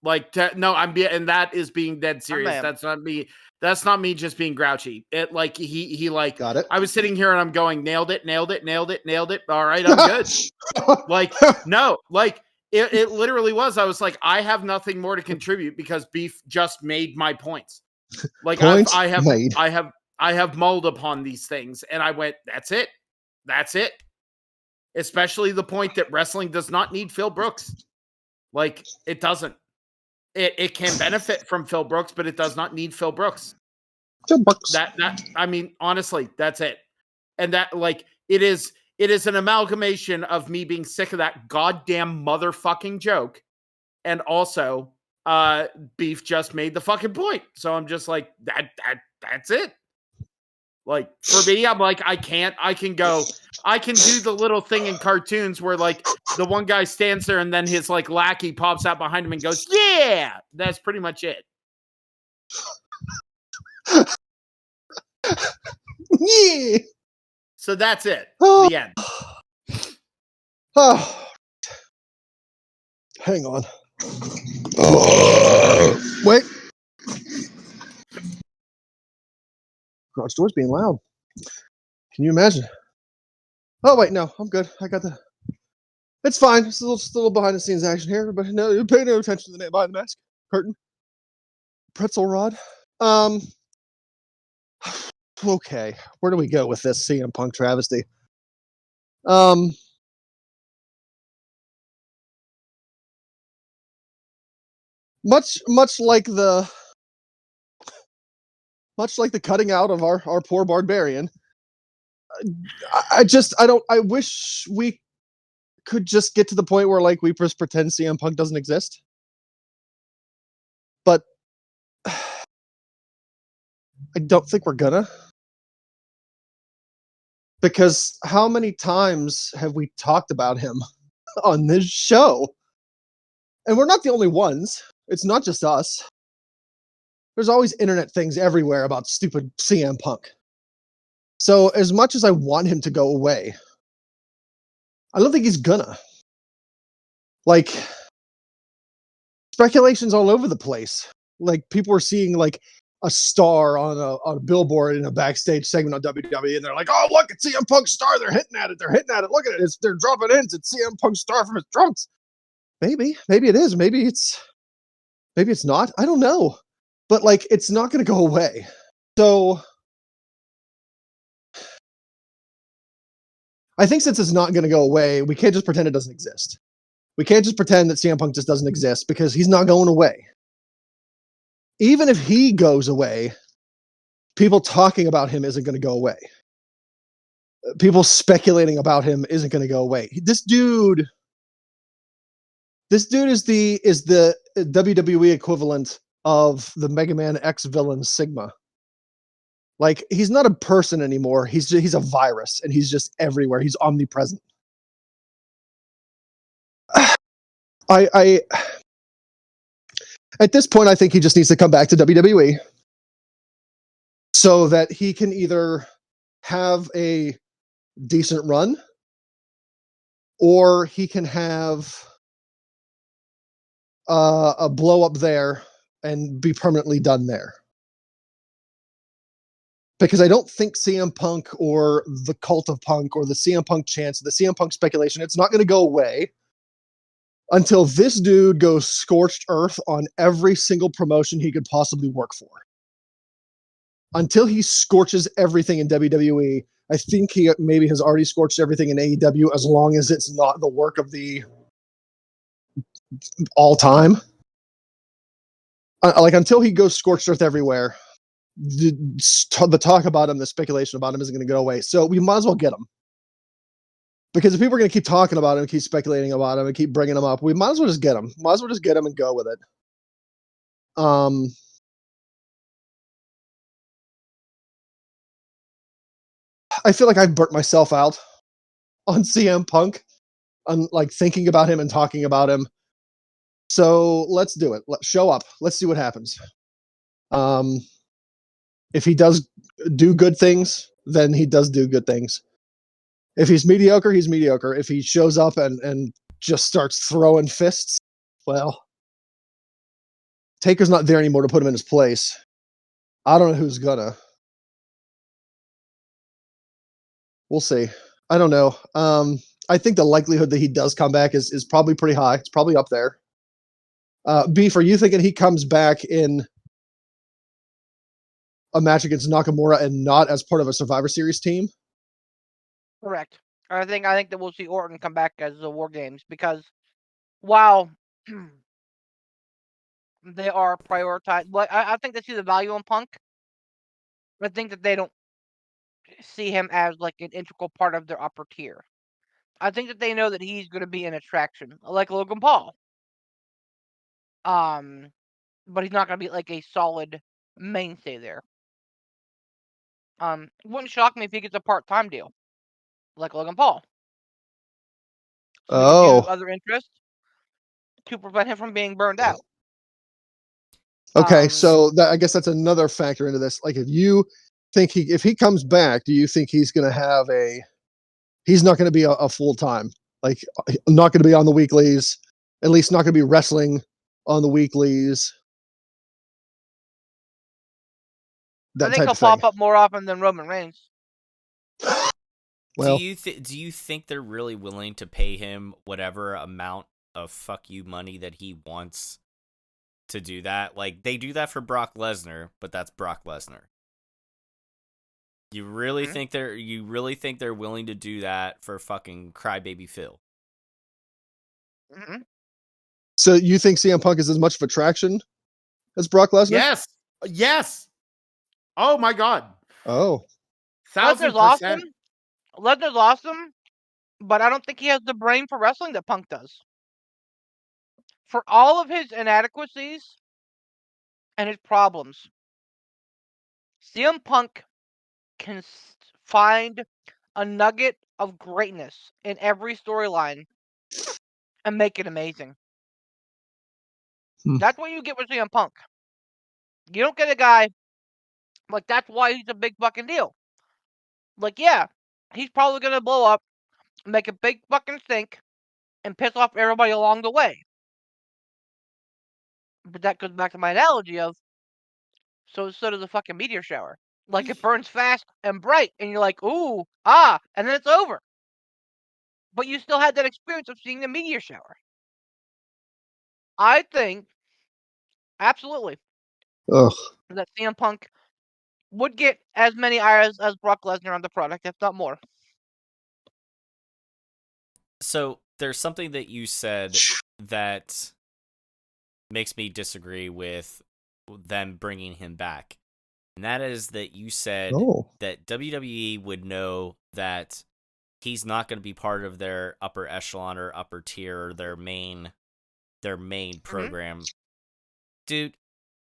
Like, and that is being dead serious. That's not me. That's not me just being grouchy. It like he like got it. I was sitting here and I'm going, nailed it. All right, I'm good. Like, no, like it literally was. I was like, I have nothing more to contribute because Beef just made my points. Like I have mulled upon these things and I went, that's it. Especially the point that wrestling does not need Phil Brooks. Like, it doesn't. It can benefit from Phil Brooks, but it does not need Phil Brooks. That I mean, honestly, that's it. And that, like, it is an amalgamation of me being sick of that goddamn motherfucking joke, and also Beef just made the fucking point. So I'm just like, that's it. Like, for me, I'm like, I can do the little thing in cartoons where, like, the one guy stands there and then his, like, lackey pops out behind him and goes, yeah! That's pretty much it. Yeah! So that's it. The end. Oh. Hang on. Wait. Garage door's being loud. Can you imagine? Oh, wait, no, I'm good. I got the... It's fine. It's a little behind-the-scenes action here, but no, you pay no attention to the man behind the mask. Curtain. Pretzel rod. Okay, where do we go with this CM Punk travesty? Much like the cutting out of our poor barbarian. I wish we could just get to the point where, like, we just pretend CM Punk doesn't exist. But I don't think we're gonna. Because how many times have we talked about him on this show? And we're not the only ones. It's not just us. There's always internet things everywhere about stupid CM Punk. So as much as I want him to go away, I don't think he's gonna. Like, speculation's all over the place. Like, people are seeing, like, a star on a billboard in a backstage segment on WWE, and they're like, oh, look, it's CM Punk's star. They're hitting at it. Look at it. They're dropping ins. It's CM Punk's star from his drums. Maybe it is. Maybe it's not. I don't know. But, like, it's not going to go away. So I think since it's not going to go away, we can't just pretend it doesn't exist. We can't just pretend that CM Punk just doesn't exist, because he's not going away. Even if he goes away, people talking about him isn't going to go away. People speculating about him isn't going to go away. This dude is the WWE equivalent of the Mega Man X villain Sigma. Like, he's not a person anymore. He's a virus, and he's just everywhere. He's omnipresent. I at this point, I think he just needs to come back to WWE so that he can either have a decent run or he can have a blow up there and be permanently done there. Because I don't think CM Punk or the cult of Punk or the CM Punk chance, the CM Punk speculation, it's not going to go away until this dude goes scorched earth on every single promotion he could possibly work for. Until he scorches everything in WWE, I think he maybe has already scorched everything in AEW, as long as it's not the work of the all time. Like, until he goes scorched earth everywhere, the talk about him, the speculation about him isn't going to go away. So we might as well get him. Because if people are going to keep talking about him, keep speculating about him, and keep bringing him up, we might as well just get him. Might as well just get him and go with it. I feel like I've burnt myself out on CM Punk, on like thinking about him and talking about him. So let's do it. Let's show up. Let's see what happens. If he does do good things, then he does do good things. If he's mediocre, he's mediocre. If he shows up and just starts throwing fists, well, Taker's not there anymore to put him in his place. I don't know who's gonna. We'll see. I don't know. I think the likelihood that he does come back is probably pretty high. It's probably up there. Beef, are you thinking he comes back in a match against Nakamura and not as part of a Survivor Series team? Correct. I think that we'll see Orton come back as the War Games, because while they are prioritized, but I think they see the value in Punk. I think that they don't see him as like an integral part of their upper tier. I think that they know that he's going to be an attraction, like Logan Paul. But he's not going to be like a solid mainstay there. It wouldn't shock me if he gets a part-time deal, like Logan Paul. So other interests to prevent him from being burned out. Okay, so I guess that's another factor into this. Like, if you think if he comes back, do you think he's going to have he's not going to be a full-time, like, not going to be on the weeklies, at least not going to be wrestling on the weeklies? I think he'll pop up more often than Roman Reigns. Well, do you think they're really willing to pay him whatever amount of fuck you money that he wants to do that? Like, they do that for Brock Lesnar, but that's Brock Lesnar. You really think they're willing to do that for fucking Crybaby Phil? Mm-hmm. So you think CM Punk is as much of a attraction as Brock Lesnar? Yes. Oh my God. Oh. 1,000%. Lesnar's awesome, but I don't think he has the brain for wrestling that Punk does. For all of his inadequacies and his problems, CM Punk can find a nugget of greatness in every storyline and make it amazing. That's what you get with CM Punk. You don't get a guy like, that's why he's a big fucking deal. Like, yeah, he's probably gonna blow up, make a big fucking stink, and piss off everybody along the way. But that goes back to my analogy of, so does a fucking meteor shower. Like, it burns fast and bright, and you're like, ooh, and then it's over. But you still had that experience of seeing the meteor shower. I think, absolutely, that CM Punk would get as many eyes as Brock Lesnar on the product, if not more. So there's something that you said that makes me disagree with them bringing him back. And that is that you said that WWE would know that he's not going to be part of their upper echelon or upper tier or their main program. Dude,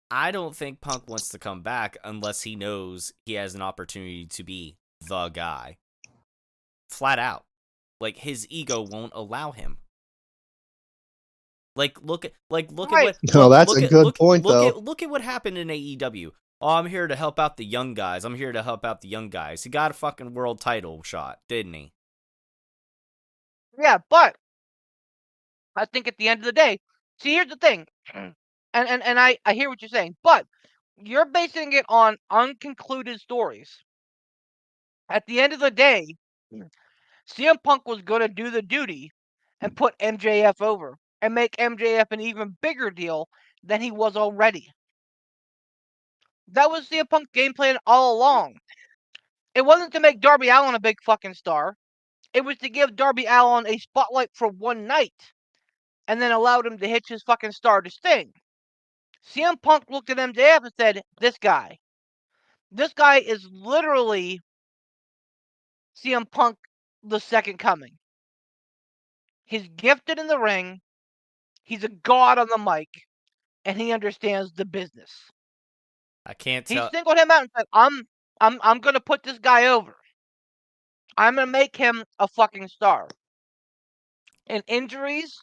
I don't think Punk wants to come back unless he knows he has an opportunity to be the guy. Flat out. Like, his ego won't allow him. Look at Right. what. No, that's a good point, though. Look at what happened in AEW. Oh, I'm here to help out the young guys. He got a fucking world title shot, didn't he? Yeah, but I think at the end of the day, see, here's the thing, and I hear what you're saying, but you're basing it on unconcluded stories. At the end of the day, CM Punk was going to do the duty and put MJF over and make MJF an even bigger deal than he was already. That was CM Punk's game plan all along. It wasn't to make Darby Allin a big fucking star. It was to give Darby Allin a spotlight for one night and then allowed him to hitch his fucking star to Sting. CM Punk looked at MJF and said, this guy is literally CM Punk, the second coming. He's gifted in the ring. He's a god on the mic, and he understands the business. I can't tell. He singled him out and said, I'm gonna put this guy over. I'm gonna make him a fucking star. And injuries,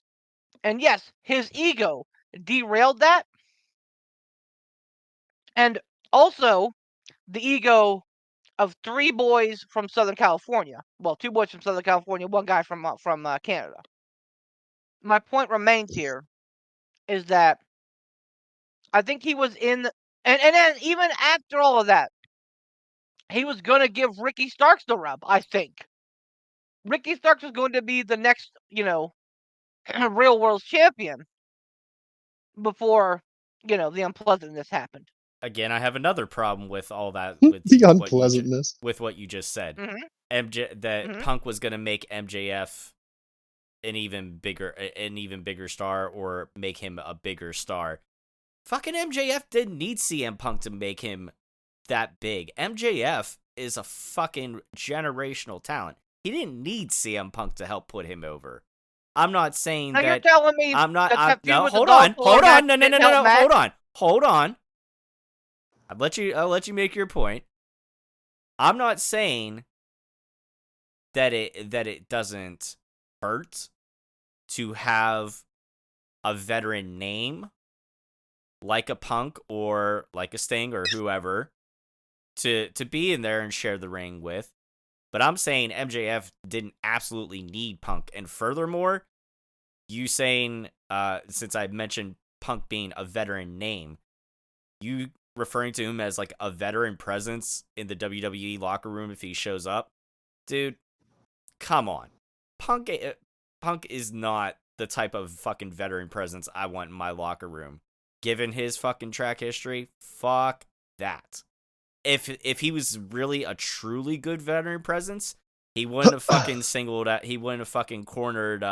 and yes, his ego derailed that. And also the ego of 3 boys from Southern California. Well, 2 boys from Southern California, 1 guy from Canada. My point remains here is that I think he was in, and then even after all of that, he was going to give Ricky Starks the rub, I think. Ricky Starks was going to be the next, real world champion before, the unpleasantness happened. Again, I have another problem with all that. With the unpleasantness. with what you just said. Mm-hmm. Punk was going to make MJF an even bigger star, or make him a bigger star. Fucking MJF didn't need CM Punk to make him that big. MJF is a fucking generational talent. He didn't need CM Punk to help put him over. I'm not saying now that. You're telling me I'm not. no, hold on. No. Hold on. I'll let you make your point. I'm not saying that it doesn't hurt to have a veteran name like a Punk or like a Sting or whoever to be in there and share the ring with. But I'm saying MJF didn't absolutely need Punk. And furthermore, you saying, since I mentioned Punk being a veteran name, you referring to him as like a veteran presence in the WWE locker room if he shows up, dude, come on. Punk is not the type of fucking veteran presence I want in my locker room. Given his fucking track history, fuck that. If he was really a truly good veteran presence, he wouldn't have fucking singled out. He wouldn't have fucking cornered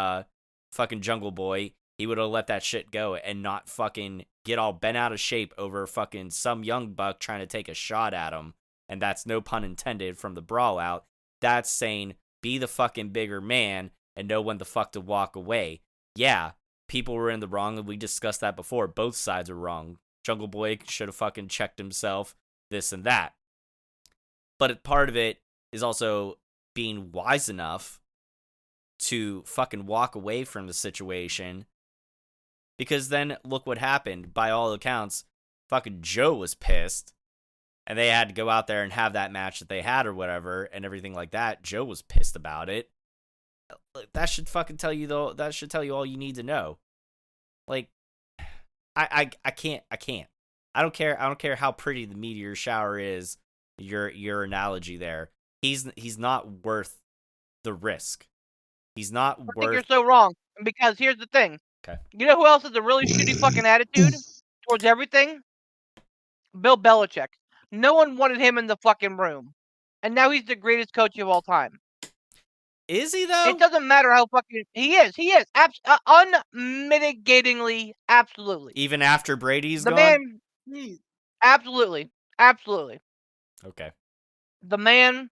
fucking Jungle Boy. He would have let that shit go and not fucking get all bent out of shape over fucking some young buck trying to take a shot at him. And that's no pun intended from the brawl out. That's saying be the fucking bigger man and know when the fuck to walk away. Yeah, people were in the wrong, and we discussed that before. Both sides are wrong. Jungle Boy should have fucking checked himself, this and that. But part of it is also being wise enough to fucking walk away from the situation. Because then look what happened. By all accounts, fucking Joe was pissed. And they had to go out there and have that match that they had or whatever and everything like that. Joe was pissed about it. That should fucking tell you though. That should tell you all you need to know. Like, I can't. I don't care how pretty the meteor shower is. Your analogy there. He's not worth the risk. He's not worth. I think you're so wrong. Because here's the thing. Okay. You know who else has a really shitty fucking attitude towards everything? Bill Belichick. No one wanted him in the fucking room. And now he's the greatest coach of all time. Is he, though? It doesn't matter how fucking... He is. Unmitigatingly, absolutely. Even after Brady's gone? The man... Absolutely. Absolutely. Okay. The man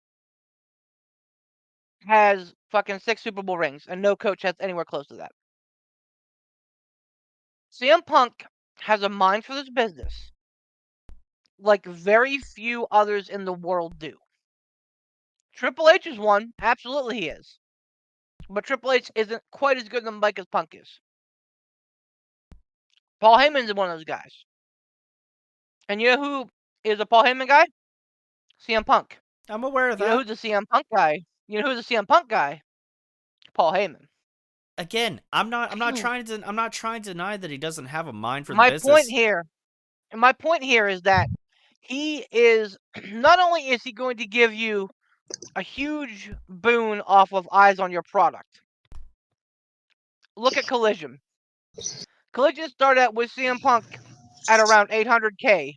has fucking 6 Super Bowl rings, and no coach has anywhere close to that. CM Punk has a mind for this business. like very few others in the world do. Triple H is one. Absolutely he is. But Triple H isn't quite as good on the mic as Punk is. Paul Heyman's one of those guys. And you know who is a Paul Heyman guy? CM Punk. I'm aware of that. You know who's the CM Punk guy? You know who's the CM Punk guy? Paul Heyman. Again, I'm not trying to deny that he doesn't have a mind for the My business. my point here is that he is not only is he going to give you a huge boon off of eyes on your product. Look at Collision. Collision started out with CM Punk at around 800K.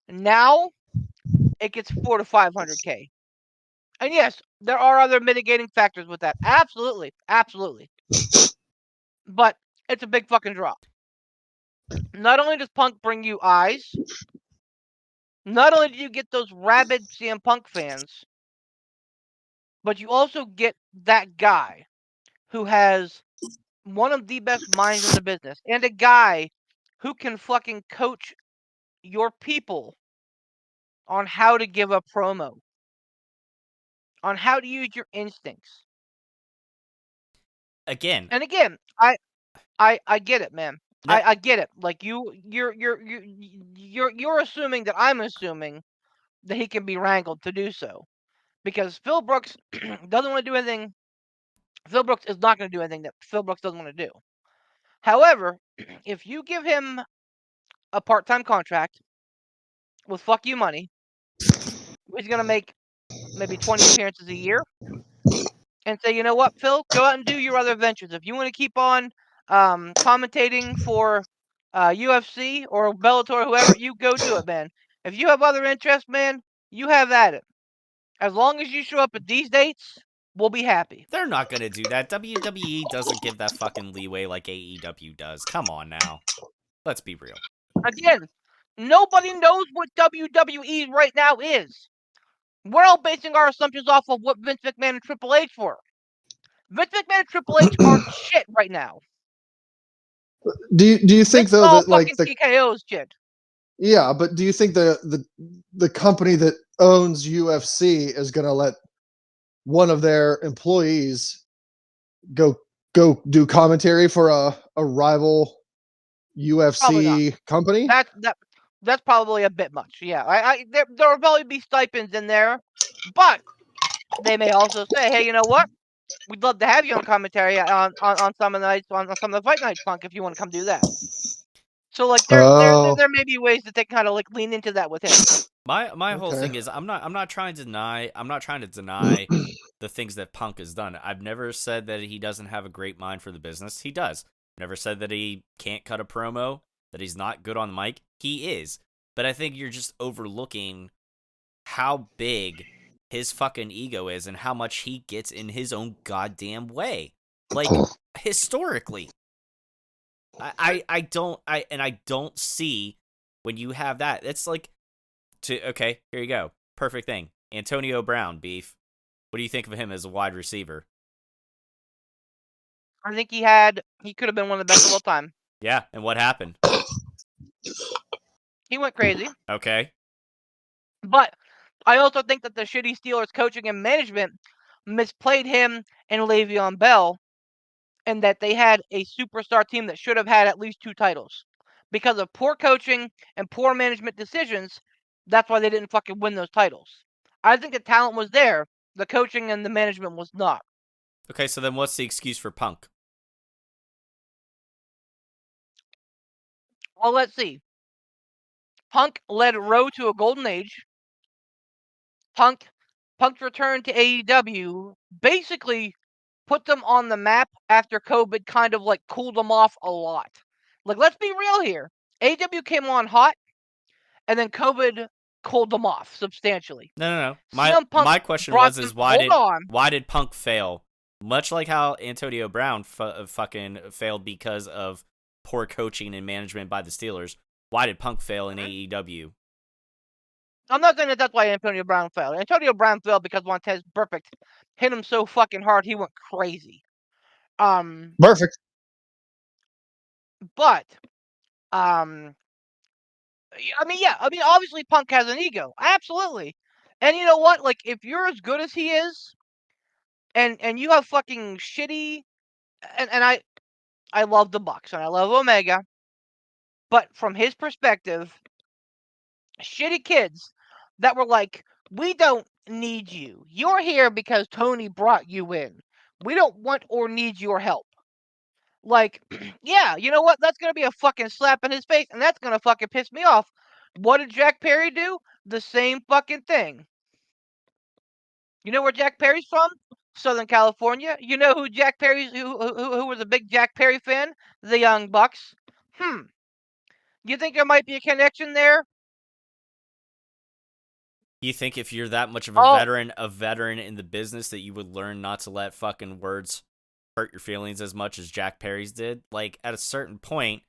Now it gets 400 to 500K. And yes, there are other mitigating factors with that. Absolutely. Absolutely. But it's a big fucking drop. Not only does Punk bring you eyes, not only do you get those rabid CM Punk fans, but you also get that guy who has one of the best minds in the business and a guy who can fucking coach your people on how to give a promo, on how to use your instincts. Again, I get it, man. No. I get it. Like you're assuming that I'm assuming that he can be wrangled to do so, because Phil Brooks doesn't want to do anything. Phil Brooks is not going to do anything that Phil Brooks doesn't want to do. However, if you give him a part-time contract with fuck you money, he's going to make maybe 20 appearances a year, and say, you know what, Phil, go out and do your other ventures. If you want to keep on commentating for UFC or Bellator or whoever, you go do it, man. If you have other interests, man, you have at it. As long as you show up at these dates, we'll be happy. They're not going to do that. WWE doesn't give that fucking leeway like AEW does. Come on now. Let's be real. Again, nobody knows what WWE right now is. We're all basing our assumptions off of what Vince McMahon and Triple H were. Vince McMahon and Triple H aren't shit right now. Do you think though that like the TKO's shit? Yeah, but do you think the company that owns UFC is going to let one of their employees go do commentary for a rival UFC company? That's probably a bit much. Yeah, there will probably be stipends in there, but they may also say, hey, you know what? We'd love to have you on commentary on some of the nights, on some of the fight nights, Punk, if you want to come do that. So like there may be ways that they kind of like lean into that with him. My whole thing is I'm not trying to deny the things that Punk has done. I've never said that he doesn't have a great mind for the business. He does. Never said that he can't cut a promo, that he's not good on the mic. He is. But I think you're just overlooking how big his fucking ego is and how much he gets in his own goddamn way. Like, historically. I don't see when you have that. It's like, okay, here you go. Perfect thing. Antonio Brown, Beef. What do you think of him as a wide receiver? I think he could have been one of the best of all time. Yeah, and what happened? He went crazy. Okay. But I also think that the shitty Steelers coaching and management misplayed him and Le'Veon Bell, and that they had a superstar team that should have had at least 2 titles. Because of poor coaching and poor management decisions, that's why they didn't fucking win those titles. I think the talent was there. The coaching and the management was not. Okay, so then what's the excuse for Punk? Well, let's see. Punk led Raw to a golden age. Punk's return to AEW basically put them on the map after COVID kind of like cooled them off a lot. Like, let's be real here. AEW came on hot, and then COVID cooled them off substantially. No. My question was why did Punk fail? Much like how Antonio Brown fucking failed because of poor coaching and management by the Steelers. Why did Punk fail in AEW? I'm not saying that that's why Antonio Brown failed. Antonio Brown failed because Montez Perfect hit him so fucking hard he went crazy. Perfect. But I mean, yeah. I mean, obviously, Punk has an ego. Absolutely. And you know what? Like, if you're as good as he is, and you have fucking shitty, and I love the Bucks and I love Omega, but from his perspective, shitty kids that were like, we don't need you. You're here because Tony brought you in. We don't want or need your help. Like, yeah, you know what? That's going to be a fucking slap in his face, and that's going to fucking piss me off. What did Jack Perry do? The same fucking thing. You know where Jack Perry's from? Southern California. You know who Jack Perry's who was a big Jack Perry fan? The Young Bucks. You think there might be a connection there? You think if you're that much of a veteran in the business, that you would learn not to let fucking words hurt your feelings as much as Jack Perry's did? Like, at a certain point,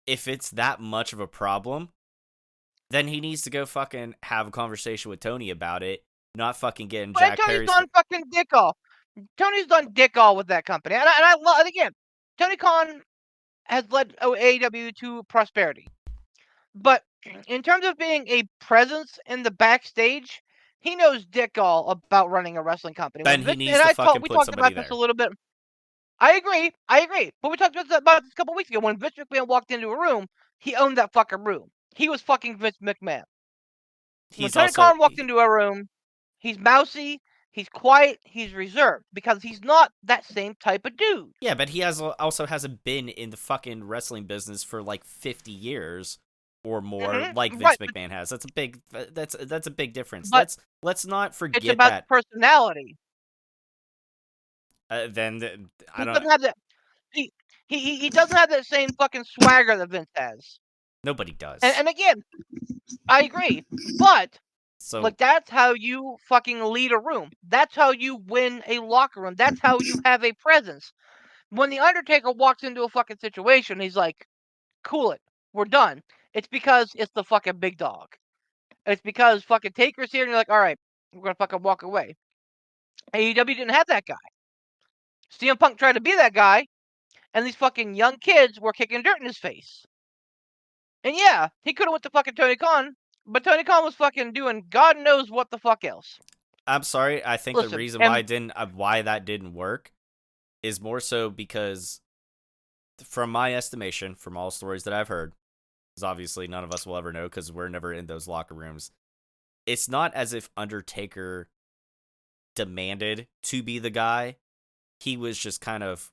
if it's that much of a problem, then he needs to go fucking have a conversation with Tony about it, not fucking getting Jack Perry's... Tony's done fucking dick all. Tony's done dick all with that company. And I love, and again, Tony Khan has led AEW to prosperity. But in terms of being a presence in the backstage, he knows dick all about running a wrestling company. Then he needs to fucking put somebody there. We talked about this a little bit. I agree. But we talked about this a couple weeks ago. When Vince McMahon walked into a room, he owned that fucking room. He was fucking Vince McMahon. When Tony Khan walked into a room, he's mousy, he's quiet, he's reserved, because he's not that same type of dude. Yeah, but he also hasn't been in the fucking wrestling business for like 50 years or more, like Vince McMahon has. That's a big difference. Let's not forget it's about that personality. Then I don't. Doesn't have that. He doesn't have that same fucking swagger that Vince has. Nobody does. And again, I agree, but so like, that's how you fucking lead a room. That's how you win a locker room. That's how you have a presence. When the Undertaker walks into a fucking situation, he's like, "Cool it, we're done." It's because it's the fucking big dog. It's because fucking Taker's here, and you're like, "All right, we're gonna fucking walk away." AEW didn't have that guy. CM Punk tried to be that guy, and these fucking young kids were kicking dirt in his face. And yeah, he could have went to fucking Tony Khan, but Tony Khan was fucking doing God knows what the fuck else. I'm sorry. I think the reason why that didn't work is more so because, from my estimation, from all stories that I've heard, because obviously none of us will ever know because we're never in those locker rooms, it's not as if Undertaker demanded to be the guy. He was just kind of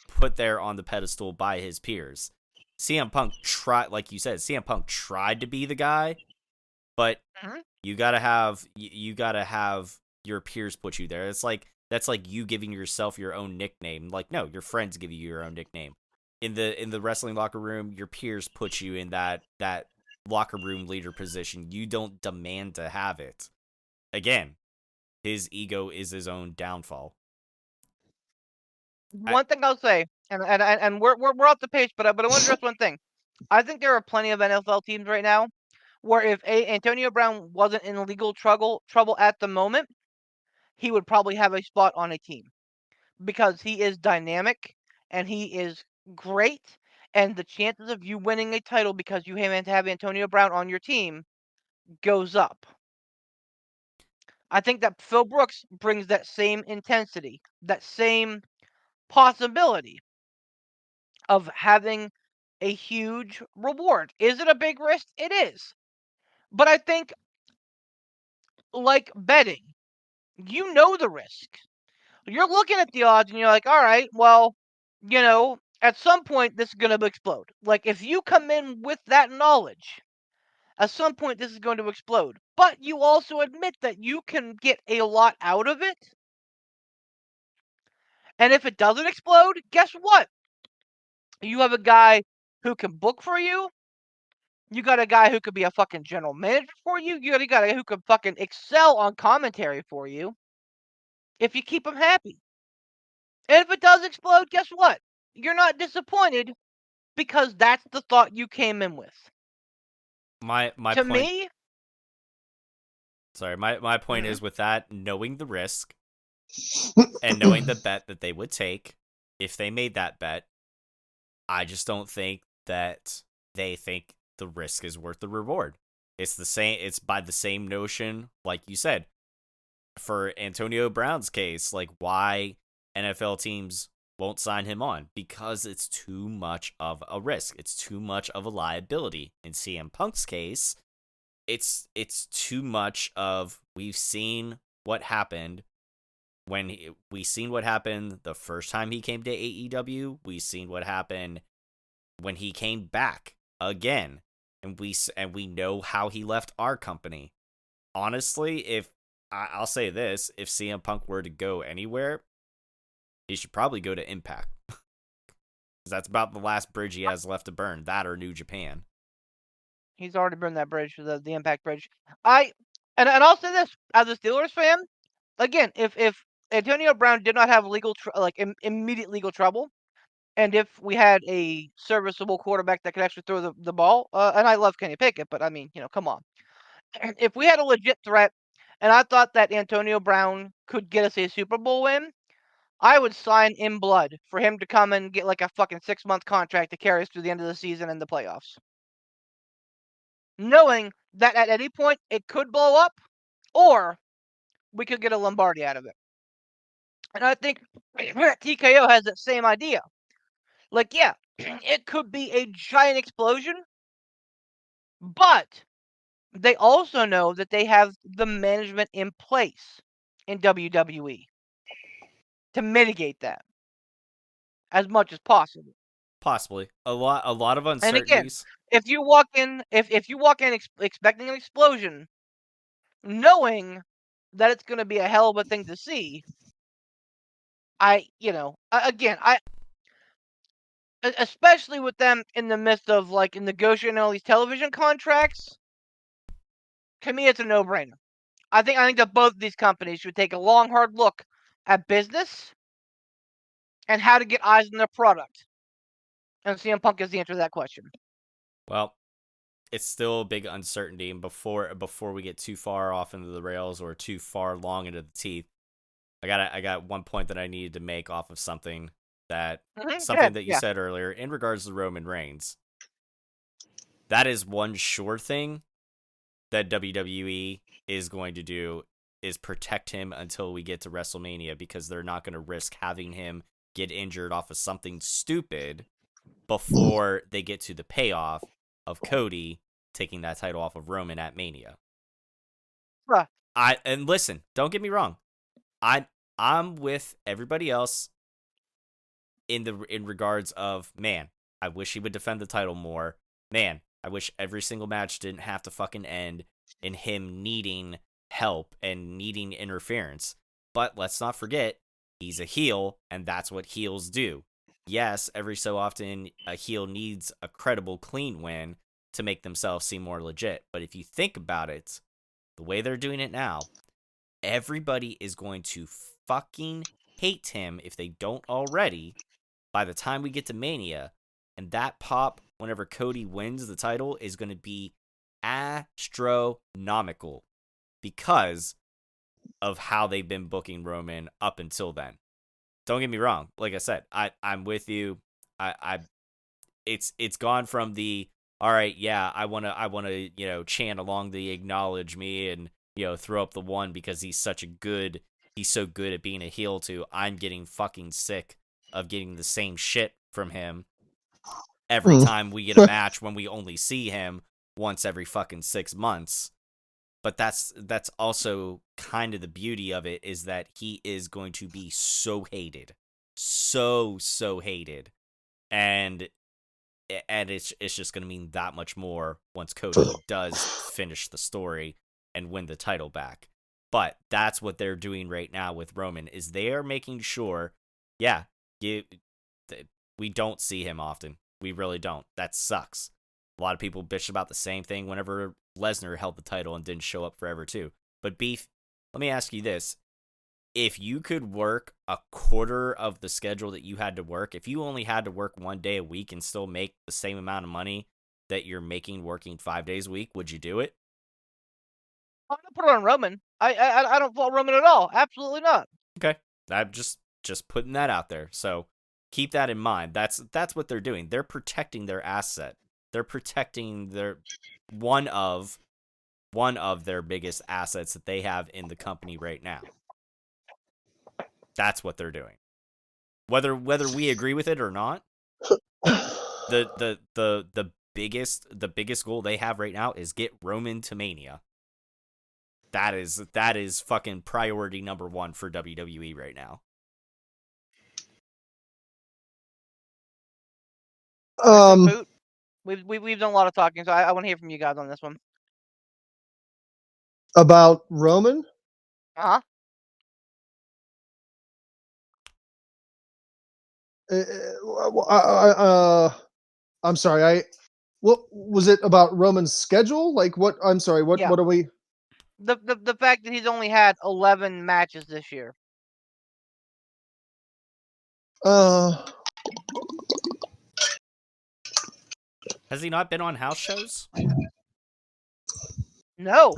put there on the pedestal by his peers. CM Punk tried, like you said, CM Punk tried to be the guy, but you gotta have your peers put you there. That's like you giving yourself your own nickname. Like, no, your friends give you your own nickname. In the wrestling locker room, your peers put you in that locker room leader position. You don't demand to have it. Again, his ego is his own downfall. One thing I'll say, and we're off the page, but I want to address one thing. I think there are plenty of NFL teams right now where if Antonio Brown wasn't in legal trouble at the moment, he would probably have a spot on a team, because he is dynamic and he is great, and the chances of you winning a title because you happen to have Antonio Brown on your team goes up. I think that Phil Brooks brings that same intensity, that same possibility of having a huge reward. Is it a big risk? It is. But I think, like betting, you know the risk. You're looking at the odds and you're like, all right, well, at some point this is going to explode. Like, if you come in with that knowledge, at some point this is going to explode. But you also admit that you can get a lot out of it. And if it doesn't explode, guess what? You have a guy who can book for you. You got a guy who could be a fucking general manager for you. You got a guy who could fucking excel on commentary for you if you keep him happy. And if it does explode, guess what? You're not disappointed, because that's the thought you came in with. My point is, with that, knowing the risk and knowing the bet that they would take if they made that bet, I just don't think that they think the risk is worth the reward. It's the same. It's by the same notion, like you said, for Antonio Brown's case, like why NFL teams won't sign him on, because it's too much of a risk. It's too much of a liability. In CM Punk's case, it's too much of, we've seen what happened we seen what happened the first time he came to AEW. We've seen what happened when he came back again, and we know how he left our company. Honestly, if I'll say this, if CM Punk were to go anywhere, he should probably go to Impact. Because that's about the last bridge he has left to burn, that or New Japan. He's already burned that bridge, the Impact bridge. And I'll say this, as a Steelers fan, again, if Antonio Brown did not have immediate legal trouble, and if we had a serviceable quarterback that could actually throw the ball, and I love Kenny Pickett, but I mean, come on. If we had a legit threat, and I thought that Antonio Brown could get us a Super Bowl win, I would sign in blood for him to come and get like a fucking 6-month contract to carry us through the end of the season and the playoffs. Knowing that at any point it could blow up, or we could get a Lombardi out of it. And I think TKO has that same idea. Like, yeah, it could be a giant explosion, but they also know that they have the management in place in WWE to mitigate that as much as possible. Possibly a lot of uncertainties. And again, if you walk in expecting an explosion, knowing that it's going to be a hell of a thing to see, especially with them in the midst of like negotiating all these television contracts, to me it's a no-brainer. I think that both of these companies should take a long, hard look at business and how to get eyes on their product. And CM Punk is the answer to that question. Well, it's still a big uncertainty, and before we get too far off into the rails or too far long into the teeth, I got one point that I needed to make off of something that you said earlier in regards to Roman Reigns. That is one sure thing that WWE is going to do, is protect him until we get to WrestleMania, because they're not going to risk having him get injured off of something stupid before they get to the payoff of Cody taking that title off of Roman at Mania. Huh. And listen, don't get me wrong. I'm with everybody else in regards of, man, I wish he would defend the title more. Man, I wish every single match didn't have to fucking end in him needing help and needing interference. But let's not forget, he's a heel, and that's what heels do. Yes, every so often a heel needs a credible, clean win to make themselves seem more legit. But if you think about it, the way they're doing it now, everybody is going to fucking hate him, if they don't already, by the time we get to Mania. And that pop, whenever Cody wins the title, is going to be astronomical because of how they've been booking Roman up until then. Don't get me wrong. Like I said, I'm with you. It's gone from the, all right, yeah, I wanna chant along the acknowledge me and throw up the one because he's so good at being a heel, to I'm getting fucking sick of getting the same shit from him every time we get a match when we only see him once every fucking 6 months. But that's also kind of the beauty of it, is that he is going to be so hated. So hated. And it's just going to mean that much more once Cody does finish the story and win the title back. But that's what they're doing right now with Roman, is they are making sure, we don't see him often. We really don't. That sucks. A lot of people bitched about the same thing whenever Lesnar held the title and didn't show up forever too. But Beef, let me ask you this. If you could work a quarter of the schedule that you had to work, if you only had to work 1 day a week and still make the same amount of money that you're making working 5 days a week, would you do it? I'm gonna put it on Roman. I don't fault Roman at all. Absolutely not. Okay. I'm just putting that out there. So keep that in mind. That's what they're doing. They're protecting their asset. They're protecting one of their biggest assets that they have in the company right now. That's what they're doing. Whether we agree with it or not, the biggest goal they have right now is get Roman to Mania. That is fucking priority number one for WWE right now. Poot, we've done a lot of talking, so I want to hear from you guys on this one. About Roman? Uh-huh. I'm sorry. What was it about Roman's schedule? Like what? I'm sorry. What? Yeah. What are we? The fact that he's only had 11 matches this year. Has he not been on house shows? No.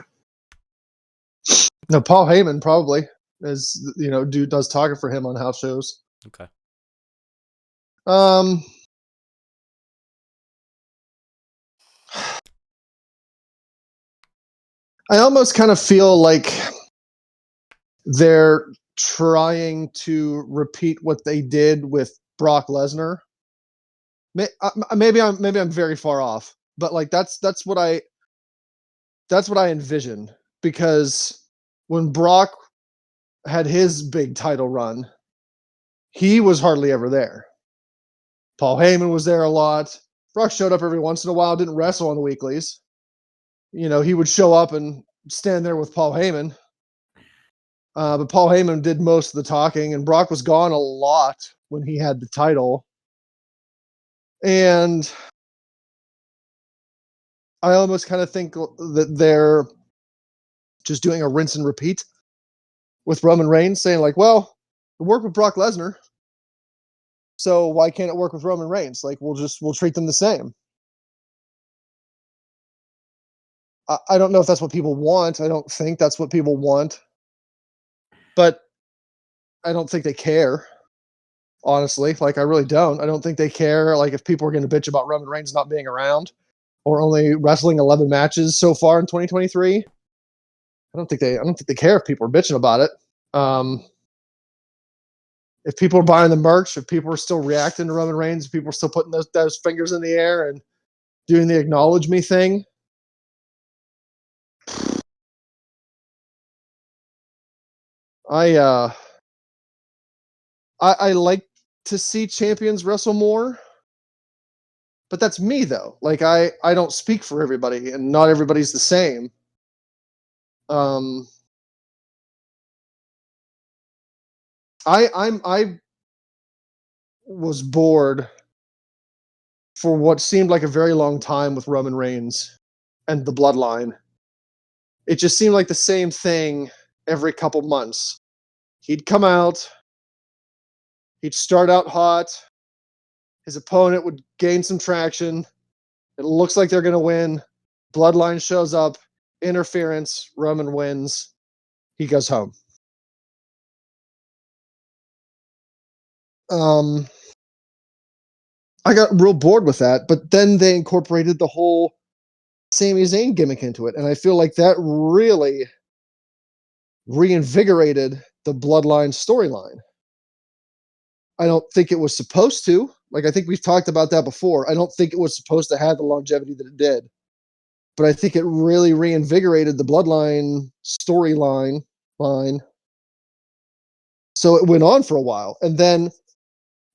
No, Paul Heyman probably does talking for him on house shows. Okay. I almost kind of feel like they're trying to repeat what they did with Brock Lesnar. Maybe I'm very far off, but like that's what I envision, because when Brock had his big title run, he was hardly ever there. Paul Heyman was there a lot. Brock showed up every once in a while, didn't wrestle on the weeklies. He would show up and stand there with Paul Heyman. But Paul Heyman did most of the talking, and Brock was gone a lot when he had the title. And I almost kind of think that they're just doing a rinse and repeat with Roman Reigns, saying like, well, it worked with Brock Lesnar, so why can't it work with Roman Reigns? Like, we'll treat them the same. I don't know if that's what people want. I don't think that's what people want. But I don't think they care, honestly. Like, I really don't. I don't think they care, like, if people are going to bitch about Roman Reigns not being around or only wrestling 11 matches so far in 2023. I don't think they care if people are bitching about it. If people are buying the merch, if people are still reacting to Roman Reigns, if people are still putting those fingers in the air and doing the acknowledge me thing, I like to see champions wrestle more, but that's me though. Like I don't speak for everybody, and not everybody's the same. I was bored for what seemed like a very long time with Roman Reigns and the Bloodline. It just seemed like the same thing every couple months. He'd come out, he'd start out hot, his opponent would gain some traction, it looks like they're going to win, Bloodline shows up, interference, Roman wins, he goes home. I got real bored with that, but then they incorporated the whole Sami Zayn gimmick into it, and I feel like that really reinvigorated the Bloodline storyline. I don't think it was supposed to. Like, I think we've talked about that before. I don't think it was supposed to have the longevity that it did. But I think it really reinvigorated the Bloodline storyline. So it went on for a while. And then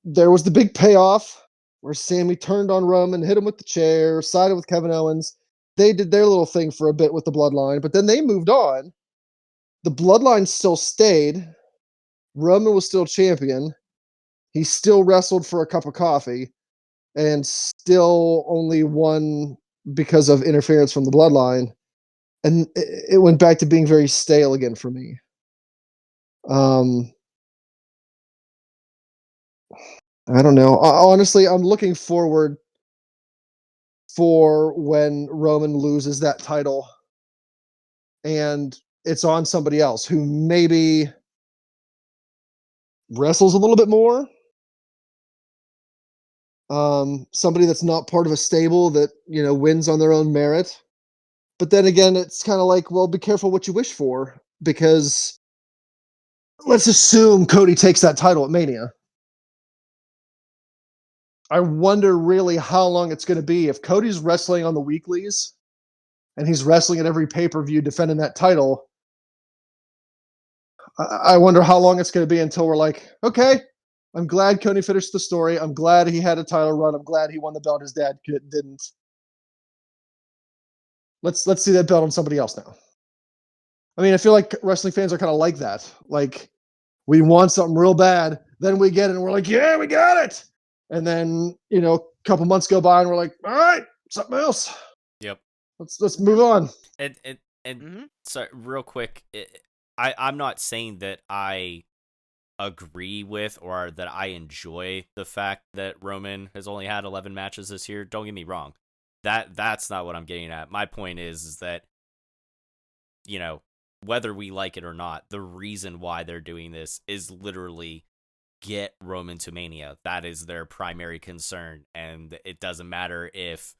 there was the big payoff where Sami turned on Roman, hit him with the chair, sided with Kevin Owens. They did their little thing for a bit with the Bloodline, but then they moved on. The Bloodline still stayed. Roman was still champion. He still wrestled for a cup of coffee and still only won because of interference from the Bloodline. And it went back to being very stale again for me. I don't know. Honestly, I'm looking forward for when Roman loses that title and it's on somebody else who maybe wrestles a little bit more. somebody that's not part of a stable that, wins on their own merit. But then again, it's kind of like, well, be careful what you wish for, because let's assume Cody takes that title at Mania. I wonder really how long it's going to be. If Cody's wrestling on the weeklies and he's wrestling at every pay-per-view defending that title, I wonder how long it's going to be until we're like, okay, I'm glad Cody finished the story. I'm glad he had a title run. I'm glad he won the belt. His dad didn't. Let's see that belt on somebody else now. I mean, I feel like wrestling fans are kind of like that. Like, we want something real bad, then we get it, and we're like, yeah, we got it. And then, a couple months go by, and we're like, all right, something else. Yep. Let's move on. And so real quick, I'm not saying that I agree with or that I enjoy the fact that Roman has only had 11 matches this year. Don't get me wrong. That's not what I'm getting at. My point is that, whether we like it or not, the reason why they're doing this is literally get Roman to Mania. That is their primary concern, and it doesn't matter if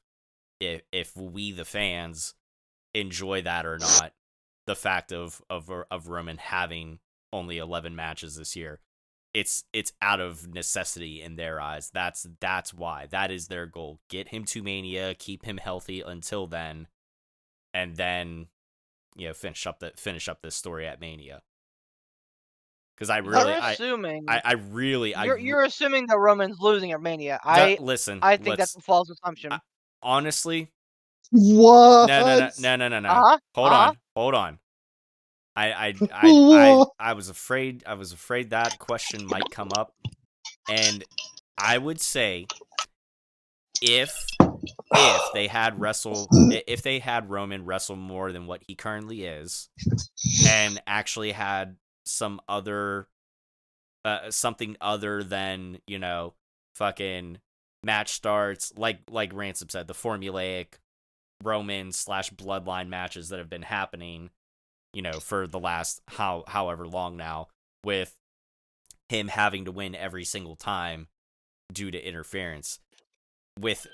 we, the fans, enjoy that or not. The fact of Roman having only 11 matches this year, it's out of necessity in their eyes. That's why. That is their goal. Get him to Mania, keep him healthy until then, and then finish up this story at Mania. Because you're assuming that Roman's losing at Mania. I think that's a false assumption. Honestly, what? No. Hold on. I was afraid that question might come up, and I would say if they had Roman wrestle more than what he currently is, and actually had some other something other than fucking match starts, like Ransom said, the formulaic Roman / bloodline matches that have been happening for the last however long now, with him having to win every single time due to interference. With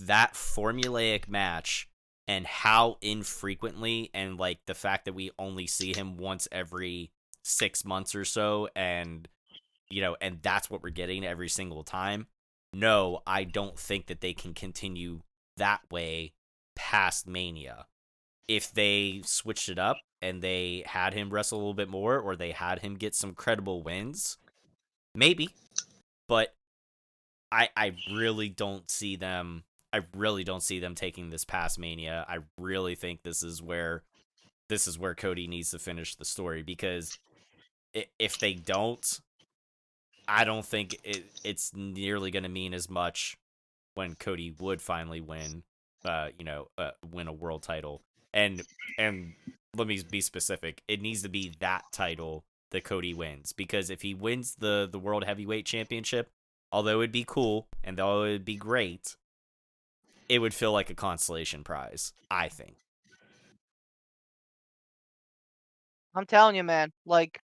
that formulaic match and how infrequently, and like the fact that we only see him once every 6 months or so, and and that's what we're getting every single time. No, I don't think that they can continue that way past Mania. If they switched it up and they had him wrestle a little bit more, or they had him get some credible wins, maybe. But I really don't see them. I really don't see them taking this past Mania. I really think this is where Cody needs to finish the story, because if they don't, I don't think it's nearly going to mean as much when Cody would finally win, win a world title. And let me be specific. It needs to be that title that Cody wins, because if he wins the World Heavyweight Championship, although it'd be cool and although it'd be great, it would feel like a consolation prize, I think. I'm telling you, man. Like,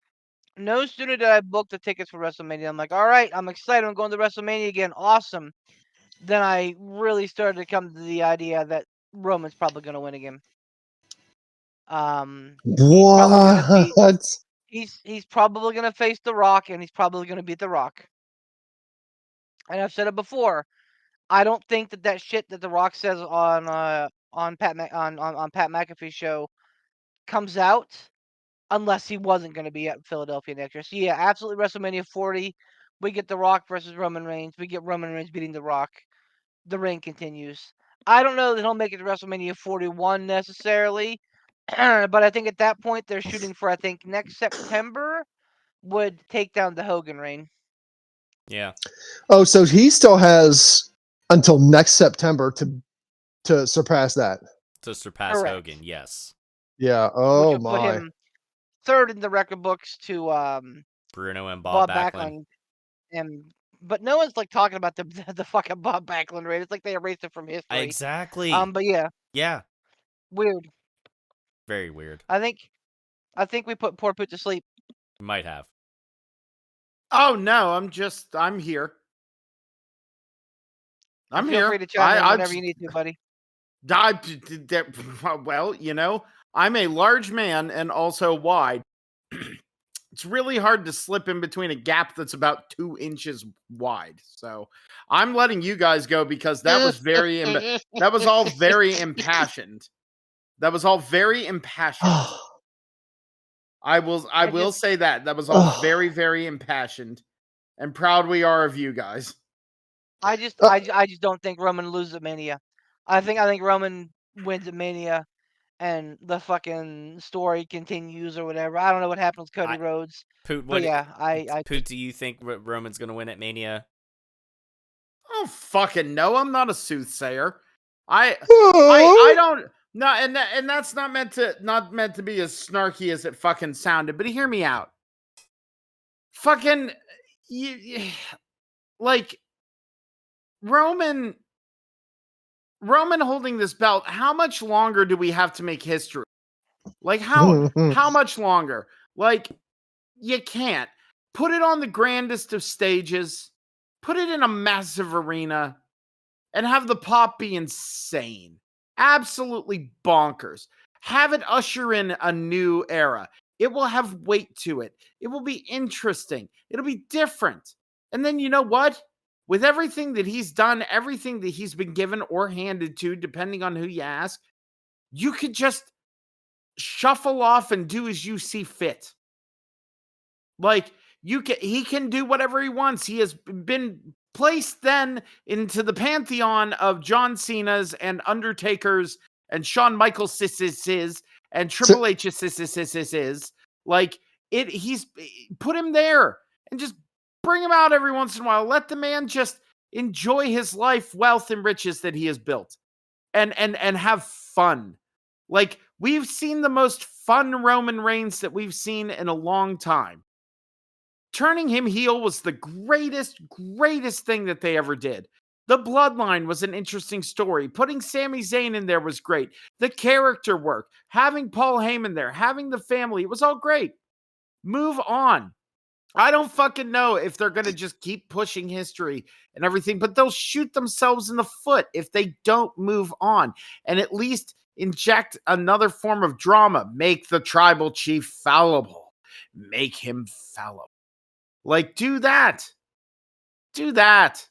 no sooner did I book the tickets for WrestleMania, I'm like, all right, I'm excited. I'm going to WrestleMania again. Awesome. Then I really started to come to the idea that Roman's probably going to win again. What? He's probably going to face The Rock, and he's probably going to beat The Rock. And I've said it before. I don't think that shit that The Rock says on Pat McAfee's show comes out unless he wasn't going to be at Philadelphia next year. So yeah, absolutely, WrestleMania 40, we get The Rock versus Roman Reigns. We get Roman Reigns beating The Rock. The reign continues. I don't know that he'll make it to WrestleMania 41 necessarily, but I think at that point they're shooting for, I think, next September would take down the Hogan reign. Yeah. Oh, so he still has until next September to surpass that. To surpass Correct. Hogan, yes. Yeah. Oh which will my. put him third in the record books to Bruno and Bob Backlund. But no one's like talking about the fucking Bob Backlund raid. It's like they erased it from history. Exactly. But yeah. Yeah. Weird. Very weird. I think we put poor Poot to sleep. Might have. Oh no, I'm here. I'm Feel here. free to chime in whenever you need to, buddy. Well, I'm a large man and also wide. It's really hard to slip in between a gap that's about 2 inches wide. So I'm letting you guys go because that was that was all very impassioned. That was all very impassioned. I will say that was all very, very impassioned, and proud we are of you guys. I just don't think Roman loses at Mania. I think Roman wins at Mania, and the fucking story continues or whatever. I don't know what happens with Cody Rhodes. Poot, Poot, do you think Roman's gonna win at Mania? Oh fucking no! I'm not a soothsayer. I don't. No, and that's not meant to be as snarky as it fucking sounded. But hear me out. Fucking, like Roman holding this belt. How much longer do we have to make history? Like how much longer? Like you can't put it on the grandest of stages, put it in a massive arena, and have the pop be insane. Absolutely bonkers. Have it usher in a new era. It will have weight to it. It will be interesting. It'll be different. And then you know what? With everything that he's done, everything that he's been given or handed to, depending on who you ask, you could just shuffle off and do as you see fit. Like he can do whatever he wants. He has been placed then into the pantheon of John Cena's and Undertaker's and Shawn Michaels' and Triple H's. Like he's put him there and just bring him out every once in a while. Let the man just enjoy his life, wealth, and riches that he has built, and have fun. Like we've seen the most fun Roman Reigns that we've seen in a long time. Turning him heel was the greatest thing that they ever did. The bloodline was an interesting story. Putting Sami Zayn in there was great. The character work, having Paul Heyman there, having the family, it was all great. Move on. I don't fucking know if they're going to just keep pushing history and everything, but they'll shoot themselves in the foot if they don't move on and at least inject another form of drama. Make the tribal chief fallible. Make him fallible. Like, do that. Do that.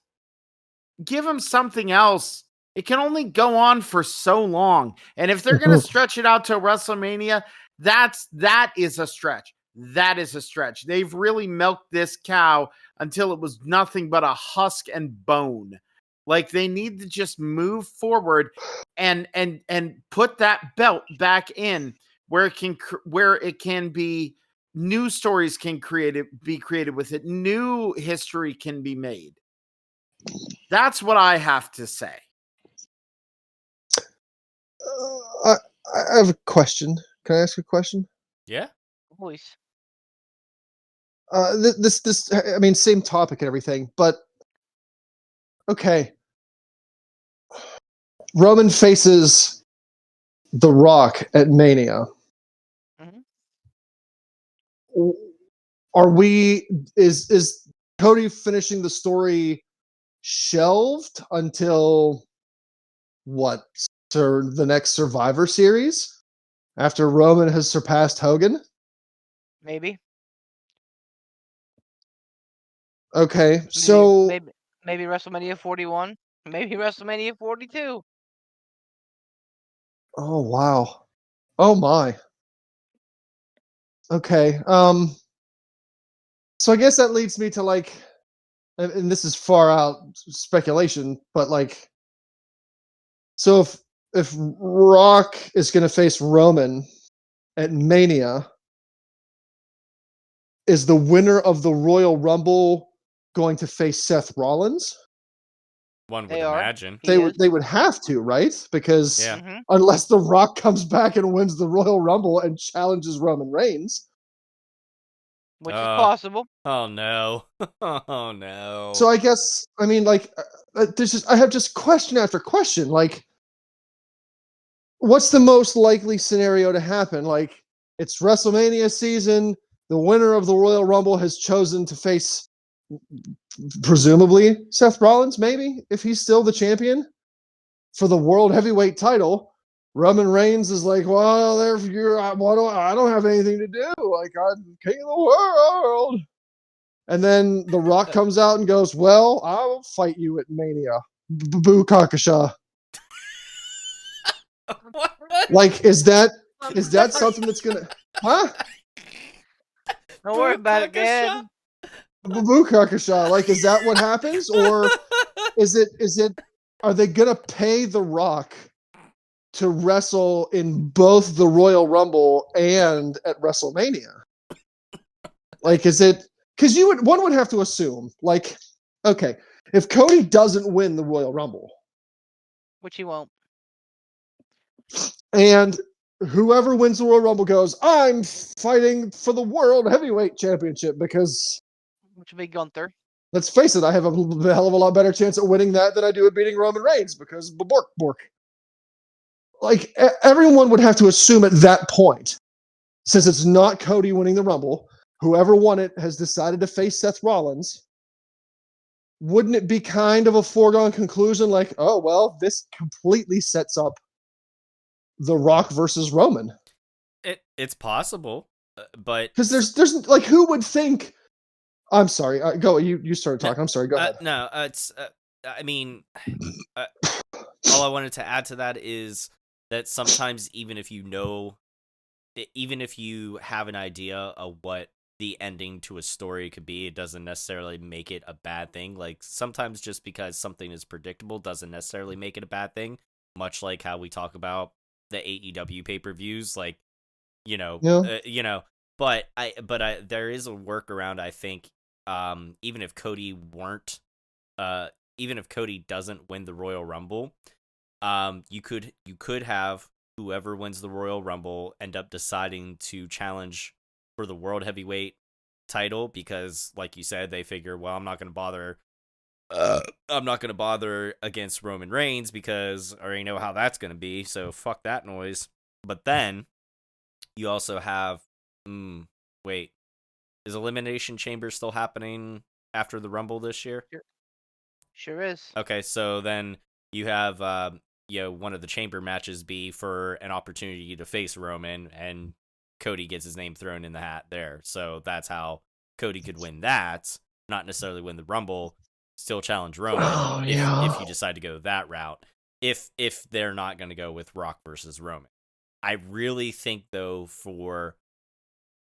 Give him something else. It can only go on for so long. And if they're going to stretch it out to WrestleMania, that is a stretch. That is a stretch. They've really milked this cow until it was nothing but a husk and bone. Like they need to just move forward and put that belt back in where it can be. New stories can be created with it. New history can be made. That's what I have to say. I have a question. Can I ask a question? Yeah. Voice. This. I mean, same topic and everything, but okay. Roman faces The Rock at Mania. Are is Cody finishing the story shelved until what? So the next Survivor Series after Roman has surpassed Hogan? Maybe. Okay, so maybe WrestleMania 41, maybe WrestleMania 42. Oh wow. Oh my. Okay. So I guess that leads me to like, and this is far out speculation, but like, so if Rock is going to face Roman at Mania, is the winner of the Royal Rumble going to face Seth Rollins? One would imagine. They would have to, right? Because unless The Rock comes back and wins the Royal Rumble and challenges Roman Reigns. Which is possible. Oh no. Oh no. So I guess, I mean, like, I have just question after question. Like, what's the most likely scenario to happen? Like, it's WrestleMania season. The winner of the Royal Rumble has chosen to face presumably Seth Rollins, maybe, if he's still the champion for the World Heavyweight title. Roman Reigns is like, well, I don't have anything to do. Like, I'm king of the world. And then The Rock comes out and goes, well, I'll fight you at Mania. Boo Kakasha. Like, is that something that's gonna, huh? Don't worry about it, man. Boo Kakasha. Like, is that what happens, or is it? Are they gonna pay The Rock to wrestle in both the Royal Rumble and at WrestleMania? Like, is it? Because one would have to assume, like, okay, if Cody doesn't win the Royal Rumble, which he won't, and whoever wins the Royal Rumble goes, I'm fighting for the World Heavyweight Championship, because, which will be Gunther. Let's face it, I have a hell of a lot better chance at winning that than I do at beating Roman Reigns, because bork. Like, everyone would have to assume at that point, since it's not Cody winning the Rumble, whoever won it has decided to face Seth Rollins. Wouldn't it be kind of a foregone conclusion, like, oh, well, this completely sets up The Rock versus Roman? It's possible, but... Because there's like, who would think... I'm sorry, go, you started talking, I'm sorry, go ahead. No, it's... I mean, all I wanted to add to that is that sometimes even if you have an idea of what the ending to a story could be, it doesn't necessarily make it a bad thing. Like, sometimes just because something is predictable doesn't necessarily make it a bad thing, much like how we talk about the AEW pay-per-views, like, Yeah. But there is a workaround, I think. Even if Cody doesn't win the Royal Rumble, you could have whoever wins the Royal Rumble end up deciding to challenge for the World Heavyweight title, because, like you said, they figure, well, I'm not going to bother against Roman Reigns because I already know how that's going to be, so fuck that noise. But then you also have, wait, is Elimination Chamber still happening after the Rumble this year? Sure is. Okay, so then you have one of the Chamber matches be for an opportunity to face Roman, and Cody gets his name thrown in the hat there. So that's how Cody could win that, not necessarily win the Rumble, still challenge Roman if you decide to go that route. If they're not going to go with Rock versus Roman. I really think, though, for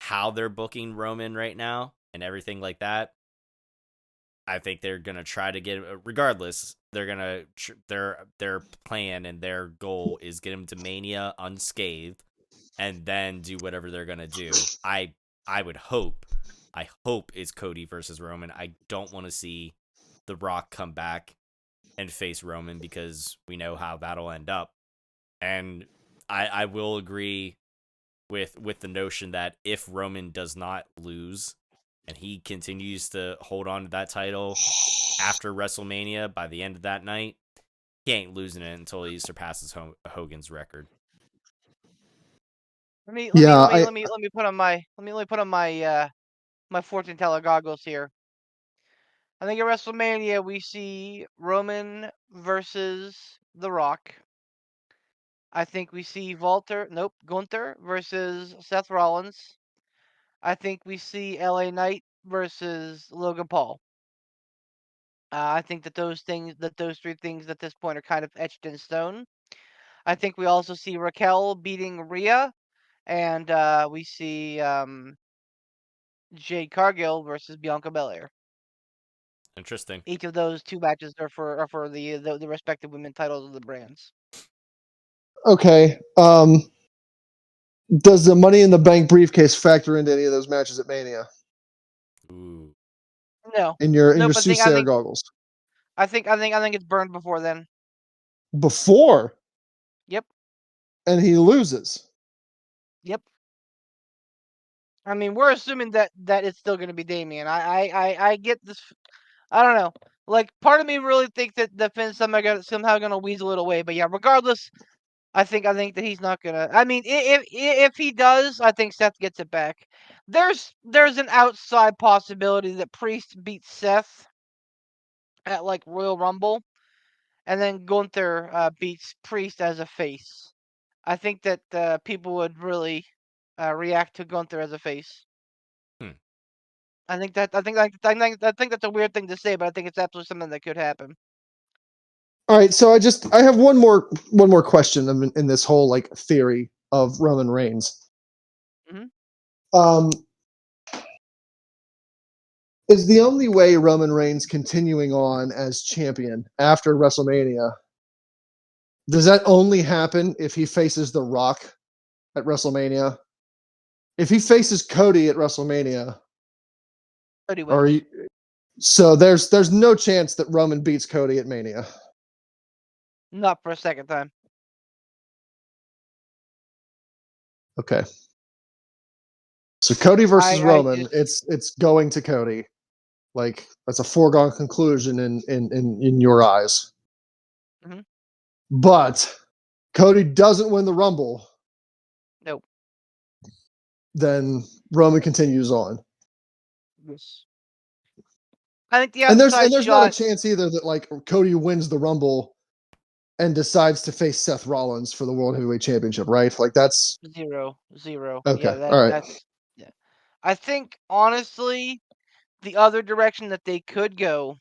how they're booking Roman right now and everything like that, I think they're going to try to get, regardless, they're going to, their plan and their goal is get him to Mania unscathed and then do whatever they're going to do. I hope it's Cody versus Roman. I don't want to see The Rock come back and face Roman, because we know how that'll end up. And I will agree with the notion that if Roman does not lose and he continues to hold on to that title after WrestleMania, by the end of that night, he ain't losing it until he surpasses Hogan's record. Let me put on my my fortune teller goggles here. I think at WrestleMania we see Roman versus The Rock. I think we see Gunther versus Seth Rollins. I think we see LA Knight versus Logan Paul. I think that those three things at this point are kind of etched in stone. I think we also see Raquel beating Rhea, and we see Jade Cargill versus Bianca Belair. Interesting. Each of those two matches are for the respective women titles of the brands. Okay. Does the Money in the Bank briefcase factor into any of those matches at Mania? Ooh. No. In your Soothsayer goggles. I think it's burned before then. Before? Yep. And he loses. Yep. I mean, we're assuming that it's still going to be Damian. I get this. I don't know. Like, part of me really thinks that Finn's somehow gonna weasel it away. But yeah, regardless, I think that he's not gonna. I mean, if he does, I think Seth gets it back. there's an outside possibility that Priest beats Seth at like Royal Rumble, and then Gunther beats Priest as a face. I think that people would really react to Gunther as a face. I think that's a weird thing to say, but I think it's absolutely something that could happen. All right, so I have one more question in this whole like theory of Roman Reigns. Mm-hmm. Is the only way Roman Reigns continuing on as champion after WrestleMania? Does that only happen if he faces The Rock at WrestleMania? If he faces Cody at WrestleMania, Cody wins. So there's no chance that Roman beats Cody at Mania. Not for a second time. Okay. So Cody versus Roman, it's going to Cody. Like that's a foregone conclusion in your eyes. Mm-hmm. But Cody doesn't win the Rumble. Nope. Then Roman continues on. Yes. I think the and outside there's shot. not a chance either that like Cody wins the Rumble and decides to face Seth Rollins for the World Heavyweight Championship, right? Like that's Zero. Okay, Yeah, all right. That's. Yeah. I think honestly, the other direction that they could go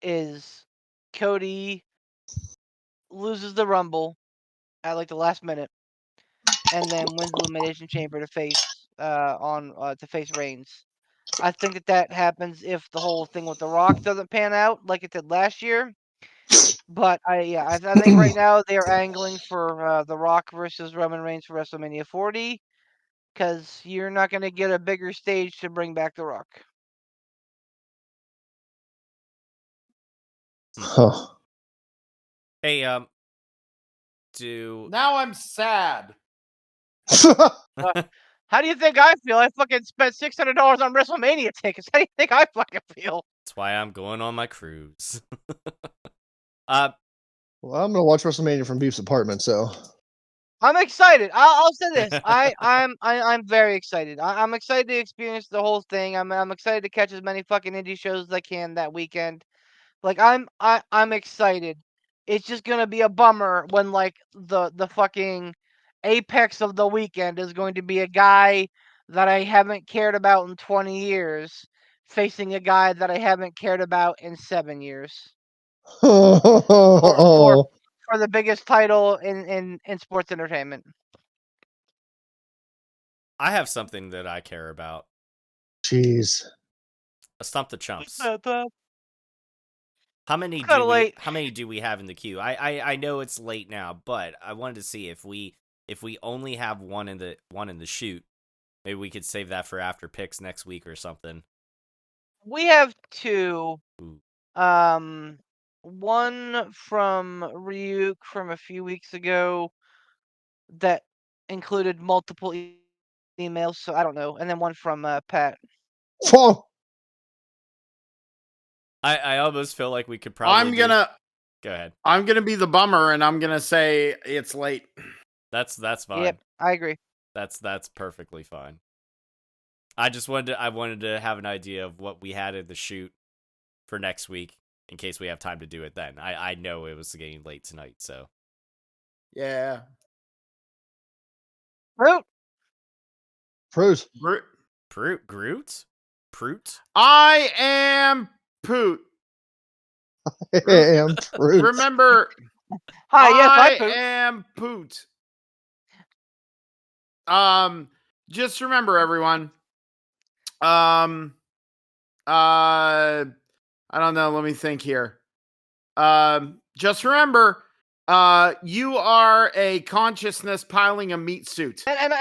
is Cody loses the Rumble at like the last minute, and then wins the Elimination Chamber to face Reigns. I think that happens if the whole thing with The Rock doesn't pan out like it did last year. But I think right now they are angling for The Rock versus Roman Reigns for WrestleMania 40, because you're not going to get a bigger stage to bring back The Rock. Huh. Hey, now I'm sad. How do you think I feel? I fucking spent $600 on WrestleMania tickets. How do you think I fucking feel? That's why I'm going on my cruise. Well, I'm gonna watch WrestleMania from Beef's apartment, so I'm excited. I'll say this. I'm very excited. I'm excited to experience the whole thing. I'm excited to catch as many fucking indie shows as I can that weekend. Like I'm excited. It's just gonna be a bummer when like the fucking apex of the weekend is going to be a guy that I haven't cared about in 20 years facing a guy that I haven't cared about in 7 years. For the biggest title in sports entertainment. I have something that I care about. Jeez. Stump the Chumps. How How many do we have in the queue? I know it's late now, but I wanted to see if we only have one in the chute, maybe we could save that for after picks next week or something. We have two. Ooh. One from Ryuk from a few weeks ago that included multiple emails, so I don't know, and then one from Pat. Oh. I almost feel like we could probably. Go ahead. I'm gonna be the bummer, and I'm gonna say it's late. That's fine. Yep, I agree. That's perfectly fine. I wanted to have an idea of what we had in the shoot for next week in case we have time to do it then. I know it was getting late tonight, so yeah. Groot. Proot. I am Poot. I am Proot. Remember, Hi, yes, I Poot. am Poot. Just remember, everyone. I don't know. Let me think here. Just remember, you are a consciousness piling a meat suit. And